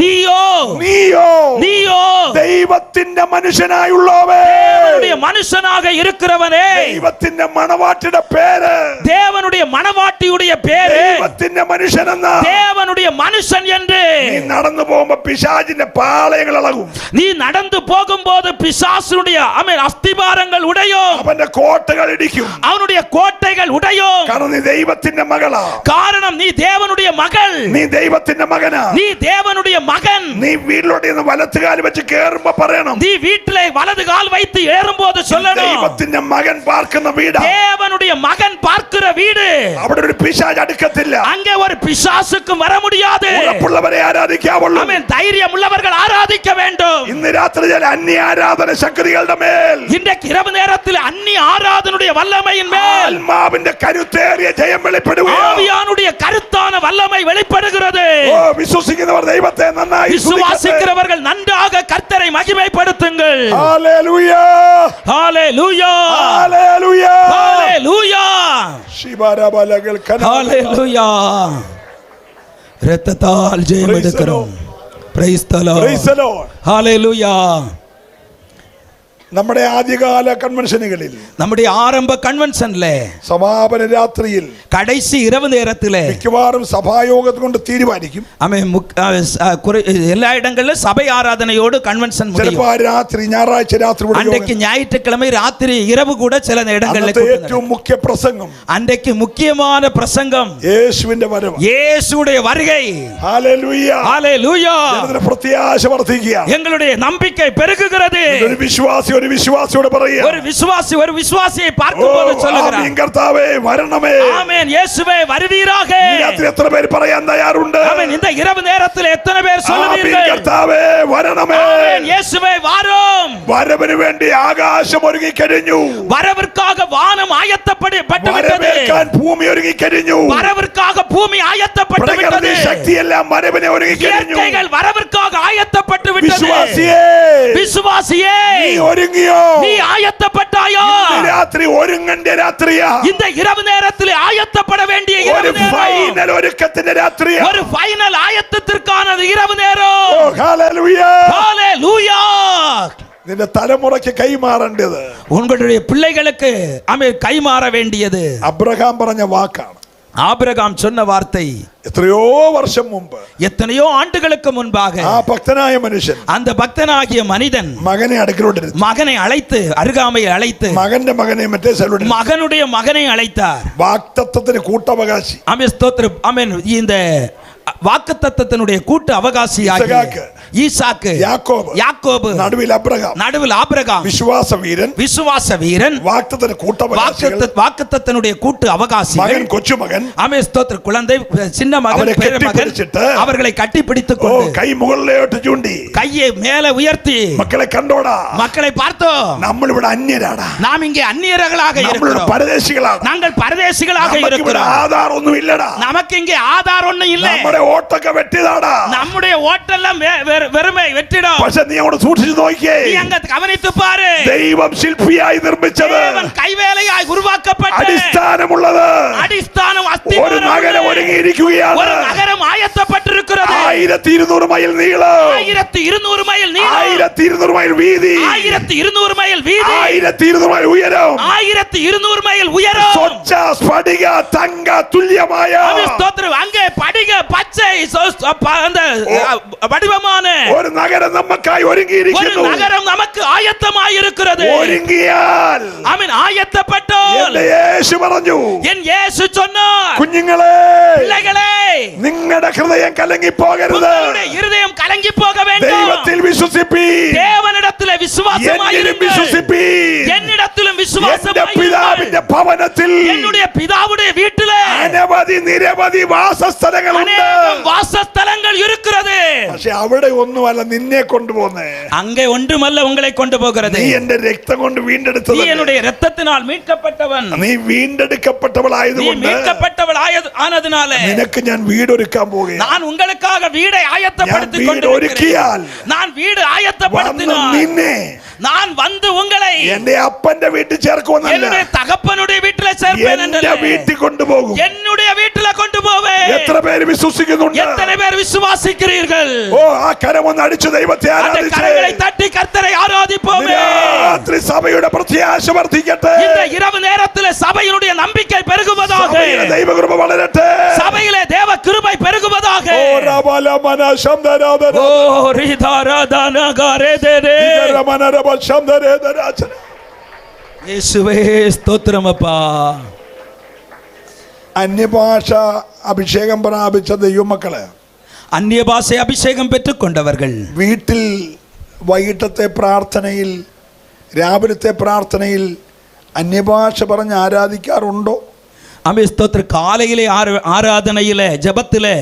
நீயோ നീയോ நீயோ ദൈവത്തിന്റെ മനുഷ്യനായുള്ളവേ, தேவனுடைய மனுஷனாக இருக்கிறவனே, ദൈവത്തിന്റെ മണവാട്ടിയുടെ പേര്, தேவனுடைய மணவாட்டியுடைய பேரு ദൈവത്തിന്റെ മനുഷ്യനെന്ന. தேவனுடைய மனுஷன் என்று. നീ നടന്നു പോകുമ്പോ പിശാചിന്റെ പാളയങ്ങൾ ഇളകും, நீ நடந்து போகும்போது பிசாசுடைய ஆமென் அஸ்திபாரங்கள் உடையும், അവന്റെ കോട്ടകൾ ഇടിക്കും. அவனுடைய கோட்டைகள் உடையும். കാരണം നീ ദൈവത്തിന്റെ മകളാ, காரணம் நீ தேவனுடைய மகள், നീ ദൈവത്തിന്റെ മകനാ. நீ தேவனுடைய மகன். നീ വീട്ടിലോട്ട് ഇന്ന് വലത്തുകാല് വെച്ച് കേറുമ്പോ പറയണം, நீ வீட்டிலே வலது கால் வைத்து ஏறும்போது சொல்லணும், ദൈവത്തിന്റെ മകൻ പാർക്കുന്ന വീടാ. தேவனுடைய மகன் பார்க்கிற வீடு. അവിടെ ഒരു പിശാച് അടുക്കത്തില്ല. அங்கே ஒரு பிசாசுக்கும் வர முடியாது. ഉറപ്പുള്ളവരെ ആരാധിക്കാവുള്ളൂ. ஆமென், தைரியம் உள்ளவர்கள் ஆராதிக்க வேண்டும். ഇന്ന് രാത്രി ചില അന്യ ആരാധന ശക്തികളുടെ മേൽ இன்றைக்கு இரவு நேரத்தில் அந்நிய ஆராதனுடைய வல்லமையின் மேல் ആത്മാവിന്റെ കരുത്തേറിയ ജയം വെളിപ്പെടുകയാണ്. ஆவியானுடைய கருத்தான வல்லமை வெளிப்படுகிறது. ഓ, വിശ്വസിക്കുന്നവർ ദൈവത്തെ നന്നായി സ്തുതിക്കട്ടെ. விசுவாசிக்கிறவர்கள் நன்றாக கர்த்தரை மகிமைப்படுத்துங்கள். ഹല്ലേലൂയ, ஹalleluya, ഹല്ലേലൂയ, ஹalleluya, ശിബാരബലകൾ കന. ஹalleluya. இரத்தத்தால் ஜெயம் Praise the எடுக்கிறோம். Praise the Lord. Praise the Lord. ஹalleluya. നമ്മുടെ ആദ്യകാല കൺവെൻഷനുകളിൽ, நம்முடைய ஆரம்ப கன்வென்ஷன்ல സമാപന രാത്രിയിൽ கடைசி இரவு நேரத்திலே മിക്കവാറും സഭായോഗം കൊണ്ട് തീരുമാനിക്കും. எல்லா இடங்களிலும் சபை ஆராதனையோடு கன்வென்ஷன் முடியும். ചിലപ്പോൾ ആ രാത്രി ഞായറാഴ്ച രാത്രി அன்றைக்கு ஞாயிற்றுக்கிழமை ராத்திரி இரவு கூட சில இடங்களில் ഏറ്റവും മുഖ്യ പ്രസംഗം, அன்றைக்கு முக்கியமான பிரசங்கம் യേശുവിന്റെ വരവ്, இயேசுடைய வருகை. ഹല്ലേലൂയ, ஹalleluya. ജനത്തിന്റെ പ്രത്യാശ വർദ്ധിക്കുക. எங்களுடைய நம்பிக்கை பெருகுகிறது. ഒരു വിശ്വാസി ഒരു വിശ്വാസിയോട് പറയുക, ஒரு விசுவாசியை பார்க்கும்போது சொல்லுகிறார், ആമേൻ കർത്താവേ വരണമേ. ஆமென் இயேசுவே வருவீராக. ഈ രാത്രി എത്ര പേര് പറയാൻ തയ്യാറുണ്ട്? ஆமென், இந்த இரவு நேரத்தில் எத்தனை பேர் ആമേൻ சொல்லுவீர்கள்? കർത്താവേ വരണമേ. ஆமென் இயேசுவே வாரும். വരവിന് വേണ്ടി ആകാശം ഒരുങ്ങി കഴിഞ്ഞു, வரவிற்காக வானம் ஆயத்தப்பட்டு விட்டது. വരവേൽക്കാൻ ഭൂമി ഒരുങ്ങി കഴിഞ്ഞു, வரவிற்காக பூமி ஆயத்தப்பட்டு விட்டது. പ്രകൃതി ശക്തിയെല്ലാം വരവിനെ ഒരുങ്ങി കഴിഞ്ഞു. இயற்கைகள் வரவிற்காக ஆயத்தப்பட்டு விட்டது. വിശ്വാസിയേ, விசுவாசியே, നീ ഒരുങ്ങിയോ? நீ ஆயத்தப்பட்டாயோ? ഈ രാത്രി ഒരുങ്ങേണ്ട രാത്രിയാ. இந்த இரவு நேரத்தில் ஆயத்தப்பட வேண்டிய ഒരു இரவு நேரம். ഫൈനൽ ഒരുക്കത്തിന്റെ രാത്രിയാ. ஒரு ஃபைனல் ஆயத்தத்திற்கான இரவு நேரம். ഓ, ഹല്ലേലൂയ. ஹalleluya. നിന്റെ തലമുറയ്ക്ക് കൈമാറേണ്ടത് உங்களுடைய பிள்ளைகளுக்கு ஆமென் கைமாற வேண்டியது അബ്രഹാം പറഞ്ഞ വാക്കാണ്. ஆபிரகாம் சொன்ன வார்த்தை എത്രയോ വർഷം മുമ്പ് எத்தனையோ ஆண்டுகளுக்கு முன்பாக ആ ഭക്തനായ മനുഷ്യൻ அந்த பக்தனாகிய மனிதன் മകനെ അടുക്കലോട്ടിരുന്നു. மகனை அழைத்து அருகாமையை அழைத்து മകന്റെ മകനെ മറ്റേ സ്ഥലം மகனுடைய மகனை அழைத்தார். വാക്തത്വത്തിന് കൂട്ടവകാശി ஆமென் ஸ்தோத்திரம். ஆமென். இந்த வாக்குத்தத்தத்தினுடைய கூட்டு அவகாசியாகிய ஈசாக்கு, யாக்கோபு, നടുവിൽ അബ്രഹാം, நடுவில் ஆபிரகாம், விசுவாச வீரன், വാക്തത്തിന് കൂട്ടവകാശികൾ, வாக்குத்தத்தனுடைய கூட்டு அவகாசி, മകൻ കൊച്ചുമകൻ, ஆமென் ஸ்தோத்திரம், குழந்தை, சின்ன மகன், பெருமகன், அவர்களை கட்டி பிடித்துக் கொண்டு കൈ മുകളിലോട്ട് ചൂണ്ടി கையை மேலே உயர்த்தி, മക്കളെ കണ്ടോടാ, மக்களை பார்த்தோம், നമ്മൾ ഇവിടെ അന്യരാടാ, நாம் இங்கே அந்நியர்களாக இருக்கிறோம், പരദേശികളാണ്, நாங்கள் பரதேசிகளாக இருக்கிறோம், ആധാർ ഒന്നും ഇല്ലടാ, நமக்கு இங்கே ஆதார் ஒண்ணு இல்லை, നമ്മുടെ ഓട്ടൊക്കെ വെട്ടിയതാടാ, நம்முடைய ஓட்டெல்லாம் வெறுமை வெற்றிடம். പക്ഷെ നീ അങ്ങോട്ട് സൂക്ഷിച്ചു നോക്കിയേ, நீ அங்க கவனித்து பாரு. ദൈവം ശില്പിയായി നിർമ്മിച്ചത്, தேவன் கைவேலையாய் உருவாக்கப்பட்ட അടിസ്ഥാനമുള്ളത്, அடிஸ்தானம் ഒരു அஸ்திவாரம் നഗരം ഒരുങ്ങിയിരിക്കുകയാണ്. ஒரு நகரம் ஆயத்தப்பட்டிருக்கிறது. 1200 മൈൽ നീളം, 1200 மைல் நீளம், 1200 മൈൽ വീതി, 1200 மைல் வீதி, 1200 മൈൽ ഉയരം, 1200 மைல் உயரம். സ്വച്ഛ സ്ഫടിക തങ്ക തുല്യമായ ஸ்தோத்திரம். அங்கே படிக பச்சை அந்த வடிவமான ഒരു നഗരം നമുക്കായി ஒரு ഒരുങ്ങിയിരിക്കുന്നു. நகரம் நமக்கு ஆயத்தமாய் இருக்கிறது. ഒരുങ്ങിയാൽ ஆமென். ஆயத்தப்பட்டால் എന്റെ യേശു പറഞ്ഞു, என் இயேசு சொன்னார், കുഞ്ഞുങ്ങളെ, பிள்ளைகளே, നിങ്ങളുടെ ഹൃദയം കലങ്ങി പോകരുത്, உங்களுடைய இருதயம் கலங்கி போக வேண்டாம். ദൈവത്തിൽ വിശ്വസിപ്പീൻ, தேவனிடத்தில் விசுவாசமாய் എന്നിലും இருங்கள். വിശ്വസിപ്പീൻ. என்னிடத்திலும் എന്റെ விசுவாசமாய் പിതാവിന്റെ இருங்கள். ഭവനത്തിൽ என்னுடைய பிதாவுடைய வீட்டிலே അനവധി നിരവധി വാസസ്ഥലങ്ങളുണ്ട്. அநேகம் வாசஸ்தலங்கள் இருக்கிறது. പക്ഷെ അവിടെ ഒന്നുമല്ല നിന്നെ കൊണ്ടുപോകുന്നേ, அங்கே ஒன்றுமல்ல உங்களை கொண்டு போகிறது. നീ എന്റെ രക്തം കൊണ്ട് நீ വീണ്ടെടുത്തത്, என்னுடைய இரத்தத்தினால் மீட்கப்பட்டவன். നീ நீ വീണ്ടെടുക്കപ്പെട്ടവളായതുകൊണ്ട് மீட்கப்பட்டவள் ஆனதுனால നിനക്ക് ഞാൻ വീടൊരുക്കാൻ പോകുകയാണ്. நான் உங்களுக்காக வீடை ஆயத்தப்படுத்திக் ഞാൻ വീട് ഒരുക്കിയാൽ கொண்டிருக்கிறேன். நான் வீடு വന്ന് ஆயத்தப்படுத்தினால் നിന്നെ நான் வந்து உங்களை എന്റെ അപ്പന്റെ വീട്ടിൽ ചേർക്കുമെന്നല്ല, என்னுடைய தகப்பனுடைய வீட்டில சேர்ப்பேன் എന്റെ என்றல்ல, വീട്ടിൽ കൊണ്ടുപോകും. என்னுடைய வீட்டில கொண்டு போவேன். എത്ര പേര് വിശ്വസിക്കുന്നുണ്ട്? எத்தனை பேர் விசுவாசிக்கிறீர்கள்? ഓ, ആ കരമൊന്ന് അടിച്ചു ദൈവത്തെ அந்த ആരാധിച്ച് கரங்களை தட்டி கர்த்தரை ஆராதிப்போமே. രാത്രി സഭയുടെ പ്രത്യാശ വർദ്ധിക്കട്ടെ, இந்த இரவு நேரத்தில் சபையினுடைய நம்பிக்கை பெருகுவதாக, സഭയിലെ ദൈവകൃപ വളരട്ടെ. சபையிலே தேவ கிருபை பெருகுவதாக. ഓ രബലമന ശബ്ദരാധന, ஓ ரிதாரதனகரேதே. രമനരബ ശബ്ദരേദരാചന. இயேசுவே ஸ்தோத்திரம் அப்பா. അന്യഭാഷ അഭിഷേകം പ്രാപിച്ച ദൈവമക്കളെ, அந்நிய பாஷை அபிஷேகம் பெற்றுக் கொண்டவர்கள் വീട്ടിൽ വൈകിട്ടത്തെ പ്രാർത്ഥനയിൽ, രാവിലത്തെ പ്രാർത്ഥനയിൽ അന്യഭാഷ പറഞ്ഞ് ആരാധിക്കാറുണ്ടോ? அமே ஸ்தோத்திரம். காலையிலே ஆராதனையிலே, ஜெபத்திலே,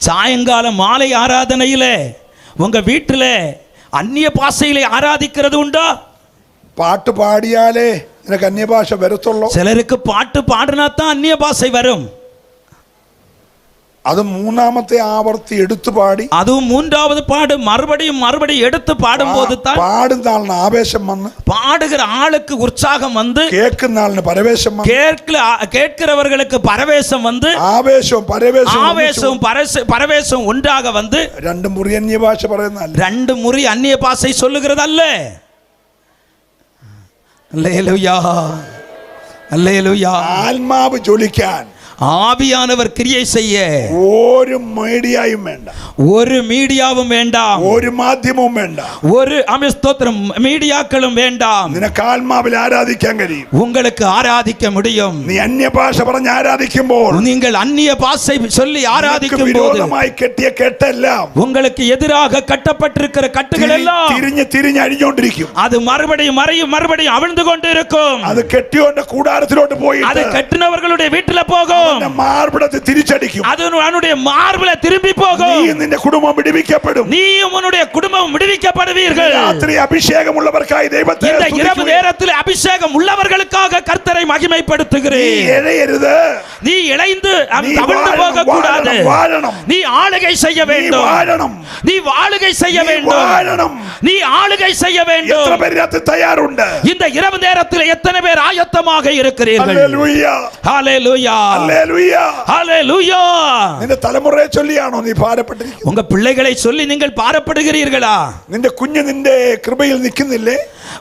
சாயங்காலம் மாலை ஆராதனையிலே, உங்க வீட்டிலே அந்நிய பாஷையிலே ஆராதிக்கிறது உண்டா? പാട്ട് പാടിയാലേ നിനക്ക് അന്യഭാഷ വരത്തുള്ളൂ. சிலருக்கு பாட்டு பாடினா தான் அந்நிய பாஷை வரும். അത് മൂന്നാമത്തെ ആവർത്തി എടുത്തു പാടി, அதுவும் மூன்றாவது பாடு மறுபடியும் எடுத்து பாடும்போது தான் പാടുന്ന ആളിന് ആവേശം വന്ന്, பாடுகிற ஆளுக்கு உற்சாகம் வந்து, കേൾക്കുന്ന ആളിന് പരവേശം വന്ന്, கேட்கிறவர்களுக்கு பரவேசம் வந்து, ആവേശവും പരവേശവും பரவேசம் ஒன்றாக வந்து രണ്ട് മുറി അന്യഭാഷ പറയുന്നതല്ല, 2 முறை அந்நிய பாஷை சொல்லுகிறது அல்ல. அல்லேலூயா, அல்லேலூயா. ആത്മാവ് ജ്വലിക്കാൻ ஆவியானவர் கிரியை செய்ய ഒരു മീഡിയയും വേണ്ട, ஒரு மீடியாவும் வேண்டாம், ഒരു മാധ്യമവും വേണ്ട. ஒரு ஸ்தோத்திரம் மீடியாக்களும் வேண்டாம். നിനക്ക് ആത്മാവിൽ ആരാധിക്കാൻ കഴിയും. உங்களுக்கு ஆராதிக்க முடியும். നീ അന്യഭാഷ പറഞ്ഞ് ആരാധിക്കുമ്പോൾ நீங்கள் அந்நிய பாஷை சொல்லி ஆராதிக்கும் போது വിരോധമായി കെട്ടിയ കെട്ടെല്ലാം உங்களுக்கு எதிராக கட்டப்பட்டிருக்கிற கட்டுகள் எல்லாம் തിരിഞ്ഞ് അഴിഞ്ഞോണ്ടിരിക്കും. அது மறுபடியும் மறுபடியும் அவிழ்ந்து கொண்டு இருக்கும். അത് കെട്ടിയോന്റെ കൂടാരത്തിലോട്ട് പോയി அது கட்டினவர்களுடைய வீட்டுல போகும். മാർബിടത്തിൽ തിരിച്ചടിക്കും. அது அவனுடைய மார்பில திரும்பி போகும். നീ നിന്റെ കുടുംബം വിടുവിക്കപ്പെടും. நீயும் உன்னுடைய குடும்பம் விடுவிக்கப்படுவீர்கள். രാത്രി അഭിഷേകമുള്ളവർക്കായി ദൈവത്തെ இந்த இரவு நேரத்தில் அபிஷேகம் உள்ளவர்களுக்காக கர்த்தரை மகிமைப்படுத்துகிறேன். நீ இளைந்து தவிழ்ந்து போக கூடாது. நீ ஆளுகை செய்ய வேண்டும். நீ ஆளுகை செய்ய வேண்டும். நீ ஆளுகை செய்ய வேண்டும். എത്ര പേര് രാത്രി തയ്യാറുണ്ട്? இந்த இரவு நேரத்தில் எத்தனை பேர் ஆயத்தமாக இருக்கிறீர்கள்? ഹല്ലേലൂയ, ஹalleluya, ഹല്ലേലൂയ. ஹalleluya. നിന്റെ തലമുറയെ ചൊല്ലിയാണോ നീ ഭാരപ്പെട്ടിരിക്കുന്നത്? உங்க பிள்ளைகளை சொல்லி நீங்கள் பாரப்படுகிறீர்களா? നിന്റെ കുഞ്ഞ് നിന്റെ കൃപയിൽ നിൽക്കുന്നില്ലേ?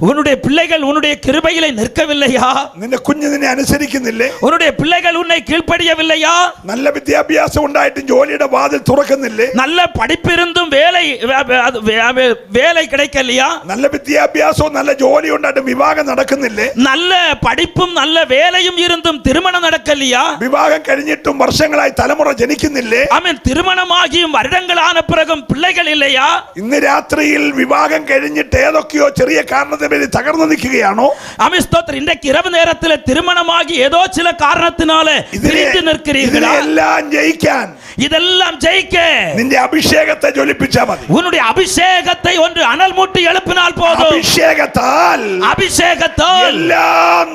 உன்னுடைய பிள்ளைகள் உன்னுடைய கிருபையிலே நிற்கவில்லையா? നിന്റെ കുഞ്ഞ് നിന്നെ അനുസരിക്കുന്നില്ലേ? உன்னுடைய பிள்ளைகள் உன்னை கீழ்ப்படியவில்லையா? നല്ല വിദ്യാഭ്യാസം ഉണ്ടായിട്ടും ജോലിയുടെ വാതിൽ തുറക്കുന്നില്ലേ? நல்ல படிப்பிருந்தும் வேலை கிடைக்கலையா? നല്ല വിദ്യാഭ്യാസവും നല്ല ജോലി ഉണ്ടായിട്ടും വിവാഹം നടക്കുന്നില്ലേ? நல்ல படிப்பும் நல்ல வேலையும் இருந்தும் திருமணம் நடக்கலையா? വിവാഹം കഴിഞ്ഞിട്ടും വർഷങ്ങളായി തലമുറ ജനിക്കുന്നില്ലേ? ஆமென். திருமணமாகியும் வருடங்களான பிறகும் பிள்ளைகள் இல்லையா? ഇന്ന് രാത്രിയിൽ വിവാഹം കഴിഞ്ഞിട്ട് ഏതൊക്കെയോ ചെറിയ കാരണത്തിന് വേണ്ടി തകർന്നു നിൽക്കുകയാണോ? ஆமென். ஸ்தோத்திரம். இன்றைக்கு இரவு நேரத்தில் திருமணமாகி ஏதோ சில காரணத்தினால பிரிந்து நிற்கிறீர்களா? இதெல்லாம் ஜெயிക്കാൻ, இதெல்லாம் ஜெயிக்க നിന്റെ അഭിഷേകത്തെ ജ്വലിപ്പിച്ചാൽ മതി. உன்னுடைய அபிஷேகத்தை ஒன்று அனல் மூட்டி எழுப்பினால் போதும். അഭിഷേകത്താൽ அபிஷேகத்தால் എല്ലാ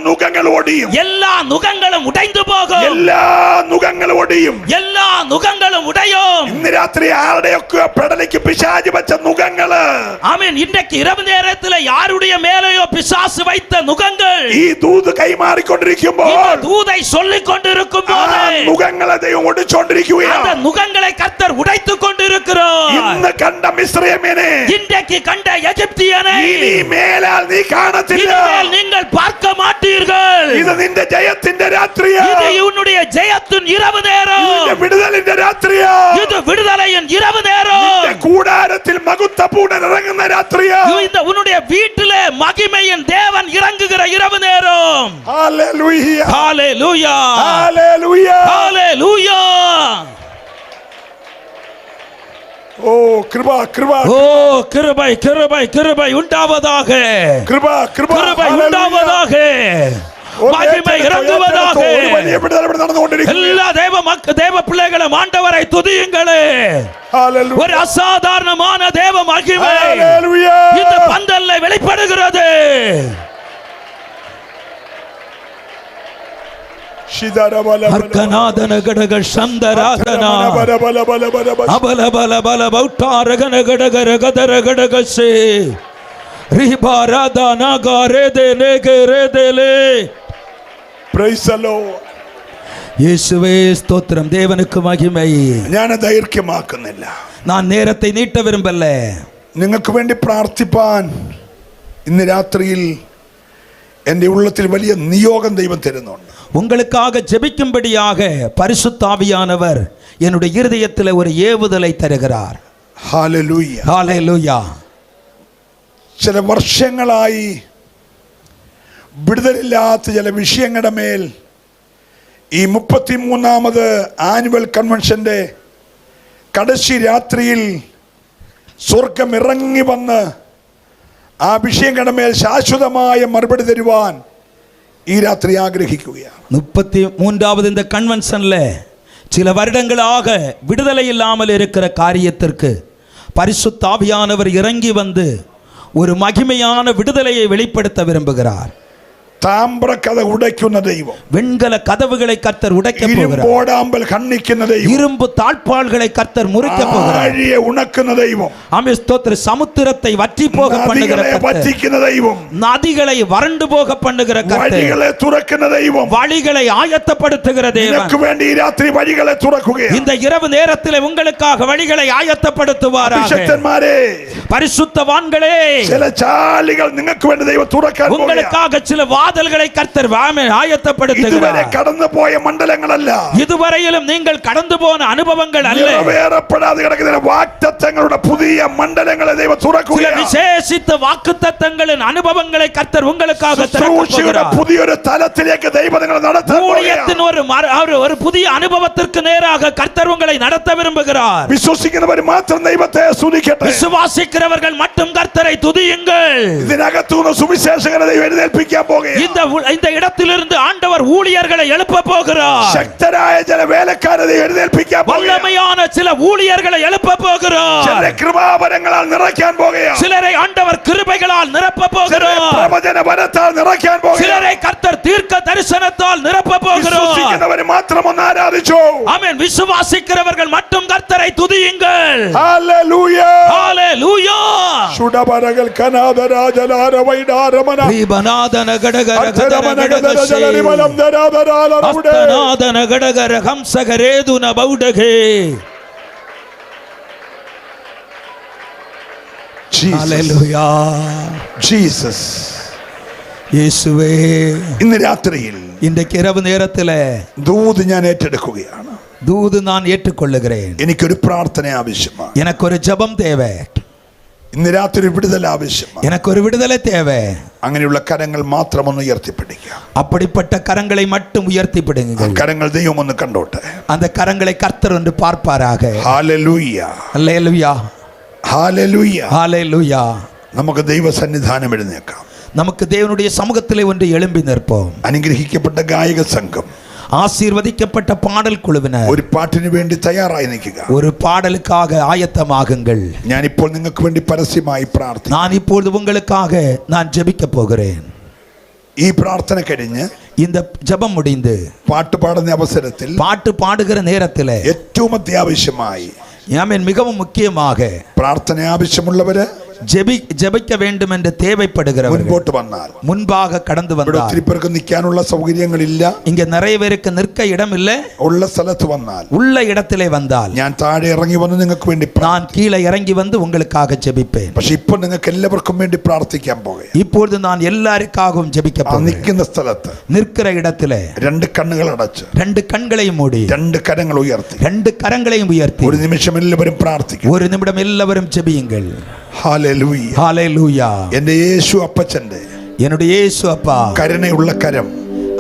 നുകങ്ങൾ ഓടിയും, எல்லா நுகங்களும் உடைந்து போகும். എല്ലാ എല്ലാ നുകങ്ങളും ഒടിയും. எல்லா நுகங்களும் உடையும். ഇന്ന് രാത്രി ആരുടെയൊക്കെ പെടലിക്ക് പിശാച് വെച്ച നുകങ്ങള്, ஆமென். இன்றைக்கு இரவு நேரத்தில் யாருடைய மேலேயோ பிசாசு வைத்த நுகங்கள் ഈ ദൂത് കൈമാറിക്കൊണ്ടിരിക്കുമ്പോൾ இந்த தூதை சொல்லிக் கொண்டிருக்கும் ആ போது നുകങ്ങളെ ദൈവം அந்த ഒടിച്ചോണ്ടിരിക്കുകയാണ്. நுகங்களை கர்த்தர் உடைத்துக் கொண்டிருக்கிறார். ഇന്ന് കണ്ട മിസ്രയീമിനെ இன்றைக்கு கண்ட எகிப்தியனை ഇനി മേലാൽ നീ കാണത്തില്ല. இனிமேல் நீங்கள் பார்க்க மாட்டீர்கள். ഇത് നിന്റെ ജയത്തിന്റെ രാത്രിയാ. இது உன்னுடைய ஜெயத்தின் இரவு நேரம். നിന്റെ വിടുതലിന്റെ രാത്രിയാ. இது விடுதலையின் இரவு நேரம். നിന്റെ കൂടാരത്തിൽ മകുത്തപ്പൂടൻ ഇറങ്ങുന്ന രാത്രിയാ. இந்த உன்னுடைய வீட்டிலே மகிமையின் தேவன் இறங்குகிற இரவு நேரம். ഹല്ലേലൂയ, ஹalleluya, ഹല്ലേലൂയ. ஹalleluya. ഓ കൃപ കൃപ ஓ கிருபை கிருபை கிருபை உண்டாவதாக. കൃപ കൃപ கிருபை ഹല്ലേലൂയ. உண்டாவதாக. மகிமை இறங்குவதாக. ഒരു വലിയ വിടുതൽ ഇവിടെ നടന്നുകൊണ്ടിരിക്കുന്നു. எல்லா தேவ பிள்ளைகளும் ஆண்டவரை துதியுங்களே. ഹല്ലേലൂയ, ஒரு அசாதாரணமான தேவ மகிமை ഹല്ലേലൂയ. இந்த பந்தல்ல வெளிப்படுகிறது. அர்க்கநாதன கடக சந்தராதனா அபல பல பல பௌட்டாரகன கடகர கதர கடகசே ரிபாராதனா காரேதே நேகரேதேலே. Praise the Lord. இயேசுவே ஸ்தோத்திரம். தேவனுக்கு மகிமை. ഞാൻ ദൈർഘ്യമാക്കുന്നില്ല. நான் நேரத்தை நீட்ட விரும்பல. നിങ്ങൾക്ക് വേണ്ടി പ്രാർത്ഥിപ്പാൻ ഇന്ന് രാത്രിയിൽ എൻ്റെ ഉള്ളത്തിൽ വലിയ നിയോഗം ദൈവം തരുന്നുണ്ട്. உங்களுக்காக ஜெபிக்கும்படியாக பரிசுத்த ஆவியானவர் என்னுடைய இருதயத்தில் ஒரு ஏவுதலை தருகிறார். ഹല്ലേലൂയ, ஹalleluya. ചില വർഷങ്ങളായി വിടുതലില്ലാത്ത ചില വിഷയങ്ങളുടെ മേൽ ഈ 33ാമത് ആനുവൽ കൺവെൻഷന്റെ കടശി രാത്രിയിൽ സ്വർഗം ഇറങ്ങി വന്ന് ആ വിഷയങ്ങളുടെ മേൽ ശാശ്വതമായ മറുപടി തരുവാൻ ഈ രാത്രി ആഗ്രഹിക്കുകയാണ്. 33வது இந்த கன்வென்ஷன்ல சில வருடங்களாக விடுதலை இல்லாமல் இருக்கிற காரியத்திற்கு பரிசுத்த ஆவியானவர் இறங்கி வந்து ஒரு மகிமையான விடுதலையை வெளிப்படுத்த விரும்புகிறார். താമ്ര കഥ ഉടയ്ക്കുന്ന ദൈവം, வெண்கல கதவுகளை கர்த்தர் உடைக்க போகிறார். ഇരുമ്പോടാമ്പൽ ഖണ്ഡിക്കുന്ന ദൈവം, இரும்பு தாழ்பாள்களை கர்த்தர் முறிக்க போகிறார். ആഴിയെ ഉണക്കുന്ന ദൈവം, ஆமென் ஸ்தோத்திர. சமுத்திரத்தை வற்றி போக பண்ணுகிற നദികളെ கர்த்தர், വറ്റിക്കുന്ന ദൈവം, நதிகளை வறண்டு போக பண்ணுகிற கர்த்தர், വഴികളെ തുറക്കുന്ന ദൈവം, வழிகளை ஆயத்தப்படுத்துகிற தேவன் നിനക്ക് വേണ്ടി ഈ രാത്രി വഴികളെ തുറക്കുകയാണ്. இந்த இரவு நேரத்தில் உங்களுக்காக வழிகளை ஆயத்தப்படுத்துவாராக. അഭിഷക്തന്മാരെ, பரிசுத்தவான்களே, ചില ചാലുകൾ നിങ്ങൾക്ക് വേണ്ടി ദൈവം തുറക്കാൻ പോകുകയാണ്. உங்களுக்காக சில வாதல்களை கர்த்தர் ഇതുവരെ ஆயத்தப்படுத்துகிறார். കടന്നു പോയ മണ്ഡലങ്ങളല്ല, இதுவரையிலும் நீங்கள் கடந்து போன அனுபவங்கள் அல்ல, നിറവേറപ്പെടാതെ കിടക്കുന്ന വാഗ്ദത്തങ്ങളുടെ പുതിയ മണ്ഡലങ്ങളെ ദൈവം சில തുറക്കുകയാണ്. விசேஷித்த வாக்குத்தத்தங்களின் அனுபவங்களை கர்த்தர் உங்களுக்காக ശുശ്രൂഷയുടെ പുതിയൊരു തലത്തിലേക്ക് ദൈവം നിങ്ങളെ നടത്താൻ ஊழியத்தின் ஒரு புதிய அனுபவத்திற்கு நேராக கர்த்தர் உங்களை நடத்த விரும்புகிறார். വിശ്വസിക്കുന്നവർ മാത്രം ദൈവത്തെ സ്തുതിക്കട്ടെ. விசுவாசிக்கிறவர்கள் மட்டும் கர்த்தரை துதியுங்கள். ഇതിനകത്തുനിന്ന് സുവിശേഷകരെ ദൈവം എഴുന്നേൽപ്പിക്കാൻ പോകുകയാണ്. இந்த இடத்திலிருந்து ஆண்டவர் ஊழியர்களை எழுப்ப போகிறார். ശക്തരായ ചില വേലക്കാരെ ദൈവം എഴുന്നേൽപ്പിക്കാൻ പോകുകയാണ്. வல்லமையான சில ஊழியர்களை எழுப்ப போகிறார். ചിലരെ കൃപാവരങ്ങളാൽ നിറയ്ക്കാൻ പോകുകയാണ്. சிலரை ஆண்டவர் கிருபைகளால் நிரப்ப போகிறார். പ്രവചന വരത്താൽ നിറയ്ക്കാൻ പോകുകയാണ്. சிலரை கர்த்தர் தீர்க்க தரிசனத்தால் நிரப்ப போகிறார். വിശ്വസിക്കുന്നവർ മാത്രം ഒന്ന് ആരാധിച്ചു. ஆமென். விசுவாசிக்கிறவர்கள் மட்டும் கர்த்தரை துதியுங்கள். ഹല്ലേലൂയ, ஹalleluya. ശുഡപരകൾ കനാദരാജലാര വൈഡാരമന ரீபநாதன கடகர അർത്ഥരമന ഗദരജലരിമലം ദരാദരാലരമുടെ அஸ்தநாதன கடகர ஹம்சகரேதுன பௌடகே. ஹalleluya. ജീസസ്. இயேசுவே, ഇന്ന് രാത്രിയിൽ இன்றைக்கு இரவு நேரத்தில் ദൂത് ഞാൻ ഏറ്റെടുക്കുകയാണ്. தூது நான் ஏற்றுக்கொள்ளுகிறேன். എനിക്കൊരു പ്രാർത്ഥന ആവശ്യമാണ്. எனக்கு ஒரு ஜெபம் தேவை. ഇന്ന് രാത്രി വിടുതൽ ആവശ്യമാണ്. எனக்கு ஒரு விடுதலை தேவை. അങ്ങനെയുള്ള കരങ്ങൾ മാത്രം ഒന്ന് ഉയർത്തിപ്പിടിക്കുക. அப்படிப்பட்ட கரங்களை மட்டும் உயர்த்தி பிடுங்கள். കരങ്ങൾ ദൈവം ഒന്ന് കണ്ടോട്ടെ. அந்த கரங்களை கர்த்தர் ஒன்று பார்ப்பாராக. ഹല്ലേലൂയ, ஹalleluya, ഹല്ലേലൂയ. ஹalleluya. നമുക്ക് ദൈവ സന്നിധാനം എഴുന്നേക്കാം. நமக்கு தேவனுடைய சமூகத்திலே ஒன்று எழும்பி நிற்போம். അനുഗ്രഹിക്കപ്പെട്ട ഗായക സംഘം, ஆசீர்வதிக்கப்பட்ட பாடல் குழுவினர் ഒരു പാട്ടിന് വേണ്ടി തയ്യാറായി നിൽക്കുക. ஒரு பாடலுக்காக ஆயத்தமாகுங்கள். ഞാനിപ്പോൾ നിങ്ങൾക്ക് വേണ്ടി പരസ്യമായി പ്രാർത്ഥിക്കും. நான் இப்பொழுது உங்களுக்காக நான் ஜெபிக்க போகிறேன். ഈ പ്രാർത്ഥന കഴിഞ്ഞ് இந்த ஜெபம் முடிந்து പാട്ട് പാടുന്ന അവസരത്തിൽ பாட்டு பாடுகிற நேரத்தில் ഏറ്റവും അത്യാവശ്യമായി ஆமென் மிகவும் முக்கியமாக പ്രാർത്ഥന ആവശ്യമുള്ളവര് ஜெபிக்க வேண்டும் என்று தேவைப்படுகிறவர்கள் മുൻപോട്ട് വന്നാൽ முன்பாக கடந்து ഇവിടെ வந்தார். ഒത്തിരി പേർക്ക് നിൽക്കാനുള്ള സൗകര്യങ്ങളില്ല. இங்க நிறைய பேருக்கு நிற்க இடம் இல்லை. ഉള്ള സ്ഥലത്ത് വന്നാൽ உள்ள இடத்திலே வந்தால் ഞാൻ താഴെ ഇറങ്ങി വന്ന് നിങ്ങൾക്ക് വേണ്ടി நான் கீழே இறங்கி வந்து உங்களுக்காக ஜெபிப்பேன். പക്ഷെ ഇപ്പോൾ നിങ്ങൾക്ക് എല്ലാവർക്കും വേണ്ടി പ്രാർത്ഥിക്കാൻ പോകുകയാണ്. இப்பொழுது நான் எல்லாருக்காகவும் ஜெபிக்க ആ போகிறேன். നിൽക്കുന്ന സ്ഥലത്ത് நிற்கிற இடத்திலே രണ്ട് കണ്ണുകൾ അടച്ച് ரெண்டு கண்களையும் மூடி രണ്ട് കരങ്ങൾ ഉയർത്തി ரெண்டு கரங்களையும் உயர்த்தி ഒരു നിമിഷം എല്ലാവരും പ്രാർത്ഥിക്കും. ஒரு நிமிடம் எல்லாரும் ஜெபியுங்கள். ഹല്ലേലൂയ. ஹalleluya. എന്റെ യേശു അപ്പച്ചന്റെ என்னுடைய இயேசு அப்பா കരുണയുള്ള കരം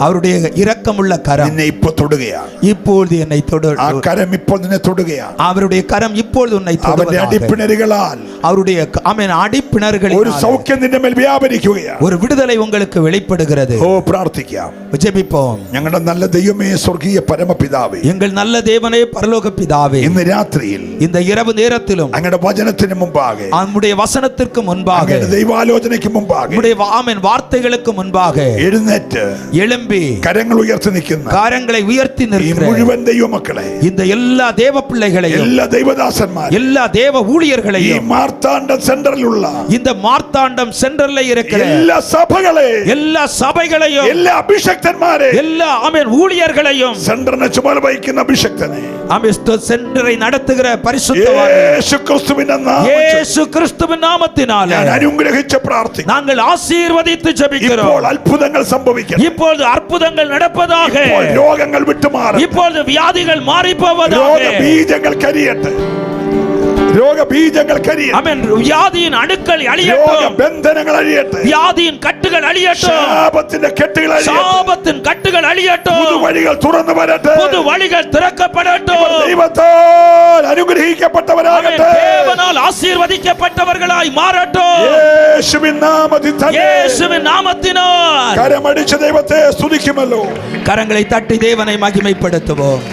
அவருடைய இரக்கமுள்ள கரம் നിന്നെ ഇപ്പോൾ തൊടുകയാണ്. இப்பொழுது என்னை ആ കരം ഇപ്പോൾ നിന്നെ തൊടുകയാണ്. அவருடைய கரம் இப்பொழுது உன்னை അവന്റെ தொடுவதாக. അടിപ്പിണരുകളാൽ அவருடைய ஆமென் அடிப்பிணர்கள் ഒരു സൗഖ്യം നിന്റെ മേൽ വ്യാപരിക്കുകയാണ്. ஒரு விடுதலை உங்களுக்கு வெளிப்படுகிறது. ഓ പ്രാർത്ഥിക്കാം. ஜெபிப்போம். ഞങ്ങളുടെ നല്ല ദൈവമേ, സ്വർഗീയ പരമപിതാവേ, எங்கள் நல்ல தேவனே, பரலோக பிதாவே, ഇന്ന് രാത്രിയിൽ இந்த இரவு நேரத்திலும் അങ്ങയുടെ വചനത്തിന് മുമ്പാകെ, நம்முடைய வசனத்திற்கு முன்பாக, അങ്ങയുടെ ദൈവാലോചനയ്ക്ക് മുമ്പാകെ, நம்முடைய ஆமென் வார்த்தைகளுக்கு முன்பாக എഴുന്നേറ്റ് எழும்பி കരങ്ങൾ ഉയർത്തി നിൽക്കുന്ന காரங்களை உயர்த்தி ഈ நிற்கிற മുഴുവൻ ദൈവമക്കളെ, இந்த எல்லா தேவ பிள்ளைகளையும், എല്ലാ ദൈവദാസന്മാരെ, எல்லா தேவ ഈ ஊழியர்களையும், മാർത്താണ്ഡ സെന്ററിലുള്ള இந்த மார்த்தாண்டம் சென்டர்ல இருக்கிற എല്ലാ സഭകളെ, எல்லா சபைகளையும், എല്ലാ അഭിഷക്തന്മാരെ, எல்லா ஆமென் ஊழியர்களையும், സെന്ററിനെ ചുമല വഹിക്കുന്ന അഭിഷക്തനെ, ஆமென் சென்டரை நடத்துகிற பரிசுத்தவான்களை യേശുക്രിസ്തുവിന്റെ നാമത്തിൽ இயேசு கிறிஸ்துவின் நாமத்தினாலே ഞാൻ അനുഗ്രഹിച്ച് പ്രാർത്ഥിക്കുന്നു. நாங்கள் ஆசீர்வதித்து ഇപ്പോൾ ஜெபிக்கிறோம். അത്ഭുതങ്ങൾ സംഭവിക്കണം. இப்பொழுது அற்புதங்கள் நடப்பதாக. ഇപ്പോൾ രോഗങ്ങൾ വിട്ടുമാറട്ടെ. இப்பொழுது வியாதிகள் மாறி போவதாக. രോഗബീജങ്ങൾ കരിയട്ടെ. രോഗബീജങ്ങൾ കരിയട്ടെ. ஆமென். வியாதியின் அணுக்கள் அழியட்டும். രോഗബന്ധനങ്ങൾ അഴിയട്ടെ. வியாதியின் கட்டுகள் அழியட்டும். ശാപത്തിന്റെ കെട്ടുകൾ അഴിയട്ടെ. சாபத்தின் கட்டுகள் அழியட்டும். പുതുവഴികൾ തുറന്നു വരട്ടെ. புது வழிகள் திறக்கப்படட்டும். ദൈവത്താൽ അനുഗ്രഹിക്കപ്പെട്ടവരാകട്ടെ. தேவனால் ஆசீர்வதிக்கப்பட்டவர்களாய் மாறட்டும். യേശുവിൻ നാമത്തിൽ തന്നെ இயேசுவின் நாமத்தினால் കരമടിച്ച ദൈവത്തെ സ്തുതിക്കുമല്ലോ. கரங்களை தட்டி தேவனை மகிமைப்படுத்துவோம்.